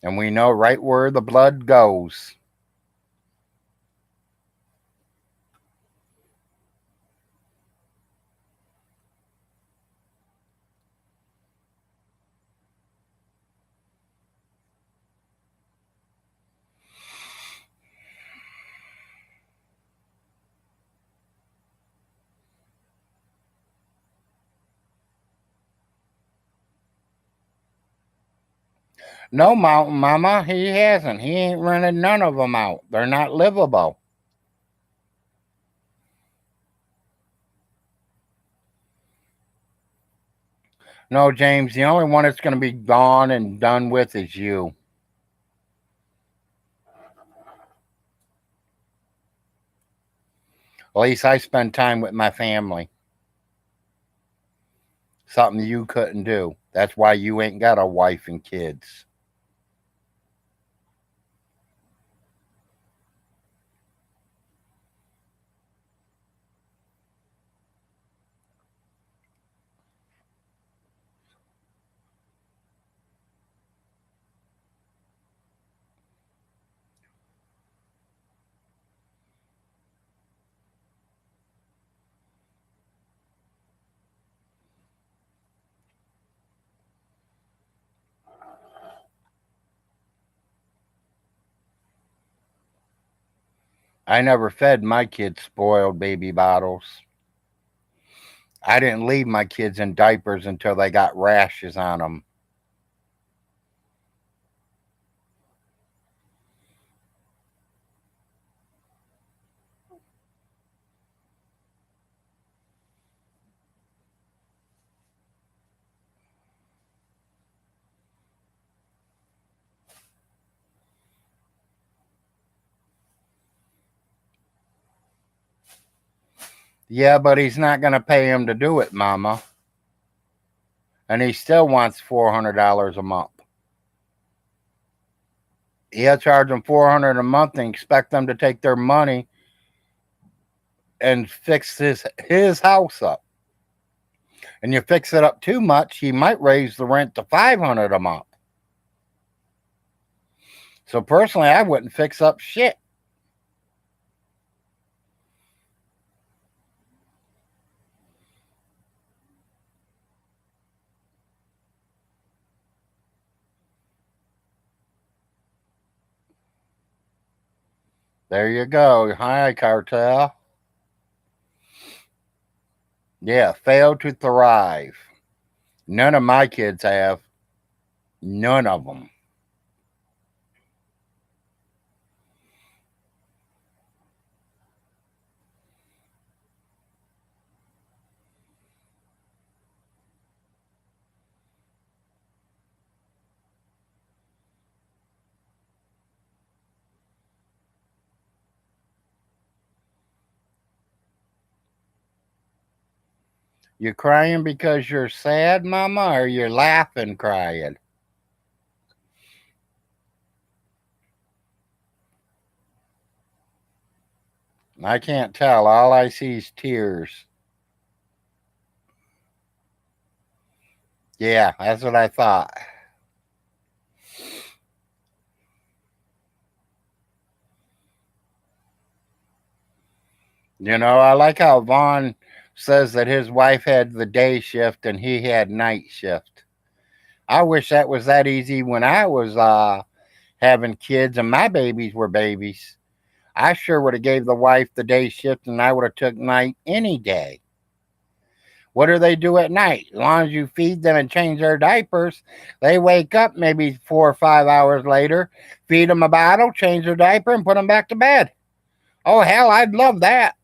Speaker 1: And we know right where the blood goes. No, Mountain Mama, he hasn't. He ain't rented none of them out. They're not livable. No, James, the only one that's going to be gone and done with is you. At least I spend time with my family. Something you couldn't do. That's why you ain't got a wife and kids. I never fed my kids spoiled baby bottles. I didn't leave my kids in diapers until they got rashes on them. Yeah, but he's not going to pay him to do it, Mama. And he still wants $400 a month. He'll charge them $400 a month and expect them to take their money and fix his house up. And you fix it up too much, he might raise the rent to $500 a month. So personally, I wouldn't fix up shit. There you go. Hi, cartel. Yeah, fail to thrive. None of my kids have. None of them. You crying because you're sad, Mama, or you're laughing crying? I can't tell. All I see is tears. Yeah, that's what I thought. I like how Vaughn says that his wife had the day shift and he had night shift. I wish that was that easy when I was having kids and my babies were babies. I sure would have gave the wife the day shift and I would have took night any day. What do they do at night? As long as you feed them and change their diapers, they wake up maybe 4 or 5 hours later, feed them a bottle, change their diaper, and put them back to bed. Oh, hell, I'd love that.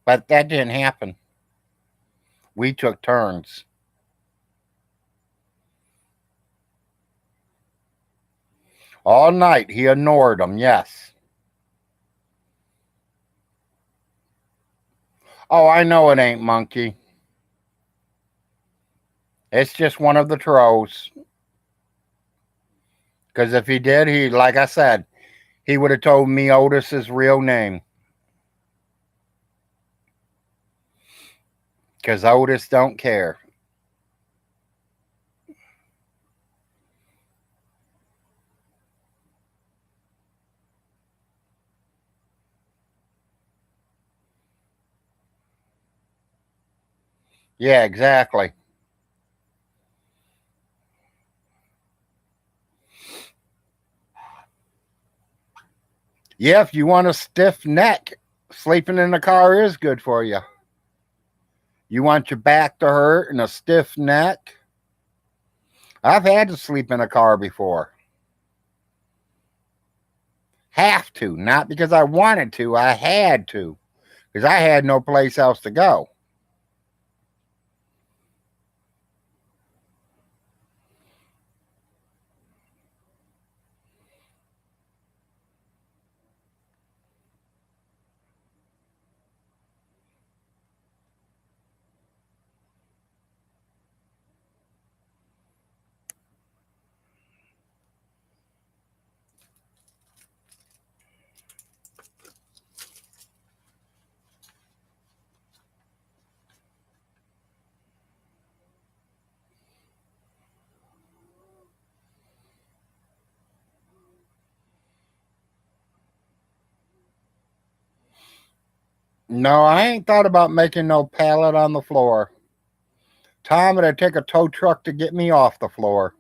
Speaker 1: But that didn't happen. We took turns. All night, he ignored them, yes. Oh, I know it ain't Monkey. It's just one of the trolls. Because if he did, like I said, he would have told me Otis's real name. Because Otis don't care. Yeah, exactly. Yeah, if you want a stiff neck, sleeping in the car is good for you. You want your back to hurt and a stiff neck? I've had to sleep in a car before. Have to, not because I wanted to, I had to, because I had no place else to go. No, I ain't thought about making no pallet on the floor. Tom, it'd take a tow truck to get me off the floor.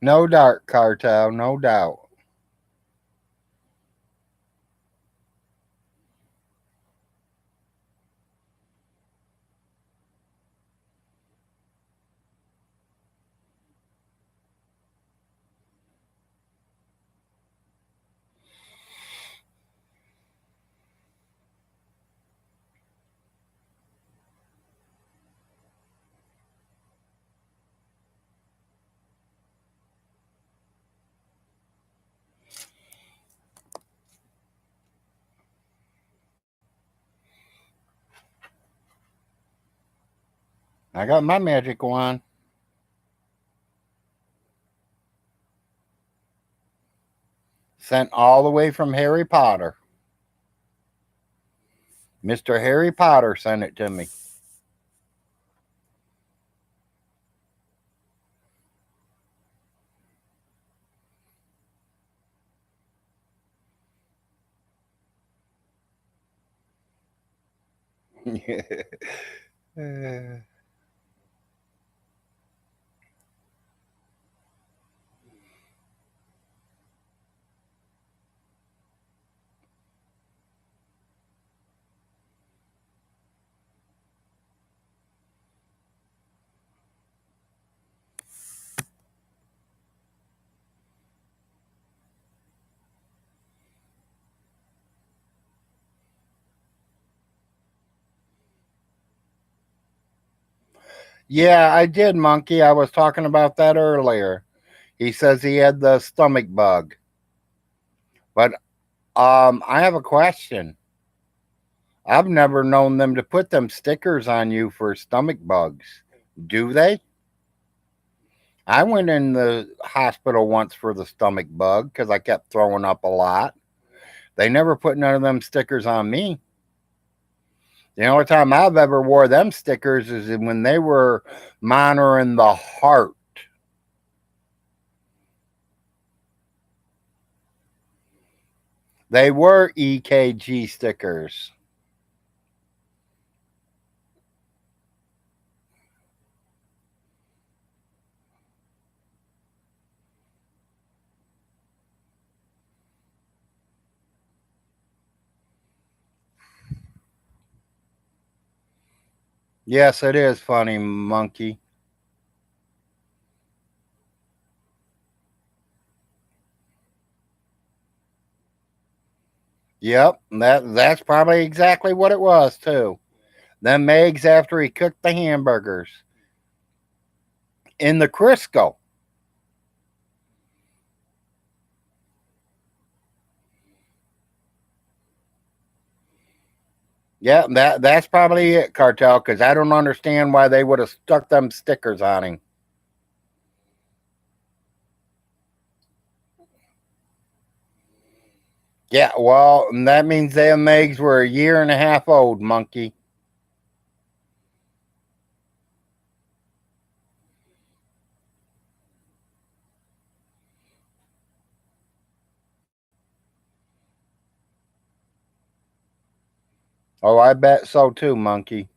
Speaker 1: No doubt, Cartel, no doubt. I got my magic wand sent all the way from Harry Potter. Mr. Harry Potter sent it to me. Yeah, I did, Monkey. I was talking about that earlier. He says he had the stomach bug. But I have a question. I've never known them to put them stickers on you for stomach bugs. Do they? I went in the hospital once for the stomach bug because I kept throwing up a lot. They never put none of them stickers on me. The only time I've ever wore them stickers is when they were monitoring the heart. They were EKG stickers. Yes, it is funny, monkey. Yep, that's probably exactly what it was too. Them eggs after he cooked the hamburgers in the Crisco. Yeah, that's probably it, cartel. Because I don't understand why they would have stuck them stickers on him. Yeah, well, that means them eggs were a year and a half old, monkey. Oh, I bet so too, monkey.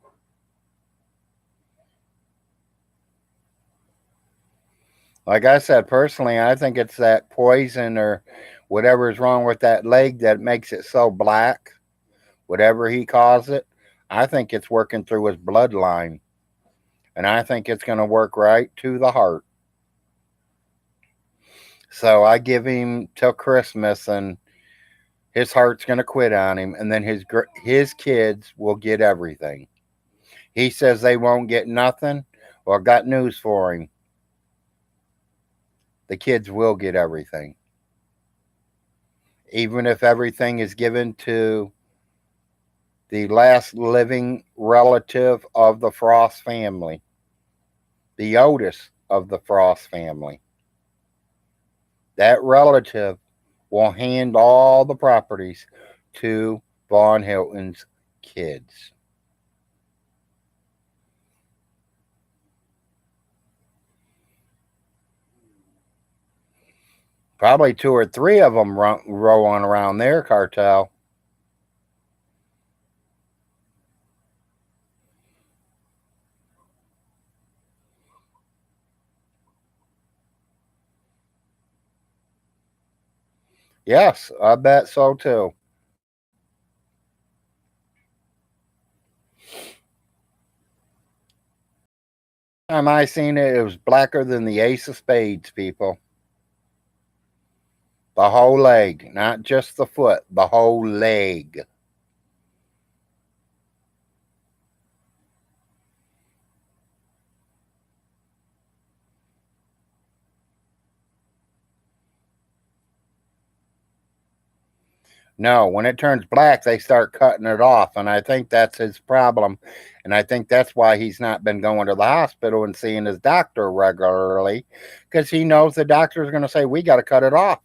Speaker 1: Like I said, personally, I think it's that poison or whatever is wrong with that leg that makes it so black. Whatever he calls it, I think it's working through his bloodline. And I think it's going to work right to the heart. So I give him till Christmas, and his heart's going to quit on him, and then his kids will get everything. He says they won't get nothing. Well, I got news for him. The kids will get everything, even if everything is given to the last living relative of the Frost family, the oldest of the Frost family. That relative will hand all the properties to Von Hilton's kids. Probably two or three of them rolling around their cartel. Yes, I bet so too. Time I seen it, it was blacker than the ace of spades, people. The whole leg, not just the foot, the whole leg. No, when it turns black, they start cutting it off. And I think that's his problem. And I think that's why he's not been going to the hospital and seeing his doctor regularly because he knows the doctor is going to say, we got to cut it off.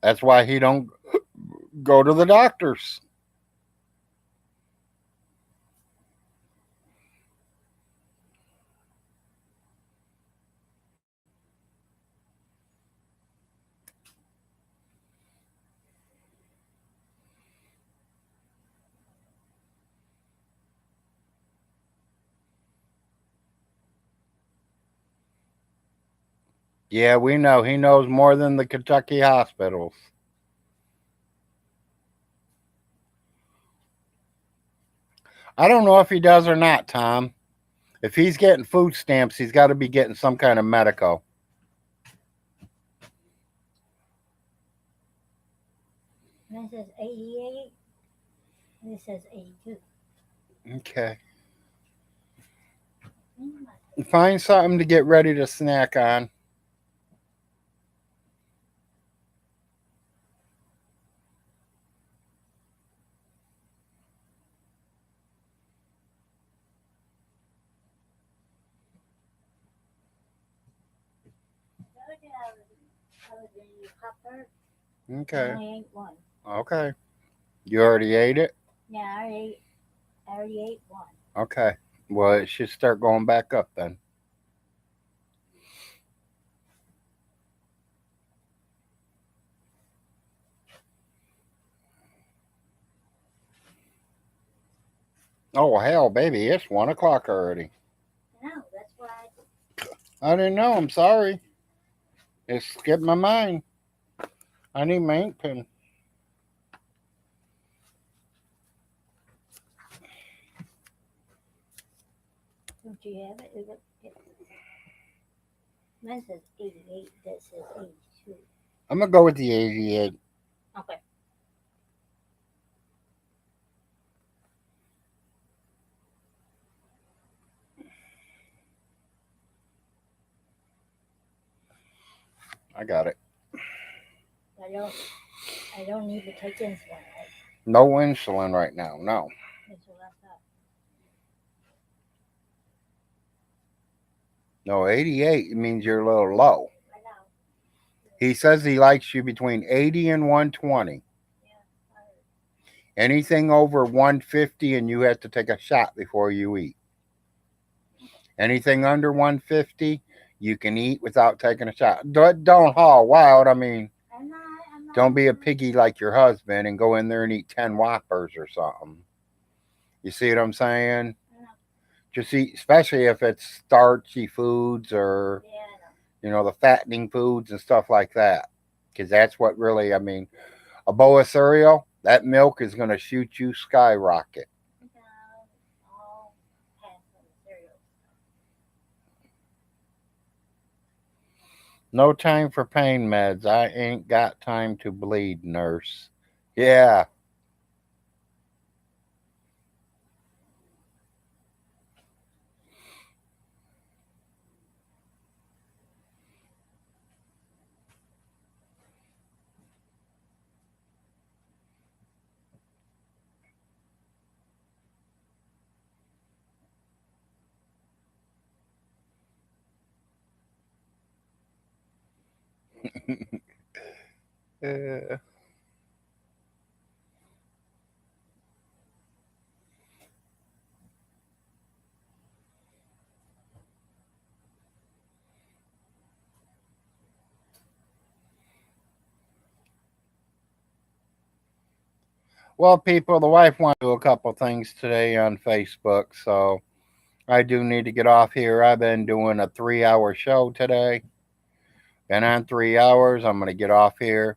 Speaker 1: That's why he don't go to the doctors. Yeah, we know. He knows more than the Kentucky hospitals. I don't know if he does or not, Tom. If he's getting food stamps, he's got to be getting some kind of medical.
Speaker 2: And it says 88. And it says 82.
Speaker 1: Okay.
Speaker 2: Mm,
Speaker 1: Find something to get ready to snack on.
Speaker 2: The other day I was in Copper. I
Speaker 1: Okay.
Speaker 2: only ate one.
Speaker 1: Okay. You already ate it?
Speaker 2: Yeah, I already ate one.
Speaker 1: Okay. Well, it should start going back up then. Oh, hell, baby. It's 1 o'clock already.
Speaker 2: No, that's why.
Speaker 1: I didn't know. I'm sorry. It skipped my mind. I need my ink pen.
Speaker 2: Don't you have it? Mine says 88. That says 82.
Speaker 1: I'm going to go with the 88.
Speaker 2: Okay.
Speaker 1: I got it.
Speaker 2: I don't. I don't need to take insulin. Right?
Speaker 1: No insulin right now. No.
Speaker 2: That's what I thought.
Speaker 1: No, 88 means you're a little low.
Speaker 2: I know.
Speaker 1: He says he likes you between 80 and 120.
Speaker 2: Yeah.
Speaker 1: Anything over 150 and you have to take a shot before you eat. Anything under 150, you can eat without taking a shot. Don't haul wild. I mean,
Speaker 2: I'm not. I'm not.
Speaker 1: don't be a piggy like your husband and go in there and eat 10 Whoppers or something. You see what I'm saying?
Speaker 2: I know.
Speaker 1: Just eat, especially if it's starchy foods or,
Speaker 2: Yeah, I know.
Speaker 1: the fattening foods and stuff like that. Because that's what really, I mean, a bowl of cereal, that milk is going to shoot you skyrocket.
Speaker 2: No, all pass on the cereal.
Speaker 1: No time for pain meds. I ain't got time to bleed, nurse. Yeah. Uh, well, people, the wife wants to do a couple things today on Facebook, so I do need to get off here. I've been doing a 3 hour show today. Been on 3 hours. I'm going to get off here,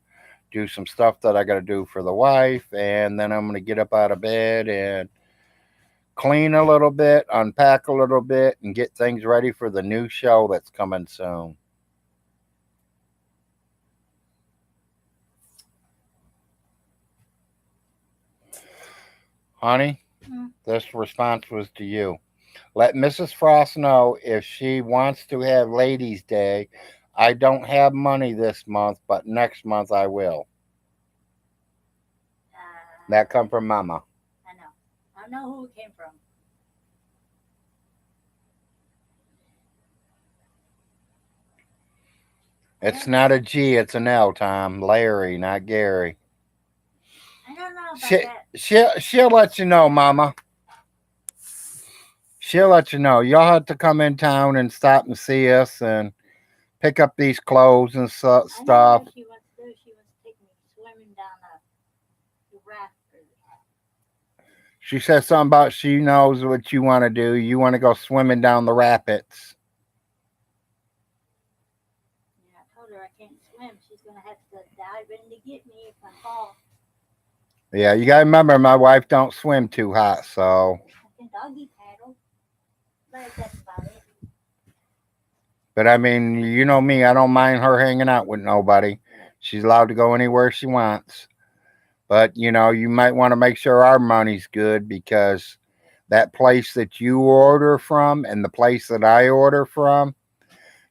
Speaker 1: do some stuff that I got to do for the wife, and then I'm going to get up out of bed and clean a little bit, unpack a little bit, and get things ready for the new show that's coming soon. Honey, this response was to you. Let Mrs. Frost know if she wants to have Ladies' Day. I don't have money this month, but next month I will. That come from Mama.
Speaker 2: I know. I know who it came from.
Speaker 1: It's not a G, it's an L, Tom. Larry, not Gary.
Speaker 2: I don't know about
Speaker 1: She,
Speaker 2: that.
Speaker 1: she'll let you know, Mama. She'll let you know. Y'all have to come in town and stop and see us and pick up these clothes and
Speaker 2: I know
Speaker 1: stuff.
Speaker 2: what she wants to do. She wants to take me swimming down the raft.
Speaker 1: She says something about she knows what you want to do. You want to go swimming down the rapids.
Speaker 2: Yeah, I told her I can't swim. She's gonna have to dive in to get me if I fall.
Speaker 1: Yeah, you got to remember my wife don't swim too hot, so.
Speaker 2: I can doggy paddle, but that's about it.
Speaker 1: But I mean, you know me, I don't mind her hanging out with nobody. She's allowed to go anywhere she wants. But you might want to make sure our money's good because that place that you order from and the place that I order from,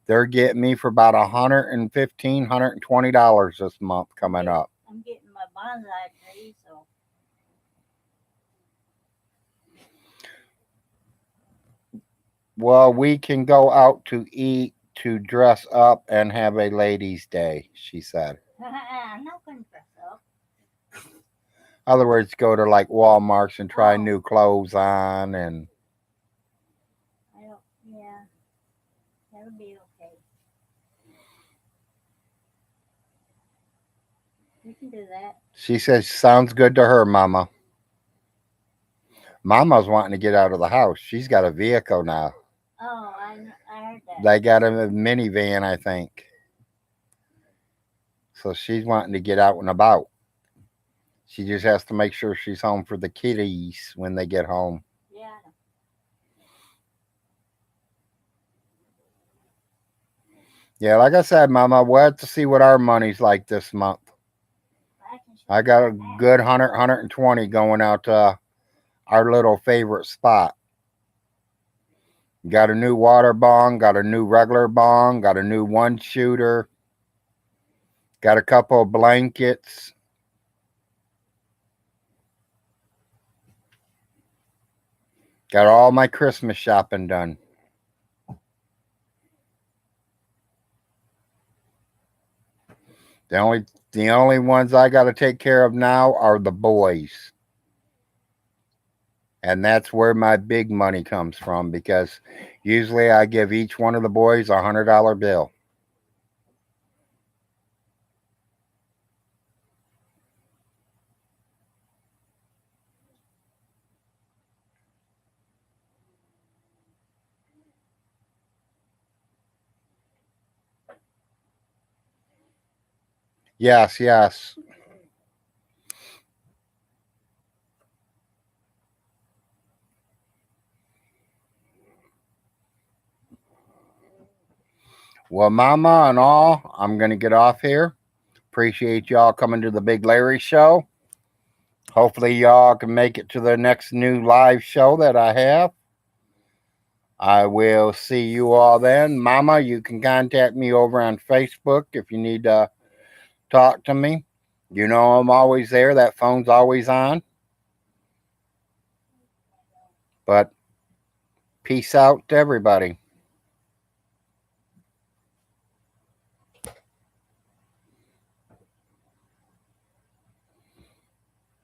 Speaker 1: they're getting me for about $120 this month coming up.
Speaker 2: I'm getting my bonsai tree, so
Speaker 1: Well, we can go out to eat, to dress up, and have a ladies' day, she said.
Speaker 2: I'm not going to dress up.
Speaker 1: In other words, go to like Walmart's and try
Speaker 2: Oh,
Speaker 1: new clothes on and
Speaker 2: I don't. Yeah, that'll be okay. We can do that.
Speaker 1: she says sounds good to her, Mama. Mama's wanting to get out of the house. She's got a vehicle now.
Speaker 2: Oh, I heard that.
Speaker 1: They got a minivan, I think. So she's wanting to get out and about. She just has to make sure she's home for the kiddies when they get home.
Speaker 2: Yeah.
Speaker 1: Yeah, like I said, Mama, we'll have to see what our money's like this month.
Speaker 2: I can show
Speaker 1: I
Speaker 2: you
Speaker 1: got a
Speaker 2: that.
Speaker 1: good 120 going out to our little favorite spot. Got a new water bong, got a new regular bong, got a new one shooter, got a couple of blankets. Got all my Christmas shopping done. The only the only ones I got to take care of now are the boys. And that's where my big money comes from because usually I give each one of the boys $100 bill. Yes, yes. Well, Mama and all, I'm going to get off here. Appreciate y'all coming to the Big Larry show. Hopefully, y'all can make it to the next new live show that I have. I will see you all then. Mama, you can contact me over on Facebook if you need to talk to me. You know I'm always there. That phone's always on. But peace out to everybody.